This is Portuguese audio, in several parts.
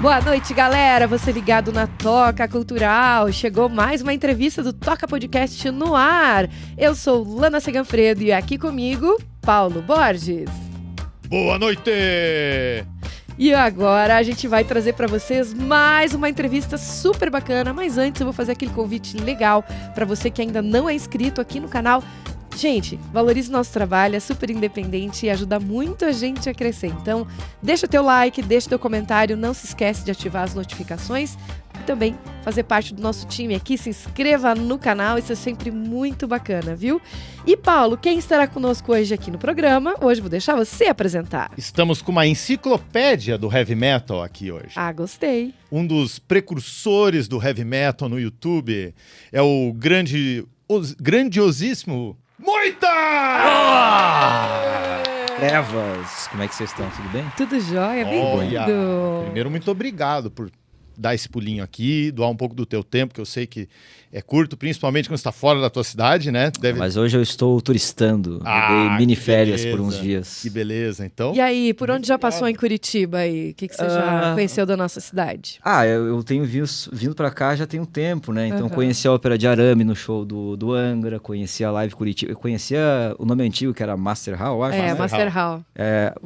Boa noite, galera! Você ligado na Toca Cultural. Chegou mais uma entrevista do Toca Podcast no ar. Eu sou Lana Seganfredo e aqui comigo, Paulo Borges. Boa noite! E agora a gente vai trazer para vocês mais uma entrevista super bacana, mas antes eu vou fazer aquele convite legal para você que ainda não é inscrito aqui no canal. Gente, valorize o nosso trabalho, é super independente e ajuda muito a gente a crescer. Então, deixa o teu like, deixa o teu comentário, não se esquece de ativar as notificações e também fazer parte do nosso time aqui. Se inscreva no canal, isso é sempre muito bacana, viu? E Paulo, quem estará conosco hoje aqui no programa? Hoje vou deixar você apresentar. Estamos com uma enciclopédia do heavy metal aqui hoje. Ah, gostei. Um dos precursores do heavy metal no YouTube é o grandiosíssimo Moita! Trevas, como é que vocês estão? Tudo bem? Tudo jóia, bem-vindo. Primeiro, muito obrigado por dar esse pulinho aqui, doar um pouco do teu tempo, que eu sei que é curto, principalmente quando você está fora da tua cidade, né? Mas hoje eu estou turistando, dei mini férias por uns dias. Que beleza, então. E aí, por onde já passou em Curitiba aí? O que você já conheceu da nossa cidade? Eu tenho vindo pra cá já tem um tempo, né? Então conheci a Ópera de Arame no show do Angra, conheci a Live Curitiba, eu conhecia o nome antigo que era Master Hall, acho. Master Hall.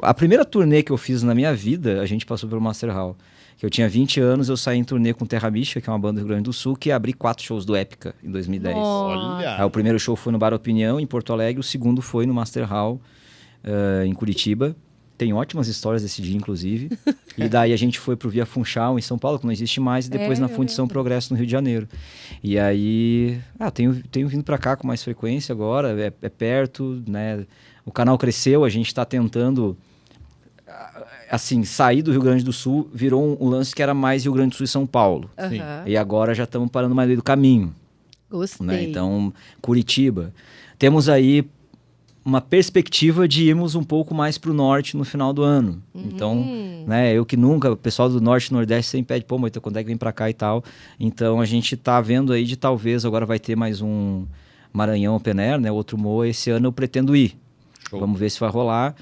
A primeira turnê que eu fiz na minha vida, a gente passou pelo Master Hall. Que eu tinha 20 anos, eu saí em turnê com Terra Mística, que é uma banda do Rio Grande do Sul, que abri 4 shows do Épica em 2010. Olha! Aí, o primeiro show foi no Bar Opinião, em Porto Alegre, o segundo foi no Master Hall, em Curitiba. Tem ótimas histórias desse dia, inclusive. E daí a gente foi pro Via Funchal, em São Paulo, que não existe mais, e depois na Fundição Progresso, no Rio de Janeiro. E aí, tenho vindo pra cá com mais frequência agora, é perto, né? O canal cresceu, a gente tá tentando... Assim, sair do Rio Grande do Sul virou um lance que era mais Rio Grande do Sul e São Paulo. E agora já estamos parando mais ali do caminho. Gostei. Né? Então, Curitiba. Temos aí uma perspectiva de irmos um pouco mais para o norte no final do ano. Então, né, eu que nunca, o pessoal do norte e nordeste sempre pede, Moita, quando é que vem para cá e tal. Então, a gente tá vendo aí de talvez, agora vai ter mais um Maranhão Open Air, né, outro Moa, esse ano eu pretendo ir. Show. Vamos ver se vai rolar.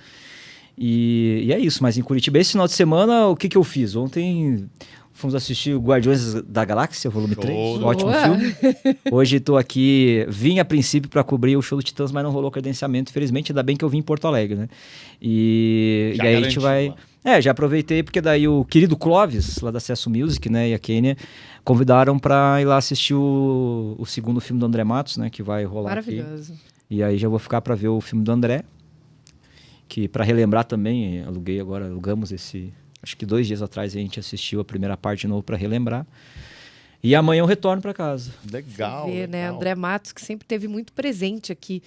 E é isso, mas em Curitiba, esse final de semana, o que eu fiz? Ontem fomos assistir o Guardiões da Galáxia, volume 3, ótimo filme. Hoje estou aqui, vim a princípio para cobrir o show do Titãs, mas não rolou credenciamento, infelizmente, ainda bem que eu vim em Porto Alegre, né? E aí a gente vai... já aproveitei, porque daí o querido Clóvis, lá da Acesso Music, né, e a Kênia, convidaram para ir lá assistir o segundo filme do André Matos, né, que vai rolar Maravilhoso. aqui. E aí já vou ficar para ver o filme do André, que para relembrar também, alugamos acho que 2 dias atrás a gente assistiu a primeira parte de novo para relembrar. E amanhã eu retorno para casa. Legal, Você vê, né? André Matos, que sempre teve muito presente aqui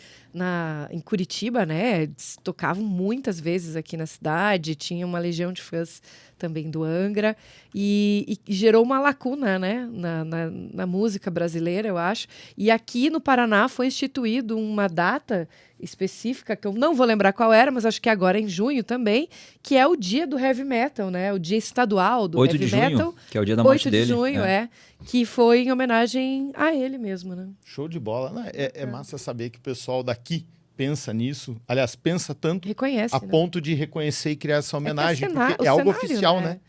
em Curitiba, né? Eles tocavam muitas vezes aqui na cidade, tinha uma legião de fãs também do Angra, e gerou uma lacuna, né? Na música brasileira, eu acho. E aqui no Paraná foi instituído uma data específica, que eu não vou lembrar qual era, mas acho que agora é em junho também, que é o dia do heavy metal, né? O dia estadual do heavy metal. 8 de junho, que é o dia da morte dele. 8 de junho, que foi em homenagem a ele mesmo, né? Show de bola. É massa saber que o pessoal daqui pensa nisso. Aliás, pensa tanto reconhece, a ponto de reconhecer e criar essa homenagem, porque é algo oficial, né?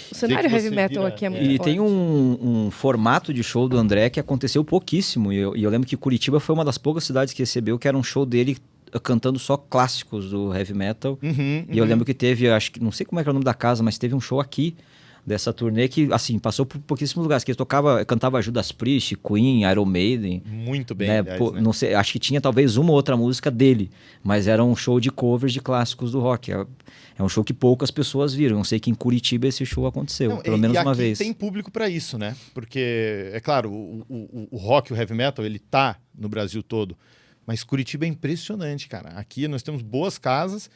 O cenário heavy metal aqui é muito forte. E tem um formato de show do André que aconteceu pouquíssimo. E eu lembro que Curitiba foi uma das poucas cidades que recebeu, que era um show dele cantando só clássicos do heavy metal. E eu lembro que teve, acho que não sei como é que era o nome da casa, mas teve um show aqui dessa turnê que, assim, passou por pouquíssimos lugares, que ele cantava Judas Priest, Queen, Iron Maiden. Muito bem, né? Aliás, né? Não sei, acho que tinha talvez uma ou outra música dele, mas era um show de covers de clássicos do rock. É um show que poucas pessoas viram. Eu sei que em Curitiba esse show aconteceu, pelo menos uma vez. E tem público para isso, né? Porque, é claro, o rock, o heavy metal, ele tá no Brasil todo, mas Curitiba é impressionante, cara. Aqui nós temos boas casas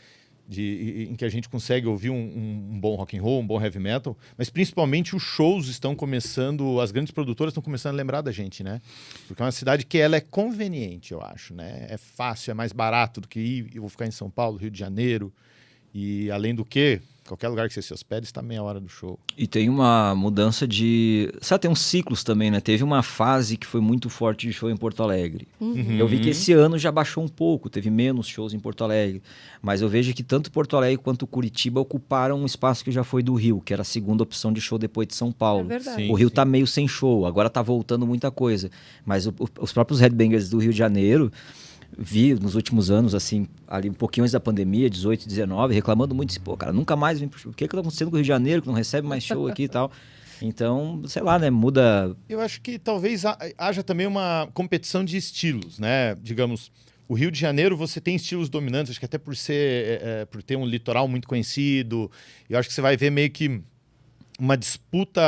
em que a gente consegue ouvir um bom rock and roll, um bom heavy metal, mas principalmente os shows estão começando, as grandes produtoras estão começando a lembrar da gente, né? Porque é uma cidade que ela é conveniente, eu acho, né? É fácil, é mais barato do que eu vou ficar em São Paulo, Rio de Janeiro, e além do que, Qualquer lugar que você se hospede, está meia hora do show. E tem uma mudança de... Sabe, tem uns ciclos também, né? Teve uma fase que foi muito forte de show em Porto Alegre. Eu vi que esse ano já baixou um pouco, teve menos shows em Porto Alegre. Mas eu vejo que tanto Porto Alegre quanto Curitiba ocuparam um espaço que já foi do Rio, que era a segunda opção de show depois de São Paulo. É verdade. Sim. O Rio tá meio sem show, agora tá voltando muita coisa. Mas os próprios headbangers do Rio de Janeiro... Vi nos últimos anos, assim, ali um pouquinho antes da pandemia, 18, 19, reclamando muito assim, pô, cara, nunca mais vem pro show. O que tá acontecendo com o Rio de Janeiro, que não recebe mais show aqui e tal? Então, sei lá, né, muda... Eu acho que talvez haja também uma competição de estilos, né? Digamos, o Rio de Janeiro você tem estilos dominantes, acho que até por por ter um litoral muito conhecido, eu acho que você vai ver meio que uma disputa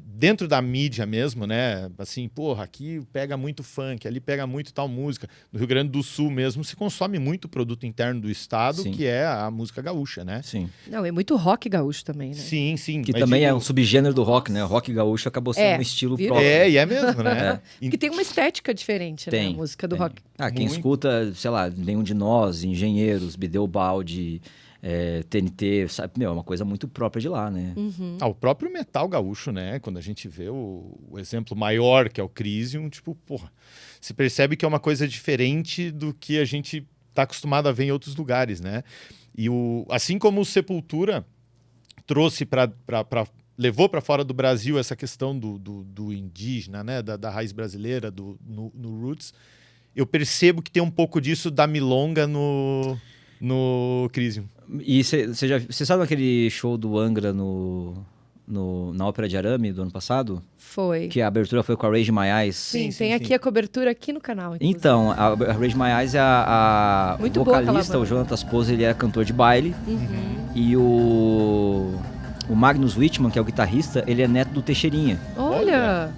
dentro da mídia mesmo, né? Assim, porra, aqui pega muito funk, ali pega muito tal música. No Rio Grande do Sul mesmo se consome muito produto interno do estado, Sim. que é a música gaúcha, né? Sim. Não, é muito rock gaúcho também, né? Sim, sim. Que mas também é digo- um subgênero do rock, né? O rock gaúcho acabou sendo um estilo virou. próprio. E é mesmo, né? Porque tem uma estética diferente, né? A Tem, música do tem. rock. Quem Muito. escuta, sei lá, Nenhum de Nós, Engenheiros, Bideu Balde, TNT, sabe? Meu, é uma coisa muito própria de lá, né? O próprio metal gaúcho, né? Quando a gente vê o exemplo maior, que é o Crisium, tipo, porra, se percebe que é uma coisa diferente do que a gente tá acostumado a ver em outros lugares, né? E assim como o Sepultura trouxe levou para fora do Brasil essa questão do indígena, né? Da raiz brasileira, no Roots, eu percebo que tem um pouco disso da milonga no Crisium. E você sabe aquele show do Angra na Ópera de Arame do ano passado? Foi. Que a abertura foi com a Rage My Eyes? Sim, Sim, tem sim, aqui sim. a cobertura aqui no canal. inclusive. Então, a Rage My Eyes é o Muito boa aquela vocalista, banda. o Jonatas Pose, ele era cantor de baile. Uhum. E o Magnus Wittmann, que é o guitarrista, ele é neto do Teixeirinha. Olha!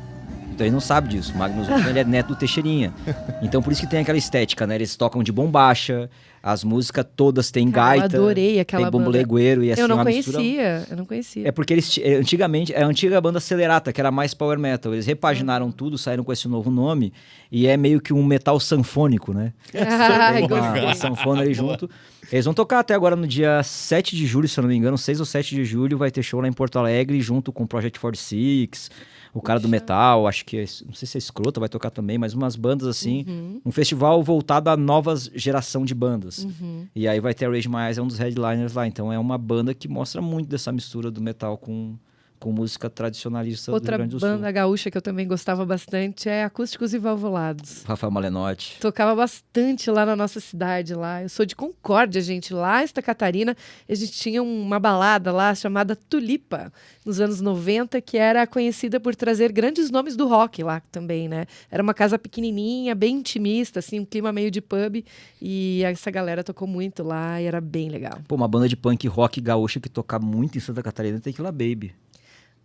Então ele não sabe disso. O Magnus Wittmann, ele é neto do Teixeirinha. Então por isso que tem aquela estética, né? Eles tocam de bombacha, as músicas todas têm Cara, eu gaita, adorei aquela tem bumbo banda. legueiro e assim Eu não uma mistura... conhecia, eu não conhecia. É porque eles antigamente, é a antiga banda Celerata, que era mais power metal. Eles repaginaram tudo, saíram com esse novo nome e é meio que um metal sanfônico, né? Ai, Tem uma gostei. sanfona ali junto. Eles vão tocar até agora no dia 7 de julho, se eu não me engano, 6 ou 7 de julho, vai ter show lá em Porto Alegre, junto com o Project 46, o cara do metal, acho que, não sei se é Escrota, vai tocar também, mas umas bandas assim, um festival voltado à nova geração de bandas. E aí vai ter a Rage My Eyes, é um dos headliners lá, então é uma banda que mostra muito dessa mistura do metal com música tradicionalista Outra do Rio Grande do Sul. banda gaúcha que eu também gostava bastante é Acústicos e Valvulados. Rafael Malenotti. Tocava bastante lá na nossa cidade, lá. Eu sou de Concórdia, gente, lá em Santa Catarina. A gente tinha uma balada lá chamada Tulipa, nos anos 90, que era conhecida por trazer grandes nomes do rock lá também, né? Era uma casa pequenininha, bem intimista, assim, um clima meio de pub. E essa galera tocou muito lá e era bem legal. Pô, uma banda de punk rock gaúcha que toca muito em Santa Catarina tem Tequila Baby.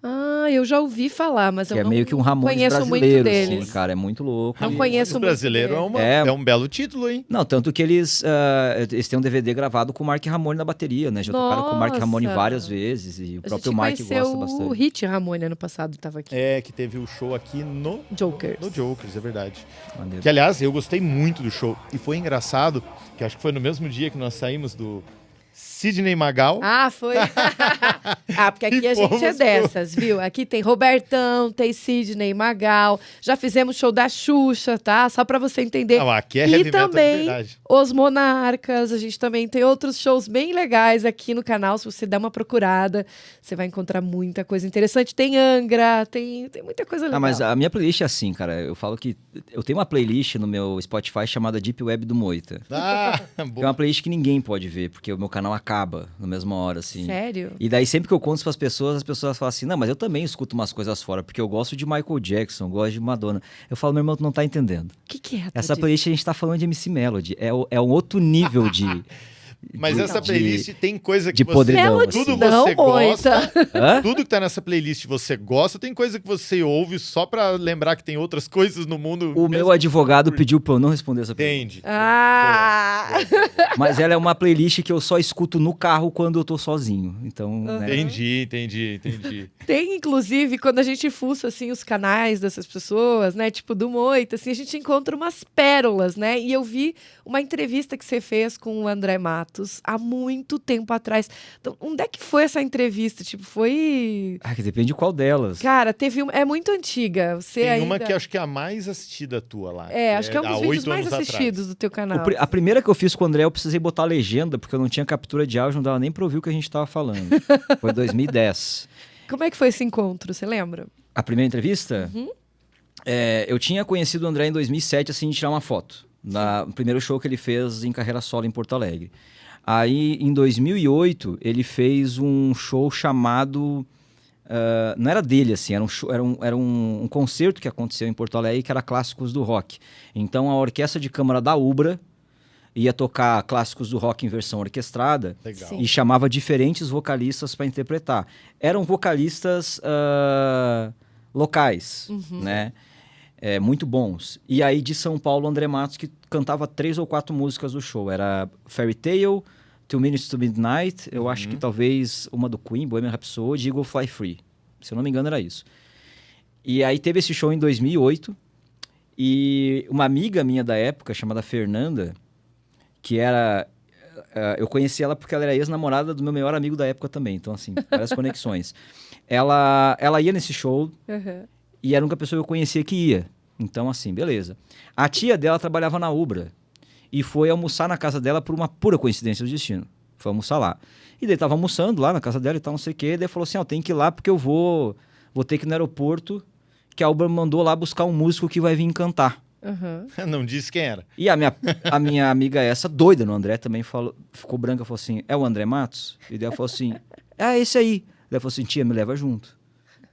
Ah, eu já ouvi falar, mas Que eu é não meio que um Ramones conheço muito brasileiro, deles. assim, cara, é muito louco. Não E- conheço O muito brasileiro deles. é um belo título, hein? Não, tanto que eles têm um DVD gravado com o Mark Ramone na bateria, né? Já tocaram com o Mark Ramone Nossa! várias vezes e o A próprio gente Mark conheceu gosta o bastante. Hit Ramone ano passado, tava aqui. Que teve o show aqui no Jokers. Jokers, é verdade. Maneiro. Que, aliás, eu gostei muito do show. E foi engraçado, que acho que foi no mesmo dia que nós saímos do Sidney Magal. Ah, foi? Porque aqui a gente é dessas, viu? Aqui tem Robertão, tem Sidney Magal. Já fizemos show da Xuxa, tá? Só pra você entender. Não, aqui é E heavy metal de também verdade. Os Monarcas. A gente também tem outros shows bem legais aqui no canal. Se você der uma procurada, você vai encontrar muita coisa interessante. Tem Angra, tem muita coisa legal. Ah, mas a minha playlist é assim, cara. Eu falo que eu tenho uma playlist no meu Spotify chamada Deep Web do Moita. Ah, Que é boa. uma playlist que ninguém pode ver, porque o meu canal acaba na mesma hora, assim. Sério? E daí, sempre que eu conto isso pras pessoas, as pessoas falam assim, não, mas eu também escuto umas coisas fora, porque eu gosto de Michael Jackson, gosto de Madonna. Eu falo, meu irmão, tu não tá entendendo. O que é? Essa Tadinho? playlist a gente tá falando de MC Melody. É um outro nível de... Mas essa de- playlist tem coisa que de você... podridão, Melody, assim. Tudo não, você gosta. Moita. Hã? Tudo que tá nessa playlist você gosta, tem coisa que você ouve só pra lembrar que tem outras coisas no mundo. O meu advogado pediu pra eu não responder essa pergunta. Entende. Ah! Mas ela é uma playlist que eu só escuto no carro quando eu tô sozinho. Então, né? Entendi. Tem, inclusive, quando a gente fuça, assim, os canais dessas pessoas, né? Tipo, do Moita, assim, a gente encontra umas pérolas, né? E eu vi uma entrevista que você fez com o André Matos. Matos há muito tempo atrás. Então, onde é que foi essa entrevista? Tipo, foi... Ah, que depende de qual delas. Cara, teve é muito antiga. Você Tem ainda... uma que acho que é a mais assistida tua lá. Acho que é um dos há vídeos 8 mais anos assistidos atrás. do teu canal. A primeira que eu fiz com o André, eu precisei botar a legenda, porque eu não tinha captura de áudio, não dava nem pra ouvir o que a gente tava falando. Foi 2010. Como é que foi esse encontro? Você lembra? A primeira entrevista? Eu tinha conhecido o André em 2007, assim, de tirar uma foto. No primeiro show que ele fez em carreira solo em Porto Alegre. Aí, em 2008, ele fez um show chamado... não era dele, assim, era um concerto que aconteceu em Porto Alegre, que era Clássicos do Rock. Então, a orquestra de câmara da Ubra ia tocar Clássicos do Rock em versão orquestrada. Legal. Sim. E chamava diferentes vocalistas para interpretar. Eram vocalistas locais, né? Muito bons. E aí, de São Paulo, André Matos, que cantava 3 ou 4 músicas do show. Era Fairy Tale, 2 Minutes to Midnight, eu acho que talvez uma do Queen, Bohemian Rhapsody, Eagle Fly Free. Se eu não me engano, era isso. E aí teve esse show em 2008, e uma amiga minha da época, chamada Fernanda, que era... eu conheci ela porque ela era ex-namorada do meu melhor amigo da época também, então assim, várias conexões. Ela ia nesse show, e era a única pessoa que eu conhecia que ia. Então assim, beleza. A tia dela trabalhava na Ubra, e foi almoçar na casa dela por uma pura coincidência do destino. Foi almoçar lá. E daí tava almoçando lá na casa dela e tal, não sei o quê. Daí falou assim, tem que ir lá porque eu vou ter que ir no aeroporto, que a Uber mandou lá buscar um músico que vai vir cantar. Não disse quem era. E a minha amiga essa, doida no André, também ficou branca, falou assim, é o André Matos? E daí ela falou assim, esse aí. Daí ela falou assim, tia, me leva junto.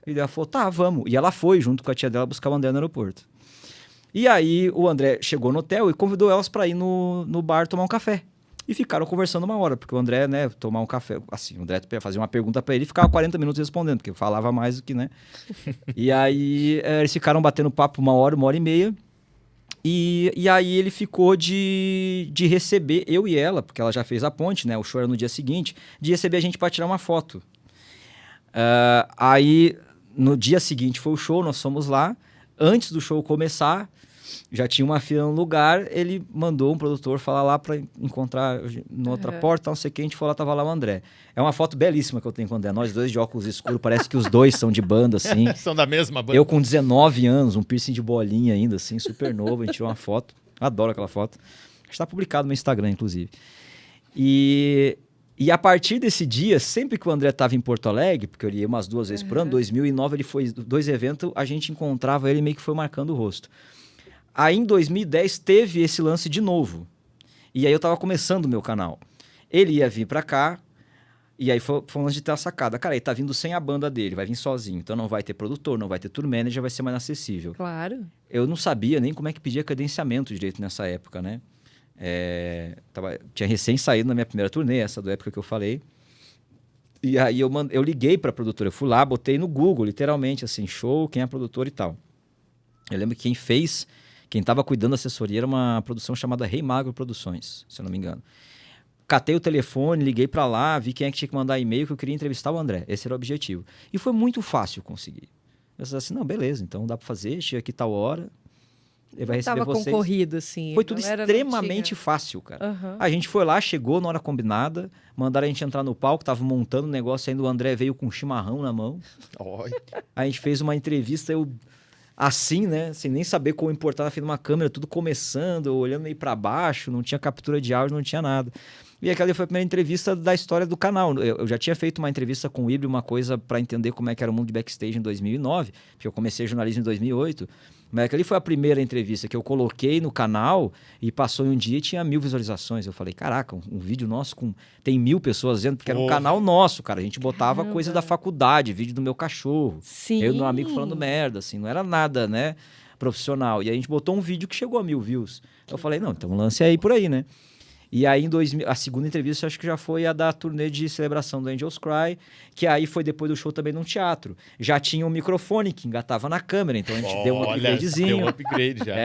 E daí ela falou, tá, vamos. E ela foi junto com a tia dela buscar o André no aeroporto. E aí o André chegou no hotel e convidou elas para ir no bar tomar um café. E ficaram conversando uma hora, porque o André, né, tomar um café... Assim, o André fazia uma pergunta para ele e ficava 40 minutos respondendo, porque falava mais do que, né? E aí eles ficaram batendo papo 1 hora, 1 hora e meia. E aí ele ficou de receber eu e ela, porque ela já fez a ponte, né? O show era no dia seguinte, de receber a gente para tirar uma foto. Aí, no dia seguinte foi o show, nós fomos lá. Antes do show começar, já tinha uma fila no lugar, ele mandou um produtor falar lá para encontrar na outra porta, não sei o que, a gente foi lá, tava lá o André. É uma foto belíssima que eu tenho com o André, nós dois de óculos escuros, parece que os dois são de banda, assim. São da mesma banda. Eu com 19 anos, um piercing de bolinha ainda, assim, super novo, a gente tirou uma foto, adoro aquela foto. Está publicado no meu Instagram, inclusive. E a partir desse dia, sempre que o André estava em Porto Alegre, porque eu ia umas 2 vezes por ano, 2009 ele foi 2 eventos, a gente encontrava ele meio que foi marcando o rosto. Aí em 2010 teve esse lance de novo. E aí eu tava começando o meu canal. Ele ia vir pra cá, e aí foi um lance de ter a sacada. Cara, ele tá vindo sem a banda dele, vai vir sozinho. Então não vai ter produtor, não vai ter tour manager, vai ser mais acessível. Claro. Eu não sabia nem como é que pedia credenciamento direito nessa época, né? Tinha recém saído na minha primeira turnê, essa da época que eu falei. E aí eu liguei pra produtora, eu fui lá, botei no Google, literalmente, assim, show, quem é produtor e tal. Eu lembro que quem estava cuidando da assessoria era uma produção chamada Rei Magro Produções, se eu não me engano. Catei o telefone, liguei para lá, vi quem é que tinha que mandar e-mail, que eu queria entrevistar o André. Esse era o objetivo. E foi muito fácil conseguir. Eu falei assim, não, beleza, então dá para fazer, chega aqui tal hora, ele vai receber vocês. Tava concorrido, assim. Foi tudo extremamente fácil, cara. A gente foi lá, chegou na hora combinada, mandaram a gente entrar no palco, tava montando o negócio, ainda o André veio com um chimarrão na mão. A gente fez uma entrevista, assim, né? Sem nem saber como importar na frente de uma câmera, tudo começando, olhando meio para baixo, não tinha captura de áudio, não tinha nada. E aquela foi a primeira entrevista da história do canal. Eu já tinha feito uma entrevista com o Ibra, uma coisa para entender como é que era o mundo de backstage em 2009, porque eu comecei jornalismo em 2008. Mas aquela foi a primeira entrevista que eu coloquei no canal e passou em um dia e tinha 1000 visualizações. Eu falei, caraca, um vídeo nosso tem 1000 pessoas vendo, porque era um canal nosso, cara. A gente botava coisa da faculdade, vídeo do meu cachorro. Sim. Eu e meu amigo falando merda, assim, não era nada, né, profissional. E aí a gente botou um vídeo que chegou a 1000 views. Eu falei, não, então o lance é aí por aí, né? E aí, a segunda entrevista, acho que já foi a da turnê de celebração do Angels Cry, que aí foi depois do show também num teatro. Já tinha um microfone que engatava na câmera, então a gente deu um upgradezinho. Deu um upgrade já.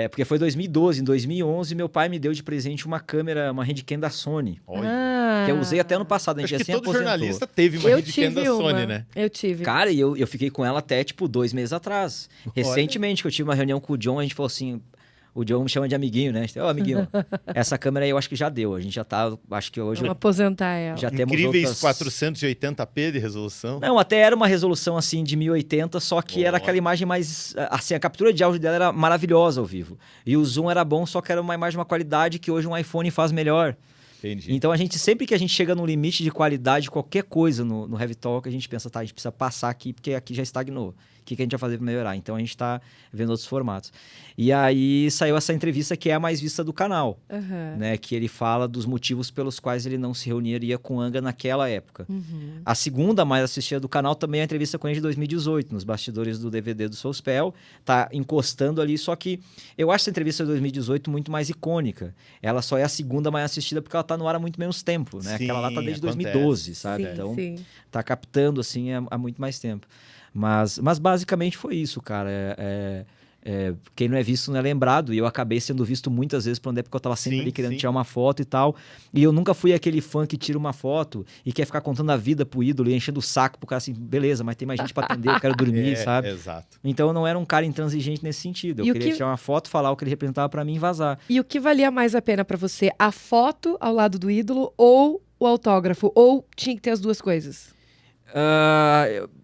Porque foi 2012. Em 2011, meu pai me deu de presente uma câmera, uma Handicam da Sony. Olha. Que eu usei até ano passado, a gente Acho que assim todo jornalista teve uma Handicam da Sony, né? Eu tive. Cara, e eu fiquei com ela até, 2 meses atrás. Recentemente, que eu tive uma reunião com o John, a gente falou assim... O John me chama de amiguinho, né? Ô, amiguinho, essa câmera aí eu acho que já deu. A gente já tá, acho que hoje... Vamos aposentar ela. Já temos Incríveis outras... 480p de resolução. Não, até era uma resolução assim de 1080, só que era aquela imagem mais... Assim, a captura de áudio dela era maravilhosa ao vivo. E o zoom era bom, só que era uma imagem de uma qualidade que hoje um iPhone faz melhor. Entendi. Então, sempre que a gente chega no limite de qualidade de qualquer coisa no Heavy Talk, a gente pensa, tá, a gente precisa passar aqui, porque aqui já estagnou. O que a gente vai fazer para melhorar? Então, a gente está vendo outros formatos. E aí, saiu essa entrevista que é a mais vista do canal, né? Que ele fala dos motivos pelos quais ele não se reuniria com Angra naquela época. A segunda mais assistida do canal também é a entrevista com ele de 2018, nos bastidores do DVD do Soulspell. Tá encostando ali, só que eu acho essa entrevista de 2018 muito mais icônica. Ela só é a segunda mais assistida porque ela tá no ar há muito menos tempo, né? Sim, Aquela lá tá desde acontece. 2012, sabe? Sim, Então, sim. tá captando, assim, há muito mais tempo. Mas basicamente foi isso, cara. Quem não é visto não é lembrado. E eu acabei sendo visto muitas vezes por André, porque eu tava sempre Sim, ali querendo sim. tirar uma foto e tal. E eu nunca fui aquele fã que tira uma foto e quer ficar contando a vida pro ídolo e enchendo o saco pro cara assim, beleza, mas tem mais gente pra atender, eu quero dormir, sabe? Exato. Então eu não era um cara intransigente nesse sentido. Eu E o queria que- tirar uma foto, falar o que ele representava pra mim e vazar. E o que valia mais a pena pra você? A foto ao lado do ídolo ou o autógrafo? Ou tinha que ter as duas coisas?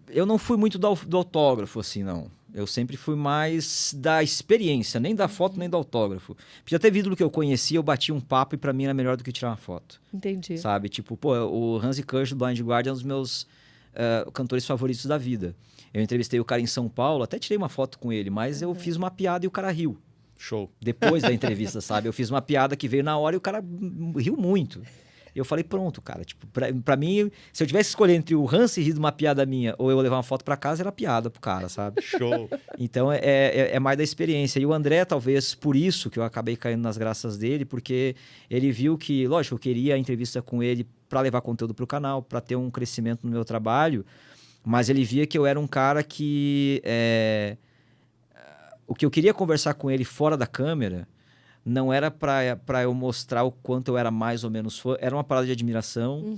Eu não fui muito do autógrafo, assim, não. Eu sempre fui mais da experiência, nem da foto, nem do autógrafo. Já teve ídolo que eu conhecia, eu bati um papo e pra mim era melhor do que tirar uma foto. Entendi. Sabe? Tipo, pô, o Hansi Kirsch do Blind Guardian é um dos meus cantores favoritos da vida. Eu entrevistei o cara em São Paulo, até tirei uma foto com ele, mas eu fiz uma piada e o cara riu. Show. Depois da entrevista, sabe? Eu fiz uma piada que veio na hora e o cara riu muito. E eu falei, pronto, cara. Tipo, pra mim, se eu tivesse que escolher entre o Hansi rir de uma piada minha ou eu levar uma foto pra casa, era piada pro cara, sabe? Show. Então, é mais da experiência. E o André, talvez por isso que eu acabei caindo nas graças dele, porque ele viu que, lógico, eu queria a entrevista com ele para levar conteúdo pro canal, para ter um crescimento no meu trabalho, mas ele via que eu era um cara que... O que eu queria conversar com ele fora da câmera não era para eu mostrar o quanto eu era mais ou menos fã, era uma parada de admiração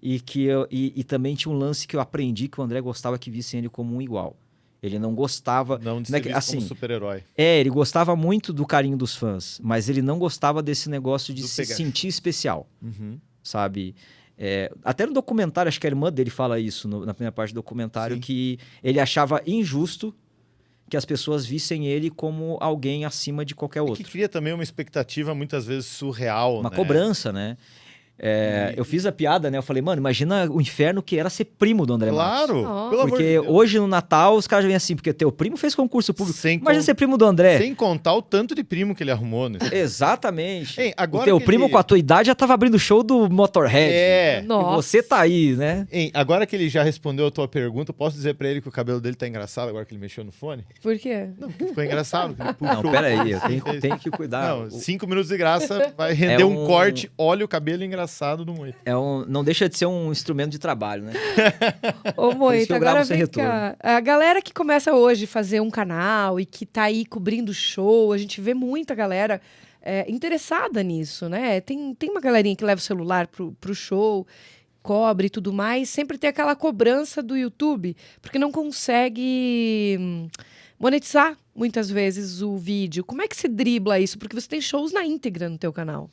e também tinha um lance que eu aprendi que o André gostava que vissem ele como um igual. Ele não gostava... Não de né, ser visto assim, como super-herói. ele gostava muito do carinho dos fãs, mas ele não gostava desse negócio de Do se pegar. sentir especial, Uhum. sabe? Até no documentário, acho que a irmã dele fala isso na primeira parte do documentário, Sim. que ele achava injusto que as pessoas vissem ele como alguém acima de qualquer outro. Que cria também uma expectativa muitas vezes surreal, Uma né? cobrança, né? Eu fiz a piada, né? Eu falei, mano, imagina o inferno que era ser primo do André Matos. Claro, Oh. pelo amor de Porque Deus. hoje no Natal os caras vêm assim, porque teu primo fez concurso público. Sem Imagina con- ser primo do André. Sem contar o tanto de primo que ele arrumou, né? Exatamente. Hein, agora o teu que primo ele- com a tua idade já tava abrindo show do Motorhead. É. E Nossa. você tá aí, né? Hein, agora que ele já respondeu a tua pergunta, eu posso dizer pra ele que o cabelo dele tá engraçado agora que ele mexeu no fone? Por quê? Não, porque ficou engraçado. que ele Não, puxou. pera aí, eu tenho que cuidar. Não, 5 minutos de graça vai render um corte. Olha o cabelo engraçado do Moita. Não deixa de ser um instrumento de trabalho, né? Ô, isso Moita, que eu gravo agora sem vem retorno. cá. A galera que começa hoje a fazer um canal e que tá aí cobrindo show, a gente vê muita galera interessada nisso, né? Tem uma galerinha que leva o celular pro show, cobre e tudo mais, sempre tem aquela cobrança do YouTube, porque não consegue monetizar muitas vezes o vídeo. Como é que se dribla isso? Porque você tem shows na íntegra no teu canal.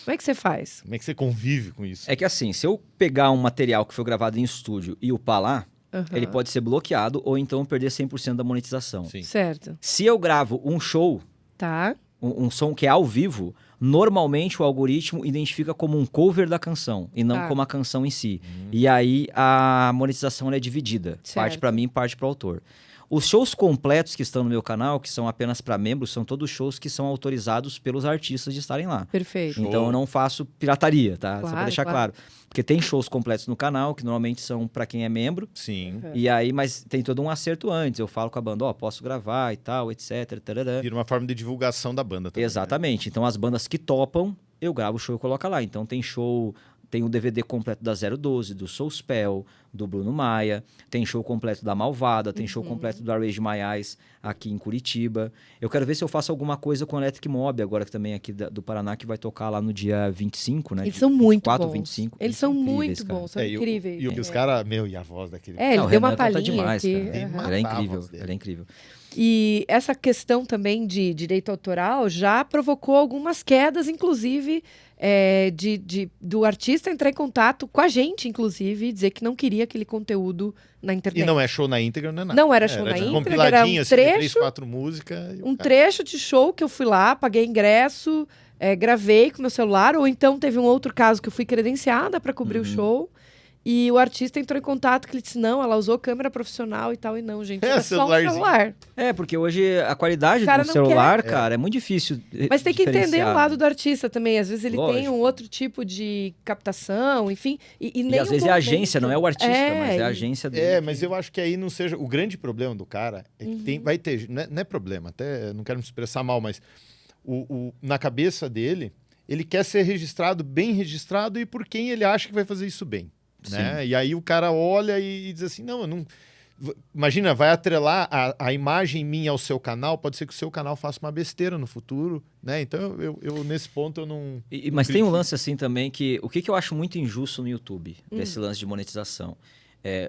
Como é que você faz? Como é que você convive com isso? É que assim, se eu pegar um material que foi gravado em estúdio e upar lá, Aham. ele pode ser bloqueado ou então perder 100% da monetização. Sim. Certo. Se eu gravo um show, Tá. um som que é ao vivo, normalmente o algoritmo identifica como um cover da canção e não Tá. como a canção em si. E aí a monetização ela é dividida. Certo. Parte para mim, parte para o autor. Os shows completos que estão no meu canal, que são apenas para membros, são todos shows que são autorizados pelos artistas de estarem lá. Perfeito. Show. Então eu não faço pirataria, tá? Só Claro, pra deixar claro. claro. Porque tem shows completos no canal, que normalmente são para quem é membro. Sim. E aí, mas tem todo um acerto antes. Eu falo com a banda, posso gravar e tal, etc. Tarará. Vira uma forma de divulgação da banda também. Exatamente. Então as bandas que topam, eu gravo o show e coloco lá. Então tem show, tem o DVD completo da 012, do Soulspell, do Bruno Maia, tem show completo da Malvada, tem show completo do Rage My Eyes aqui em Curitiba. Eu quero ver se eu faço alguma coisa com o Electric Mob, agora que também aqui do Paraná, que vai tocar lá no dia 25, né? Eles são muito 24, bons. 25. Eles são incríveis, muito cara. bons, são E incríveis. os caras, e os caras, e a voz daquele. É, ele Não, o deu uma Renan canta palhinha demais, aqui. cara. Aham. Ela é Matar a incrível, voz dele. ela é incrível. E essa questão também de direito autoral já provocou algumas quedas, inclusive, do artista entrar em contato com a gente, inclusive, e dizer que não queria aquele conteúdo na internet. E não é show na íntegra, não é nada. Não era show na tipo íntegra, compiladinho, era um assim, de 3, trecho, 4 músicas. um trecho de show que eu fui lá, paguei ingresso, gravei com meu celular, ou então teve um outro caso que eu fui credenciada para cobrir o show. E o artista entrou em contato que ele disse, não, ela usou câmera profissional e tal, e não, gente, era só um celular. Porque hoje a qualidade cara do não celular, cara, é muito difícil. Mas tem que entender o diferenciar. lado do artista também. Às vezes ele tem Lógico. um outro tipo de captação, enfim. E nem E às vezes é a agência, não é o artista, mas é a e- agência dele. Mas eu acho que aí não seja... O grande problema do cara é que vai ter... Não é problema, até não quero me expressar mal, mas na cabeça dele, ele quer ser registrado, bem registrado, e por quem ele acha que vai fazer isso bem. Né? E aí o cara olha e diz assim, não, eu não... Imagina, vai atrelar a imagem minha ao seu canal, pode ser que o seu canal faça uma besteira no futuro, né? Então, eu nesse ponto, eu não... Mas tem um lance assim também que... O que eu acho muito injusto no YouTube, desse lance de monetização?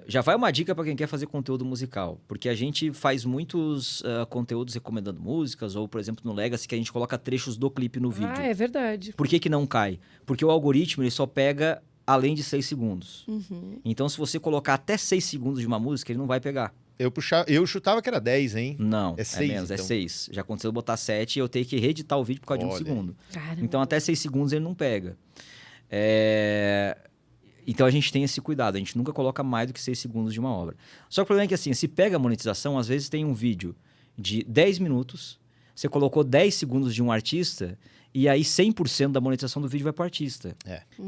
Já vai uma dica para quem quer fazer conteúdo musical, porque a gente faz muitos conteúdos recomendando músicas, ou, por exemplo, no Legacy, que a gente coloca trechos do clipe no vídeo. é verdade. Por que não cai? Porque o algoritmo ele só pega além de 6 segundos. Então, se você colocar até 6 segundos de uma música, ele não vai pegar. Eu chutava que era 10, hein? Não, É 6, menos, então. é 6. Já aconteceu botar 7 e eu tenho que reeditar o vídeo por causa de um Olha segundo. Caramba. Então, até 6 segundos ele não pega. Então, a gente tem esse cuidado. A gente nunca coloca mais do que 6 segundos de uma obra. Só que o problema é que, assim, se pega a monetização, às vezes tem um vídeo de 10 minutos, você colocou 10 segundos de um artista, e aí 100% da monetização do vídeo vai para o artista.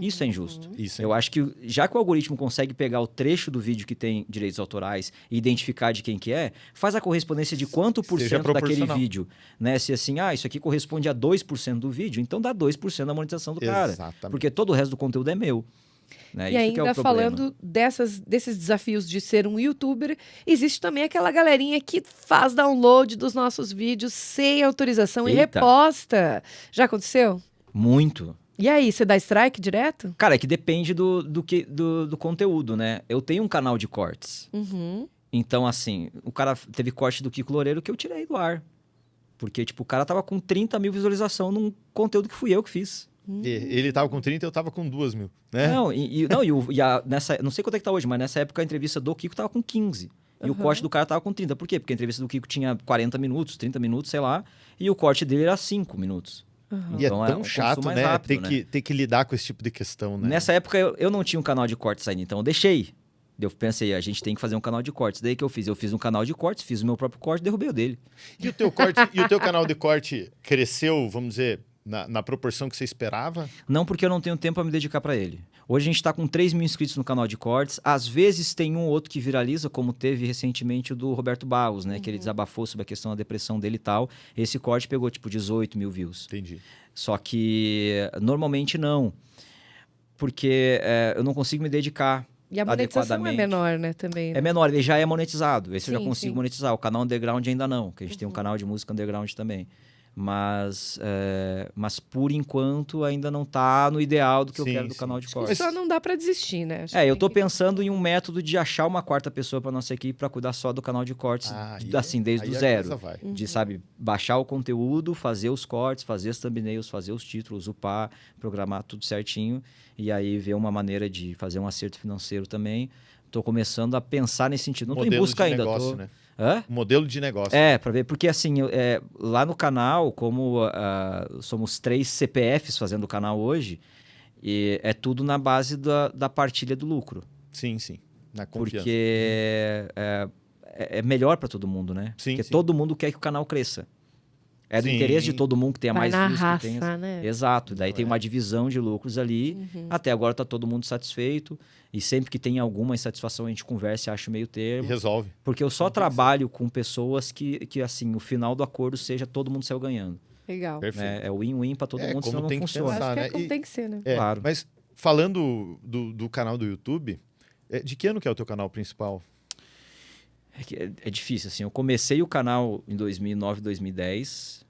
Isso é injusto. Isso Eu acho que, já que o algoritmo consegue pegar o trecho do vídeo que tem direitos autorais e identificar de quem que é, faz a correspondência de quanto por Seja cento daquele proporcional. vídeo. Né? Se assim, isso aqui corresponde a 2% do vídeo, então dá 2% da monetização do cara. Exatamente. Porque todo o resto do conteúdo é meu. Né? E Isso que é ainda o problema. falando desses desafios de ser um youtuber, existe também aquela galerinha que faz download dos nossos vídeos sem autorização e Eita. reposta. Já aconteceu? Muito. E aí, você dá strike direto? Cara, é que depende do conteúdo, né? Eu tenho um canal de cortes. Então, assim, o cara teve corte do Kiko Loureiro que eu tirei do ar. Porque, tipo, o cara tava com 30 mil visualizações num conteúdo que fui eu que fiz. Ele tava com 30, eu tava com 2 mil, né? Não, não sei quanto é que tá hoje, mas nessa época a entrevista do Kiko tava com 15. E o corte do cara tava com 30. Por quê? Porque a entrevista do Kiko tinha 40 minutos, 30 minutos, sei lá. E o corte dele era 5 minutos. E Então, é tão um chato, consumo mais né? rápido, Ter que lidar com esse tipo de questão, né? Nessa época eu não tinha um canal de cortes ainda, então eu deixei. Eu pensei, a gente tem que fazer um canal de cortes. Daí que eu fiz? Eu fiz um canal de cortes, fiz o meu próprio corte, derrubei o dele. E o teu canal de corte cresceu, vamos dizer, na proporção que você esperava? Não, porque eu não tenho tempo para me dedicar para ele. Hoje a gente está com 3 mil inscritos no canal de cortes. Às vezes tem um ou outro que viraliza, como teve recentemente o do Roberto Barros, né? Que ele desabafou sobre a questão da depressão dele e tal. Esse corte pegou tipo 18 mil views. Entendi. Só que normalmente não. Porque eu não consigo me dedicar. E a monetização é adequadamente. menor, né, também. É menor, ele já é monetizado. Esse eu já Sim, consigo sim. monetizar. O canal underground ainda não, que a gente tem um canal de música underground também. Mas por enquanto ainda não tá no ideal do que eu Sim, quero do sim. canal de Mas cortes. só não dá pra desistir, né? Acho que Eu tem tô que- pensando em um método de achar uma quarta pessoa para nossa equipe para cuidar só do canal de cortes, assim, desde aí o a zero. coisa vai. De, sabe, baixar o conteúdo, fazer os cortes, fazer as thumbnails, fazer os títulos, upar, programar tudo certinho. E aí ver uma maneira de fazer um acerto financeiro também. Tô começando a pensar nesse sentido. Não tô em Modelo busca de ainda. negócio, Tô... né? Hã? Modelo de negócio. Para ver, porque assim, lá no canal, como somos 3 CPFs fazendo o canal hoje, e é tudo na base da partilha do lucro. Sim. Na confiança. Porque é melhor para todo mundo, né? Sim, Porque sim. todo mundo quer que o canal cresça. É do Sim. interesse de todo mundo que tenha Vai mais na views. raça, que tenha... né? Exato. Daí tem É. uma divisão de lucros ali. Até agora tá todo mundo satisfeito. E sempre que tem alguma insatisfação, a gente conversa e acha meio E termo. resolve. Porque eu só trabalho com pessoas que, assim, o final do acordo seja todo mundo saiu ganhando. Legal. Perfeito. Né? É win-win para todo mundo, como senão não tem que funciona. pensar. Acho que é né? como E- tem que ser, né? Claro. Mas falando do canal do YouTube, de que ano que é o teu canal principal? É difícil, assim. Eu comecei o canal em 2009, 2010.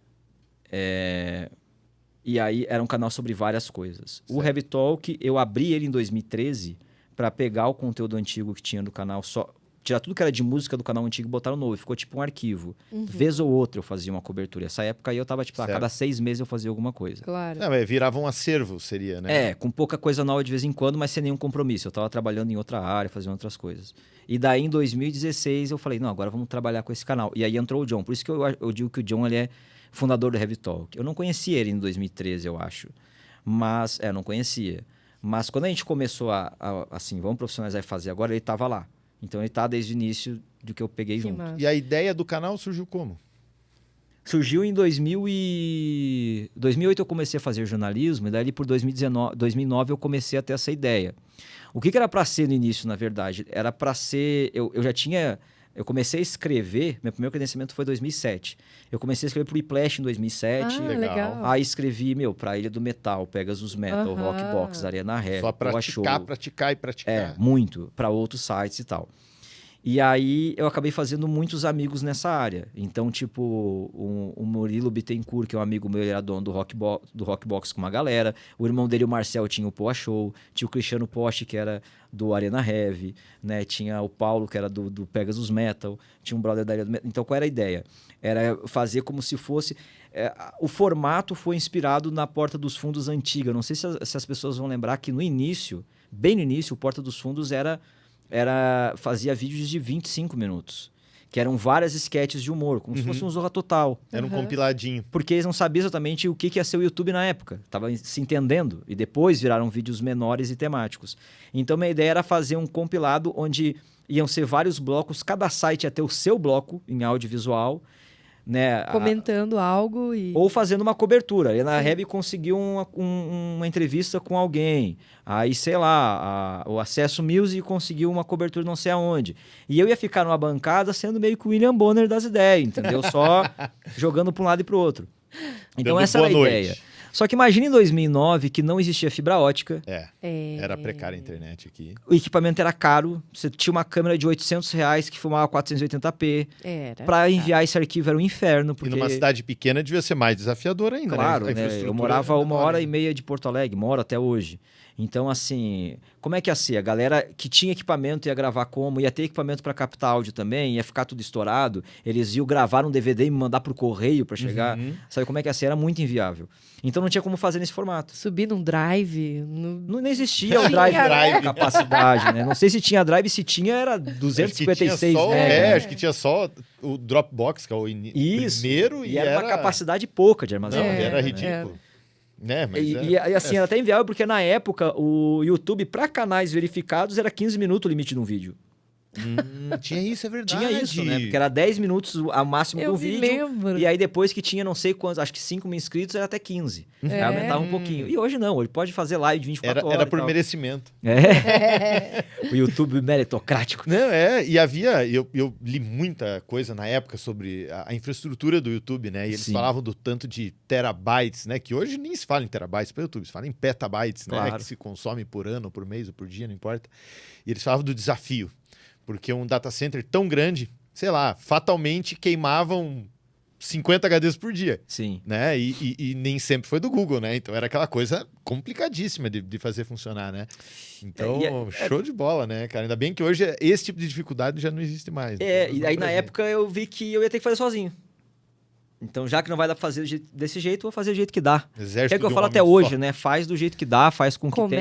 E aí era um canal sobre várias coisas. O Certo. Heavy Talk, eu abri ele em 2013 para pegar o conteúdo antigo que tinha do canal só... tirar tudo que era de música do canal antigo e botar no novo. Ficou tipo um arquivo. Vez ou outra eu fazia uma cobertura. Essa época aí eu tava, tipo, a cada 6 meses eu fazia alguma coisa. Claro. Não, virava um acervo, seria, né? Com pouca coisa nova de vez em quando, mas sem nenhum compromisso. Eu tava trabalhando em outra área, fazendo outras coisas. E daí, em 2016, eu falei, não, agora vamos trabalhar com esse canal. E aí entrou o John. Por isso que eu digo que o John, ele é fundador do Heavy Talk. Eu não conhecia ele em 2013, eu acho. Mas, não conhecia. Mas quando a gente começou assim, vamos profissionalizar e fazer agora, ele tava lá. Então ele tá desde o início do que eu peguei junto. massa. E a ideia do canal surgiu como? Surgiu em 2008 eu comecei a fazer jornalismo, e daí por 2009 eu comecei a ter essa ideia. O que era para ser no início, na verdade? Era para ser... Eu comecei a escrever, meu primeiro credenciamento foi em 2007. Eu comecei a escrever pro Whiplash em 2007. Legal. Aí escrevi, pra Ilha do Metal, Pegasus Metal, Rockbox, Arena Heavy, Só Boa Show. praticar e praticar. Muito, para outros sites e tal. E aí eu acabei fazendo muitos amigos nessa área. Então, tipo, o Murilo Bittencourt, que é um amigo meu, ele era dono do Rockbox com uma galera. O irmão dele, o Marcel, tinha o Boa Show. Tinha o Cristiano Poste, que era do Arena Heavy, né? Tinha o Paulo, que era do Pegasus Metal. Tinha um brother da Ilha do Metal. Então, qual era a ideia? Era fazer como se fosse... o formato foi inspirado na Porta dos Fundos antiga. Não sei se as pessoas vão lembrar que no início, bem no início, o Porta dos Fundos fazia vídeos de 25 minutos. Que eram várias sketches de humor, como se fosse um Zorra Total. Era um compiladinho. Porque eles não sabiam exatamente o que ia ser o YouTube na época. Tava se entendendo. E depois viraram vídeos menores e temáticos. Então, minha ideia era fazer um compilado onde iam ser vários blocos. Cada site ia ter o seu bloco em audiovisual. Né, comentando algo e... Ou fazendo uma cobertura. E na Heavy conseguiu uma entrevista com alguém. Aí, sei lá, o Acesso Music conseguiu uma cobertura não sei aonde. E eu ia ficar numa bancada sendo meio que o William Bonner das ideias, entendeu? Só jogando para um lado e para o outro. Então Dando essa era a boa ideia. noite. Só que imagina em 2009 que não existia fibra ótica. Era precária a internet aqui. O equipamento era caro. Você tinha uma câmera de R$800 que filmava 480p. Para enviar esse arquivo era um inferno. Porque... E numa cidade pequena devia ser mais desafiador ainda. Claro, né? né? Eu morava 1h30 de Porto Alegre, moro até hoje. Então, assim, como é que ia ser? A galera que tinha equipamento ia gravar como? Ia ter equipamento para captar áudio também? Ia ficar tudo estourado? Eles iam gravar um DVD e me mandar pro correio para chegar? Sabe como é que ia ser? Era muito inviável. Então, não tinha como fazer nesse formato. Subir num drive... Não existia o drive com capacidade, né? Não sei se tinha drive, se tinha era 256 MB. Acho que tinha só o Dropbox, que é o primeiro. E era uma capacidade pouca de armazenamento. Era ridículo. E assim, era até inviável, porque na época o YouTube, para canais verificados, era 15 minutos o limite de um vídeo. Tinha isso, é verdade. Tinha isso, né? Porque era 10 minutos a máximo do vídeo. Lembro. E aí depois que tinha não sei quantos, acho que 5 mil inscritos, era até 15. Aí aumentava um pouquinho. E hoje não, ele pode fazer live de 24 horas. Era por merecimento. O YouTube meritocrático. Não, e havia... Eu li muita coisa na época sobre a infraestrutura do YouTube, né? E eles falavam do tanto de terabytes, né? Que hoje nem se fala em terabytes para o YouTube, se fala em petabytes, né? Que se consome por ano, por mês ou por dia, não importa. E eles falavam do desafio. Porque um data center tão grande, sei lá, fatalmente queimavam 50 HDs por dia. Sim. Né? E nem sempre foi do Google, né? Então era aquela coisa complicadíssima de fazer funcionar, né? Então, show de bola, né, cara? Ainda bem que hoje esse tipo de dificuldade já não existe mais. E aí na época eu vi que eu ia ter que fazer sozinho. Então, já que não vai dar pra fazer desse jeito, eu vou fazer do jeito que dá. Exército é que eu falo até hoje, né? Faz do jeito que dá, faz com o que tem.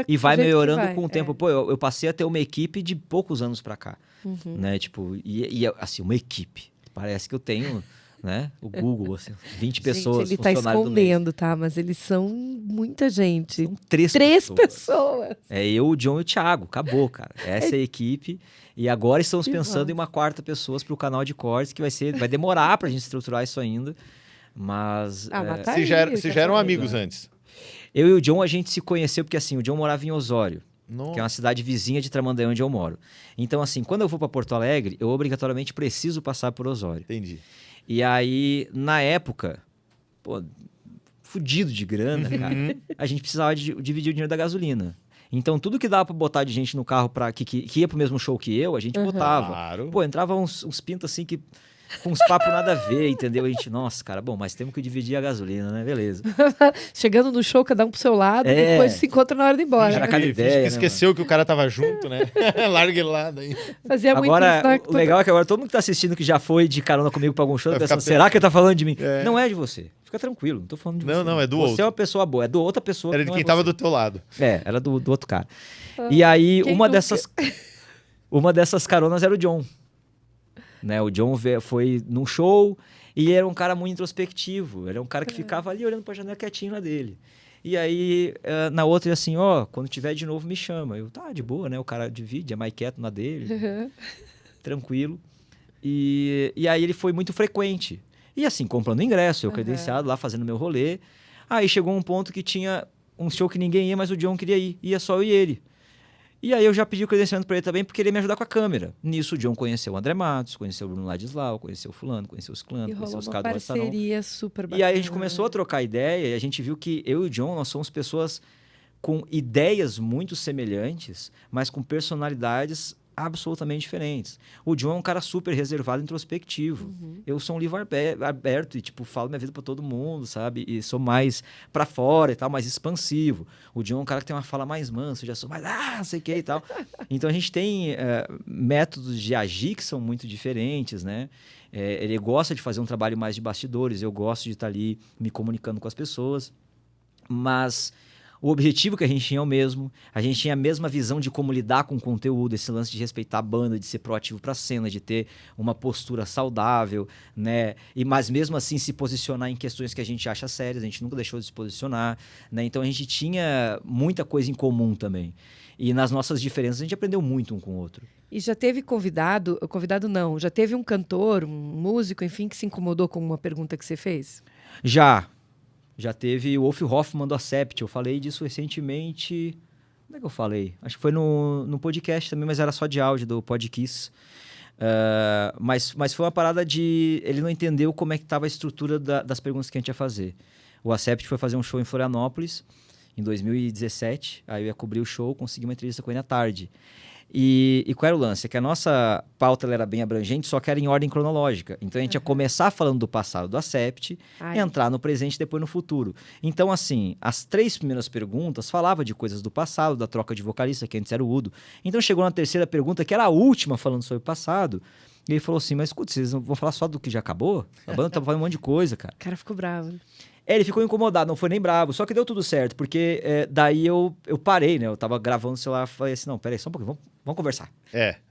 E vai melhorando com o tempo. Pô, eu passei a ter uma equipe de poucos anos pra cá. Né? Tipo, assim, uma equipe. Parece que eu tenho, né? O Google, assim, 20 pessoas. Ele tá escondendo, tá? Mas eles são muita gente. São 3 pessoas. Eu, o John e o Thiago. Acabou, cara. Essa é a equipe. E agora estamos pensando em uma 4ª pessoa para o canal de cortes, que vai demorar para a gente estruturar isso ainda. Mas... Vocês já eram amigos antes? Eu e o John, a gente se conheceu porque, assim, o John morava em Osório, que é uma cidade vizinha de Tramandaí, onde eu moro. Então, assim, quando eu vou para Porto Alegre, eu obrigatoriamente preciso passar por Osório. Entendi. E aí, na época, fudido de grana, cara, a gente precisava dividir o dinheiro da gasolina. Então, tudo que dava pra botar de gente no carro que ia pro mesmo show que eu, a gente botava. Claro. Pô, entrava uns pintos assim que com uns papos nada a ver, entendeu? A gente, nossa, cara, bom, mas temos que dividir a gasolina, né? Beleza. Chegando no show, cada um pro seu lado, depois se encontra na hora de ir embora. Era cada Finge ideia, que né, esqueceu que o cara tava junto, né? Larga ele lá daí. Fazia muito Agora, isso, né? o legal é que agora todo mundo que tá assistindo que já foi de carona comigo pra algum show, tá Vai pensando, ficar será que ele tá falando de mim? É. Não é de você. Fica tranquilo, não tô falando de você. Não, é do Você outro. é uma pessoa boa, é do outra pessoa. Era que de não quem é tava você. do teu lado. É, era do outro cara. E aí, quem uma nunca? dessas caronas era o John. Né? O John foi num show e era um cara muito introspectivo. Era um cara que ficava ali olhando pra janela quietinho na dele. E aí, na outra, ele assim, quando tiver de novo, me chama. Eu, tá, de boa, né? O cara divide, é mais quieto na dele. Tranquilo. E aí ele foi muito frequente. E assim, comprando ingresso, eu credenciado lá, fazendo meu rolê. Aí chegou um ponto que tinha um show que ninguém ia, mas o John queria ir. Ia só eu e ele. E aí eu já pedi o credenciamento pra ele também, porque ele ia me ajudar com a câmera. Nisso o John conheceu o André Matos, conheceu o Bruno Ladislau, conheceu o fulano, conheceu os Clãs, E conheceu rolou os uma Cadu Assaron. parceria super bacana. E aí a gente começou a trocar ideia e a gente viu que eu e o John, nós somos pessoas com ideias muito semelhantes, mas com personalidades absolutamente diferentes. O John é um cara super reservado e introspectivo. Eu sou um livro aberto e, tipo, falo minha vida pra todo mundo, sabe? E sou mais pra fora e tal, mais expansivo. O John é um cara que tem uma fala mais mansa, eu já sou mais, não sei o que e tal. Então a gente tem métodos de agir que são muito diferentes, né? Ele gosta de fazer um trabalho mais de bastidores, eu gosto de estar ali me comunicando com as pessoas, mas o objetivo que a gente tinha é o mesmo, a gente tinha a mesma visão de como lidar com o conteúdo, esse lance de respeitar a banda, de ser proativo para a cena, de ter uma postura saudável, né? Mas mesmo assim se posicionar em questões que a gente acha sérias, a gente nunca deixou de se posicionar, né? Então a gente tinha muita coisa em comum também. E nas nossas diferenças a gente aprendeu muito um com o outro. E já teve convidado não, já teve um cantor, um músico, enfim, que se incomodou com uma pergunta que você fez? Já teve o Wolf Hoffmann do Acept. Eu falei disso recentemente. Como é que eu falei? Acho que foi no podcast também, mas era só de áudio do Podkiss. Mas foi uma parada de... Ele não entendeu como é que estava a estrutura das perguntas que a gente ia fazer. O Acept foi fazer um show em Florianópolis em 2017. Aí eu ia cobrir o show, consegui uma entrevista com ele à tarde. E qual era o lance? É que a nossa pauta ela era bem abrangente, só que era em ordem cronológica. Então a gente ia começar falando do passado do Acept, entrar no presente e depois no futuro. Então, assim, as 3 primeiras perguntas falavam de coisas do passado, da troca de vocalista, que antes era o Udo. Então chegou na terceira pergunta, que era a última falando sobre o passado. E ele falou assim, mas escuta, vocês vão falar só do que já acabou? A banda tá falando um monte de coisa, cara. O cara ficou bravo. Ele ficou incomodado, não foi nem bravo. Só que deu tudo certo, porque daí eu parei, né? Eu tava gravando o celular, falei assim, não, peraí, só um pouquinho, vamos conversar.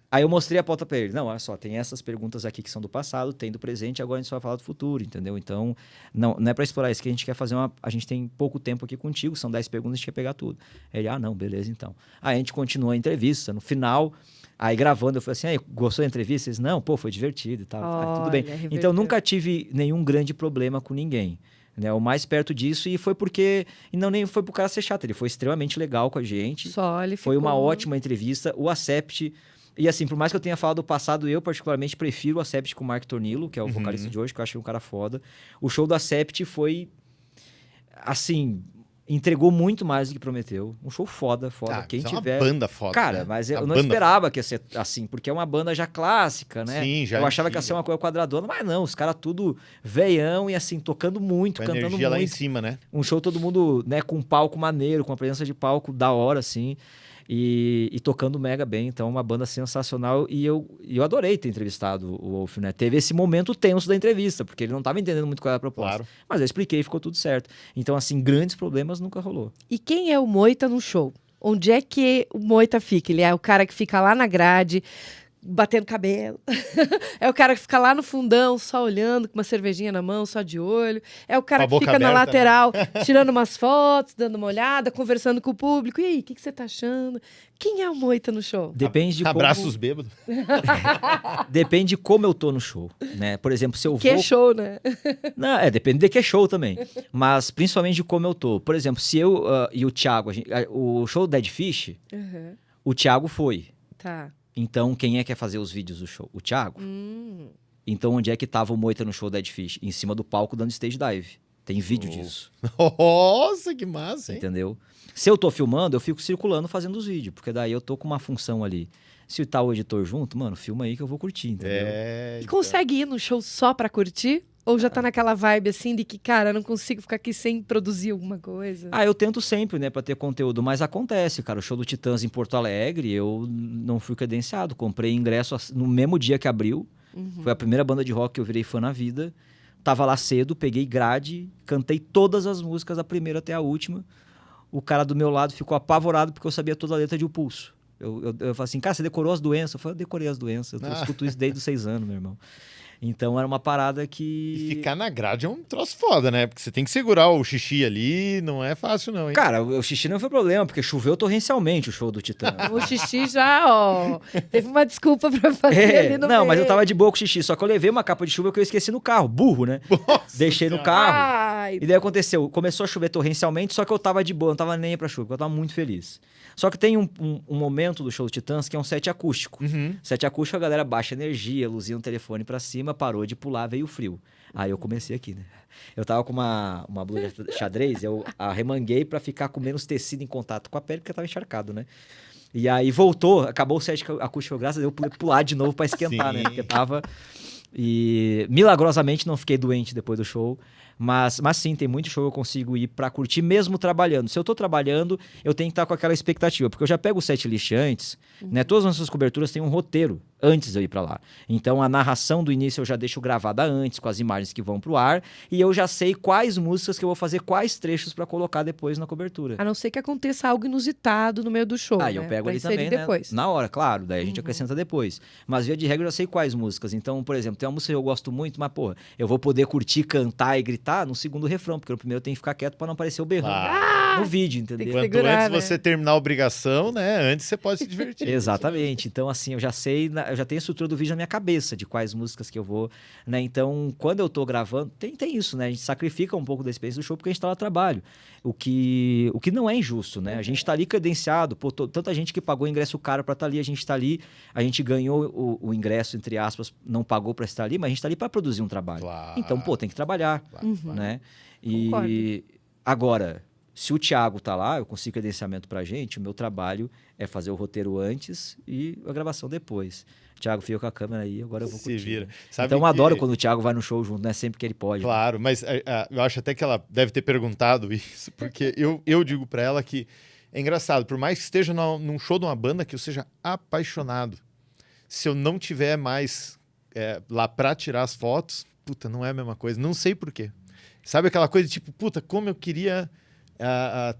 Aí eu mostrei a pauta pra ele. Não, olha só, tem essas perguntas aqui que são do passado, tem do presente, agora a gente só vai falar do futuro, entendeu? Então, não é pra explorar isso que a gente quer fazer a gente tem pouco tempo aqui contigo, são 10 perguntas, a gente quer pegar tudo. Ele, não, beleza, então. Aí a gente continuou a entrevista, no final... Aí gravando, eu falei assim, gostou da entrevista? Eles, não, pô, foi divertido e tal. Tudo bem. Reverteu. Então, nunca tive nenhum grande problema com ninguém. Né? O mais perto disso, e foi porque... E não nem foi pro cara ser chato, ele foi extremamente legal com a gente. Só ele Foi ficou... uma ótima entrevista. O Acept... E assim, por mais que eu tenha falado do passado, eu particularmente prefiro o Acept com o Mark Tornillo, que é o vocalista de hoje, que eu achei um cara foda. O show do Acept foi... Assim... Entregou muito mais do que prometeu. Um show foda. Quem tiver... É uma banda foda. Cara, né? mas eu não esperava que ia ser assim, porque é uma banda já clássica, né? Sim, já eu achava que ia antiga. ser uma coisa quadradona, mas não, os caras tudo veião e assim, tocando muito, Com a cantando energia muito. lá em cima, né? Um show todo mundo, né, com um palco maneiro, com a presença de palco da hora, assim, e tocando mega bem. Então, uma banda sensacional. E eu adorei ter entrevistado o Wolf, né? Teve esse momento tenso da entrevista, porque ele não estava entendendo muito qual era a proposta. Claro. Mas eu expliquei e ficou tudo certo. Então, assim, grandes problemas nunca rolou. E quem é o Moita no show? Onde é que o Moita fica? Ele é o cara que fica lá na grade, batendo cabelo. É o cara que fica lá no fundão, só olhando, com uma cervejinha na mão, só de olho. É o cara que fica na lateral, tirando umas fotos, dando uma olhada, conversando com o público. E aí, o que você tá achando? Quem é o Moita no show? Depende de Abraços bêbados. Depende de como eu tô no show, né? Por exemplo, se eu Que vou... é show, né? Não, depende de que é show também. Mas principalmente de como eu tô. Por exemplo, se eu e o Thiago... o show do Dead Fish, o Thiago foi. Tá. Então, quem é que ia fazer os vídeos do show? O Thiago. Então, onde é que tava o Moita no show do Dead Fish? Em cima do palco dando stage dive. Tem vídeo disso. Nossa, que massa, hein? Entendeu? Se eu tô filmando, eu fico circulando fazendo os vídeos. Porque daí eu tô com uma função ali Se tá o editor junto, mano, filma aí que eu vou curtir, entendeu? E consegue ir no show só pra curtir? Ou já tá naquela vibe assim de que, cara, eu não consigo ficar aqui sem produzir alguma coisa? Eu tento sempre, né, pra ter conteúdo, mas acontece, cara. O show do Titãs em Porto Alegre, eu não fui credenciado. Comprei ingresso no mesmo dia que abriu. Foi a primeira banda de rock que eu virei fã na vida. Tava lá cedo, peguei grade, cantei todas as músicas, da primeira até a última. O cara do meu lado ficou apavorado porque eu sabia toda a letra de O Pulso. Eu falei assim, cara, você decorou as doenças? Eu falei, eu decorei as doenças. Eu escuto isso desde os 6 anos, meu irmão. Então era uma parada que... E ficar na grade é um troço foda, né? Porque você tem que segurar o xixi ali, não é fácil não, hein? Cara, o xixi não foi problema, porque choveu torrencialmente o show do Titãs. O xixi já, ó, teve uma desculpa pra fazer ali no não, meio. mas eu tava de boa com o xixi, só que eu levei uma capa de chuva que eu esqueci no carro, burro, né? Nossa, Deixei no cara. carro. Ai, E daí aconteceu, começou a chover torrencialmente, só que eu tava de boa, não tava nem aí pra chuva, porque eu tava muito feliz. Só que tem um momento do show do Titãs que é um set acústico. Set acústico, a galera baixa energia, luzinha no telefone pra cima, parou de pular, veio o frio. Aí eu comecei aqui, né? Eu tava com uma blusa xadrez, eu arremanguei pra ficar com menos tecido em contato com a pele, porque eu tava encharcado, né? E aí voltou, acabou o set acústico, graças a Deus, eu pude pular de novo pra esquentar, Sim. né? Porque tava... E milagrosamente não fiquei doente depois do show. Mas sim, tem muito show que eu consigo ir pra curtir mesmo trabalhando. Se eu tô trabalhando, eu tenho que estar com aquela expectativa. Porque eu já pego o setlist antes, né? Todas as nossas coberturas têm um roteiro antes de eu ir pra lá. Então a narração do início eu já deixo gravada antes, com as imagens que vão pro ar. E eu já sei quais músicas que eu vou fazer, quais trechos pra colocar depois na cobertura. a não ser que aconteça algo inusitado no meio do show, Aí né? eu pego Pra ali inserir também, né? depois. Na hora, claro. Daí a gente acrescenta depois. Mas via de regra eu já sei quais músicas. Então, por exemplo, tem uma música que eu gosto muito, mas, porra, eu vou poder curtir, cantar e gritar no segundo refrão, porque no primeiro eu tenho que ficar quieto pra não aparecer o berrando no vídeo, entendeu? que Quanto segurar, antes né? você terminar a obrigação, né? Antes você pode se divertir. Exatamente. Então, assim, eu já sei, eu já tenho a estrutura do vídeo na minha cabeça de quais músicas que eu vou, né? Então, quando eu tô gravando, tem isso, né? A gente sacrifica um pouco da experiência do show porque a gente tá lá a trabalho. O que não é injusto, né? A gente tá ali credenciado, pô, tanta gente que pagou ingresso caro pra estar ali, a gente tá ali, a gente ganhou o ingresso, entre aspas, não pagou pra estar ali, mas a gente tá ali pra produzir um trabalho. Claro. Então, pô, tem que trabalhar, né? E Concordo. agora, se o Thiago tá lá, eu consigo credenciamento pra gente, o meu trabalho é fazer o roteiro antes e a gravação depois. Thiago, fica com a câmera aí, agora eu vou Se curtir. vira. Né? Sabe Então eu que- adoro quando o Thiago vai no show junto, não é sempre que ele pode. né? Claro, mas eu acho até que ela deve ter perguntado isso, porque eu digo pra ela que é engraçado, por mais que esteja num show de uma banda que eu seja apaixonado, se eu não tiver mais lá pra tirar as fotos, puta, não é a mesma coisa, não sei por quê. Sabe aquela coisa tipo, puta, como eu queria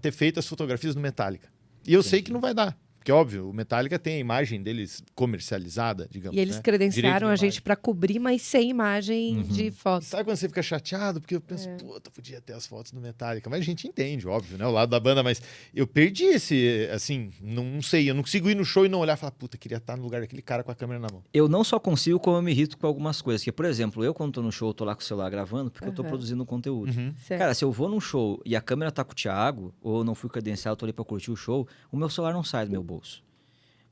ter feito as fotografias do Metallica. E eu sei que não vai dar. Porque, óbvio, o Metallica tem a imagem deles comercializada, digamos. E eles né? credenciaram Direito a de gente imagem. pra cobrir, mas sem imagem de foto. Sabe quando você fica chateado? Porque eu penso, puta, podia ter as fotos do Metallica. Mas a gente entende, óbvio, né? O lado da banda, mas eu perdi esse, assim, não sei, eu não consigo ir no show e não olhar e falar, puta, queria estar no lugar daquele cara com a câmera na mão. Eu não só consigo, como eu me irrito com algumas coisas. Que, por exemplo, eu quando tô no show, tô lá com o celular gravando, porque eu tô produzindo conteúdo. Certo. Cara, se eu vou num show e a câmera tá com o Thiago, ou eu não fui credenciado, tô ali pra curtir o show, o meu celular não sai do meu bolso.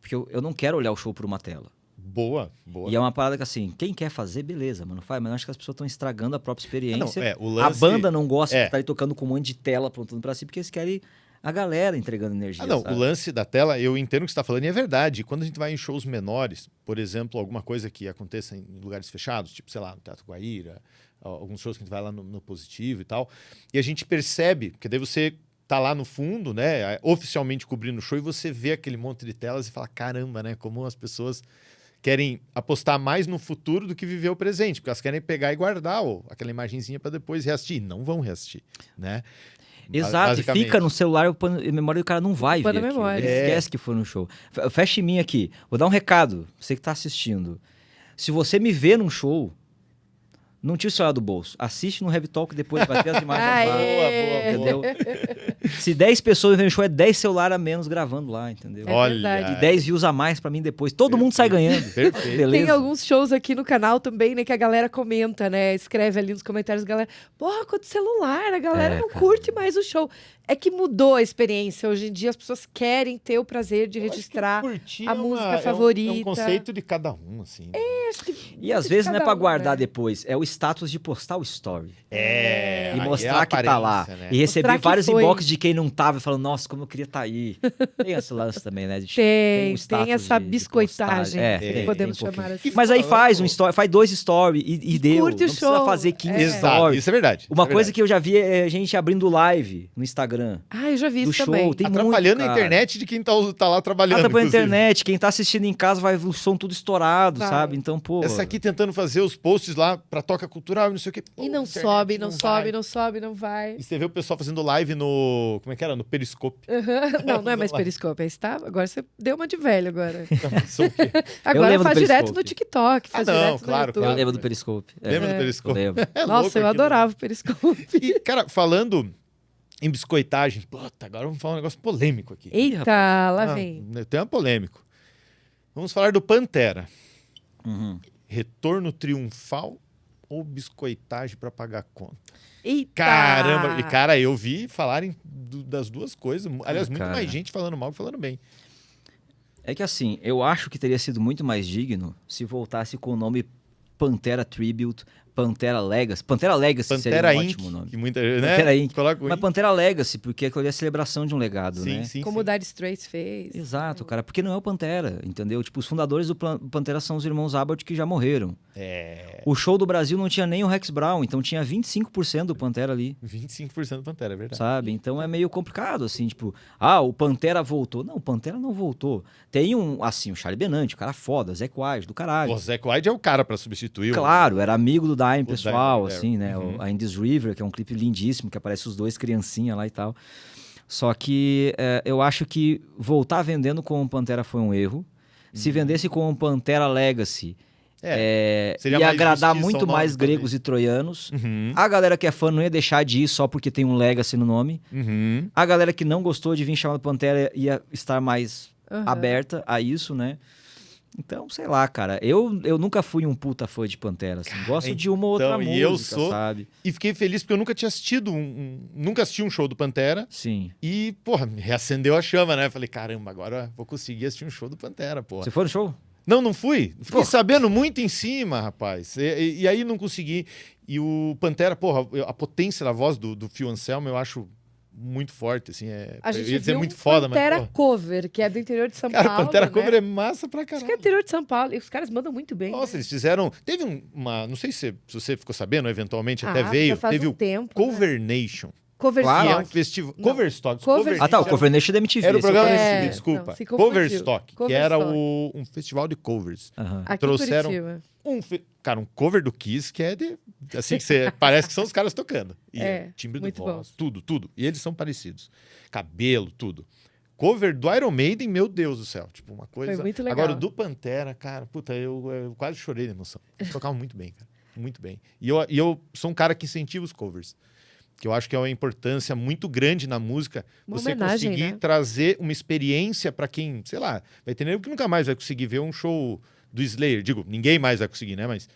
Porque eu não quero olhar o show por uma tela. Boa, boa. E é uma parada que, assim, quem quer fazer, beleza, mano, faz. Mas eu acho que as pessoas estão estragando a própria experiência. o lance... A banda não gosta de é. estar ali tocando com um monte de tela apontando pra si, porque eles querem a galera entregando energia. Não, sabe? o lance da tela, eu entendo o que você está falando e é verdade. Quando a gente vai em shows menores, por exemplo, alguma coisa que aconteça em lugares fechados, tipo, sei lá, no Teatro Guaíra, alguns shows que a gente vai lá no Positivo e tal, e a gente percebe, porque daí você tá lá no fundo, né, oficialmente cobrindo o show, e você vê aquele monte de telas e fala, caramba, né, como as pessoas querem apostar mais no futuro do que viver o presente, porque elas querem pegar e guardar aquela imagenzinha para depois reassistir. Não vão reassistir, né? Exato, e Basicamente. fica no celular, a memória do cara não vai Ocupa ver na aquilo. memória. Ele esquece que foi no show. Fecha em mim aqui, vou dar um recado, você que tá assistindo. Se você me vê num show, não tira o celular do bolso. Assiste no Heavy Talk depois, vai ter as imagens lá. Aê! Entendeu? Se 10 pessoas vêm no show, é 10 celulares a menos gravando lá, entendeu? É Olha, verdade. E 10 views a mais pra mim depois. Todo mundo sai ganhando. Perfeito. Beleza? Tem alguns shows aqui no canal também, né, que a galera comenta, né? Escreve ali nos comentários, a galera, porra, com o celular, a galera não cara. curte mais o show. É que mudou a experiência. Hoje em dia as pessoas querem ter o prazer de Eu acho que registrar curtir a é música É um favorita. conceito de cada um, assim. E às vezes não é pra guardar depois, é o status de postar o story. E E mostrar que tá lá. Né? E receber Mostrar que vários foi. inbox de quem não tava e falando, nossa, como eu queria estar aí. Tem esse lance também, né? Tem status essa de biscoitagem, postagem. tem podemos tem um chamar pouquinho. assim. Mas aí faz um story, faz 2 stories e deu. curte o não precisa show. fazer 15 Exato, stories. isso é verdade. Uma isso é coisa verdade. que eu já vi é gente abrindo live no Instagram. Ah, eu já vi Do isso show, também. tem Atrapalhando muito, a cara. internet de quem tá lá trabalhando. Tá pela inclusive. internet, quem tá assistindo em casa vai o som tudo estourado, Vai. sabe? Então, pô. Essa aqui tentando fazer os posts lá pra Toca Cultural e não sei o quê. Pô, E não internet sobe, não vai. sobe, não sobe, não vai. E você vê o pessoal fazendo live no... Como é que era? No Periscope. Não, não é mais lá. Periscope, aí está. Agora você deu uma de velho agora. São o quê? Agora lembro do faz direto Periscope. no TikTok, faz não, direto claro, no YouTube. Eu lembro do Periscope. Lembra do Eu Periscope? lembro. É louco Nossa, eu aquilo. adorava o Periscope. E, cara, falando em biscoitagem, puta, agora vamos falar um negócio polêmico aqui. Eita, lá Ah, vem. O tema é polêmico. Vamos falar do Pantera. Uhum. Retorno triunfal ou biscoitagem pra pagar a conta? Eita! Caramba! E, cara, eu vi falarem das duas coisas. Aliás, muito cara. mais gente falando mal que falando bem. É que assim, eu acho que teria sido muito mais digno se voltasse com o nome Pantera Tribute, Pantera Legacy. Pantera Legacy Pantera seria um Inc. ótimo nome. Que muita, Pantera né? Inc. Coloca o Mas Inc. Pantera Legacy, porque aquilo ali é a celebração de um legado, Sim, né? sim, Como sim. o Dire Straits fez. Exato, cara, porque não é o Pantera, entendeu? Tipo, os fundadores do Pantera são os irmãos Abbott que já morreram. O show do Brasil não tinha nem o Rex Brown, então tinha 25% do Pantera ali, 25% do Pantera, é verdade. sabe? Então é meio complicado, assim, tipo, o Pantera voltou. Não, o Pantera não voltou. Tem o Charlie Benante, o cara foda, Zé Quais, do caralho. O Zack Wilde é o cara pra substituir o... Claro, era amigo do Dime, O pessoal, Dime, assim, né? uhum. A In This River, que é um clipe lindíssimo, que aparece os dois criancinha lá e tal. Só que eu acho que voltar vendendo com o Pantera foi um erro. Se vendesse com o Pantera Legacy, seria ia mais agradar justiça muito ao nome, mais talvez. gregos e troianos. Uhum, A galera que é fã não ia deixar de ir só porque tem um Legacy no nome. uhum. A galera que não gostou de vir chamado Pantera ia estar mais Aham. aberta a isso, né? Então, sei lá, cara. Eu nunca fui um puta fã de Pantera, assim. Gosto de uma ou outra então, música, e eu sou- sabe? E fiquei feliz porque eu nunca tinha assistido nunca assisti um show do Pantera. Sim. E, porra, me reacendeu a chama, né? Falei, caramba, agora vou conseguir assistir um show do Pantera, porra. Você foi no show? Não fui. Fiquei Pô. sabendo muito em cima, rapaz. E aí não consegui. E o Pantera, porra, a potência da voz do Phil Anselmo eu acho muito forte, assim. A Eu gente ia dizer viu muito um foda, mas, Pantera porra. Cover, que é do interior de São Cara, Paulo, Pantera né? Cover é massa pra Acho que é caralho. interior de São Paulo. E os caras mandam muito bem. Nossa, né? eles fizeram... Teve uma... Não sei se você ficou sabendo, eventualmente até já veio. faz Teve um o tempo, né? Cover Nation, Cover Claro. que é um Stock. festival... Não. Cover Stock. Cover Ah, tá. O Stock Cover Nation da MTV. era o esse eu programa conheço. MTV, não, desculpa. se confundiu. Cover Stock, que Cover era Stock. um festival de covers. Aham. Aqui trouxeram- em Curitiba. Cara, um cover do Kiss que é de... Assim, que você, parece que são os caras tocando. E timbre de muito voz, tudo. E eles são parecidos. Cabelo, tudo. Cover do Iron Maiden, meu Deus do céu. Tipo, uma coisa... Foi muito legal. Agora, o do Pantera, cara, puta, eu quase chorei de emoção. Eles tocavam muito bem, cara. Muito bem. E eu sou um cara que incentiva os covers. Que eu acho que é uma importância muito grande na música. Uma você homenagem, conseguir né? trazer uma experiência pra quem, sei lá, vai ter nego que nunca mais vai conseguir ver um show do Slayer. Digo, ninguém mais vai conseguir, né? Mas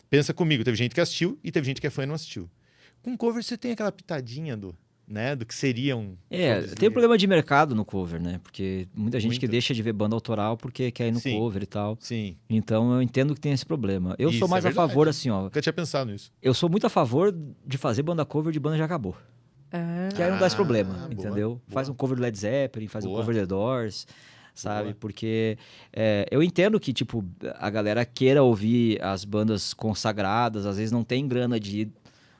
pensa comigo, teve gente que assistiu e teve gente que é fã e não assistiu. Com cover você tem aquela pitadinha do que seria um... show do Tem um Slayer. problema de mercado no cover, né? Porque muita gente que Muito. deixa de ver banda autoral porque quer ir no Sim. cover e tal. Sim, Então eu entendo que tem esse problema. Eu Isso sou mais é a favor, verdade. assim, ó. nunca tinha pensado nisso. Eu sou muito a favor de fazer banda cover de banda já acabou. Ah, Que aí não dá esse problema, boa, entendeu? boa. Faz um cover do Led Zeppelin, faz um Boa. cover The Doors, sabe? Boa. Porque eu entendo que, tipo, a galera queira ouvir as bandas consagradas, às vezes não tem grana de ir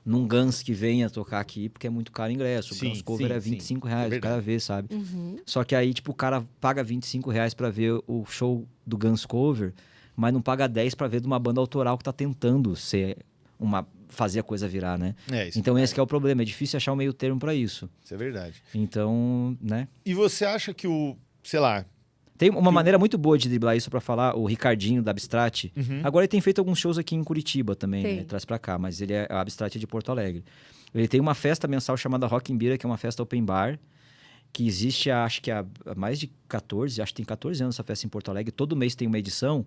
num Guns que venha tocar aqui, porque é muito caro o ingresso. O Sim, Guns cover sim, é sim. R$25 É o verdade. cara vê, sabe? uhum. Só que aí, tipo, o cara paga R$25 pra ver o show do Guns cover, mas não paga 10 pra ver de uma banda autoral que tá tentando fazer a coisa virar, né? Isso, Então esse que é o problema, é difícil achar um meio termo pra isso. isso é verdade. Então, né? E você acha que sei lá... Tem uma maneira muito boa de driblar isso pra falar, o Ricardinho da Abstract. Uhum. Agora ele tem feito alguns shows aqui em Curitiba também, Tem. né? Traz pra cá, mas a Abstract é de Porto Alegre. Ele tem uma festa mensal chamada Rock in Beer, que é uma festa open bar, que existe, acho que há mais de 14, acho que tem 14 anos essa festa em Porto Alegre. Todo mês tem uma edição.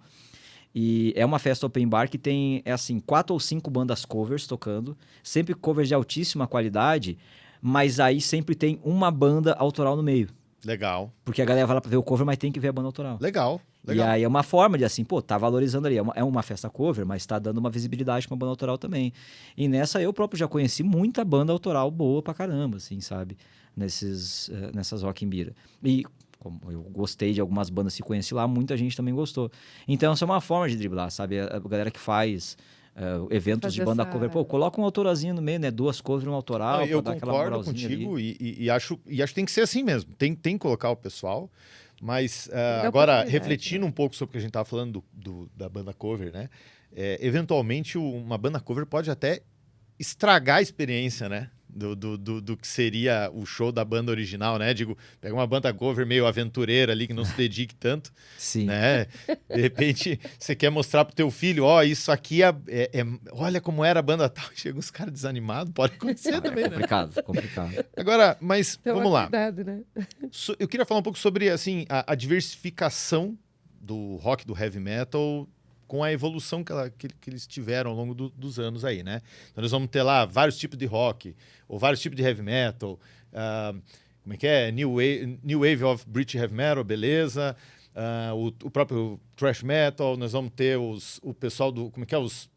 E é uma festa open bar que tem, 4 ou 5 bandas covers tocando. Sempre covers de altíssima qualidade, mas aí sempre tem uma banda autoral no meio. Legal. Porque a galera vai lá pra ver o cover, mas tem que ver a banda autoral. Legal. E Legal. aí é uma forma de assim, pô, tá valorizando ali. É uma festa cover, mas tá dando uma visibilidade pra banda autoral também. E nessa eu próprio já conheci muita banda autoral boa pra caramba, assim, sabe? Nessas Rock in Bira. E como eu gostei de algumas bandas que conheci lá, muita gente também gostou. Então isso é uma forma de driblar, sabe? A galera que faz eventos de banda cover, pô, coloca um autorazinho no meio, né? 2 covers e um autoral. Eu pra dar aquela concordo moralzinha contigo ali. e acho que tem que ser assim mesmo. Tem que colocar o pessoal. Mas Dá agora, oportunidade, refletindo né? um pouco sobre o que a gente estava falando da banda cover, né? Eventualmente, uma banda cover pode até estragar a experiência, né? Do que seria o show da banda original, né? Digo, pega uma banda cover meio aventureira ali, que não se dedique tanto, Sim. né? De repente, você quer mostrar pro teu filho, ó, isso aqui olha como era a banda tal. Chega uns caras desanimados, pode acontecer também, né? Complicado. Agora, mas Então, vamos lá. cuidado, né? Eu queria falar um pouco sobre assim, a diversificação do rock, do heavy metal, com a evolução que eles tiveram ao longo dos anos aí, né? Então nós vamos ter lá vários tipos de rock, ou vários tipos de heavy metal, como é que é? New Wave of British Heavy Metal, beleza. O próprio thrash metal, nós vamos ter o pessoal do, como é que é? Os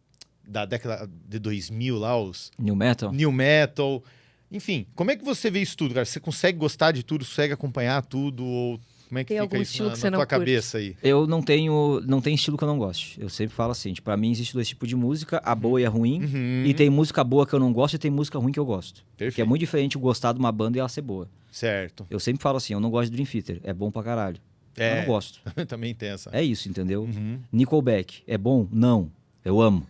da década de 2000 lá, os New Metal? New Metal. Enfim, como é que você vê isso tudo, cara? Você consegue gostar de tudo, consegue acompanhar tudo? Ou como é que Tem fica algum isso estilo na que você tua não curte? cabeça aí? Eu não tem estilo que eu não goste. Eu sempre falo assim, tipo, pra mim existe 2 tipos de música, a boa e a ruim. Uhum. E tem música boa que eu não gosto e tem música ruim que eu gosto. Porque é Perfeito. muito diferente eu gostar de uma banda e ela ser boa. Certo. Eu sempre falo assim, eu não gosto de Dream Theater, é bom pra caralho. Eu não gosto. Também tem essa. É isso, entendeu? Uhum. Nickelback, é bom? Não. Eu amo.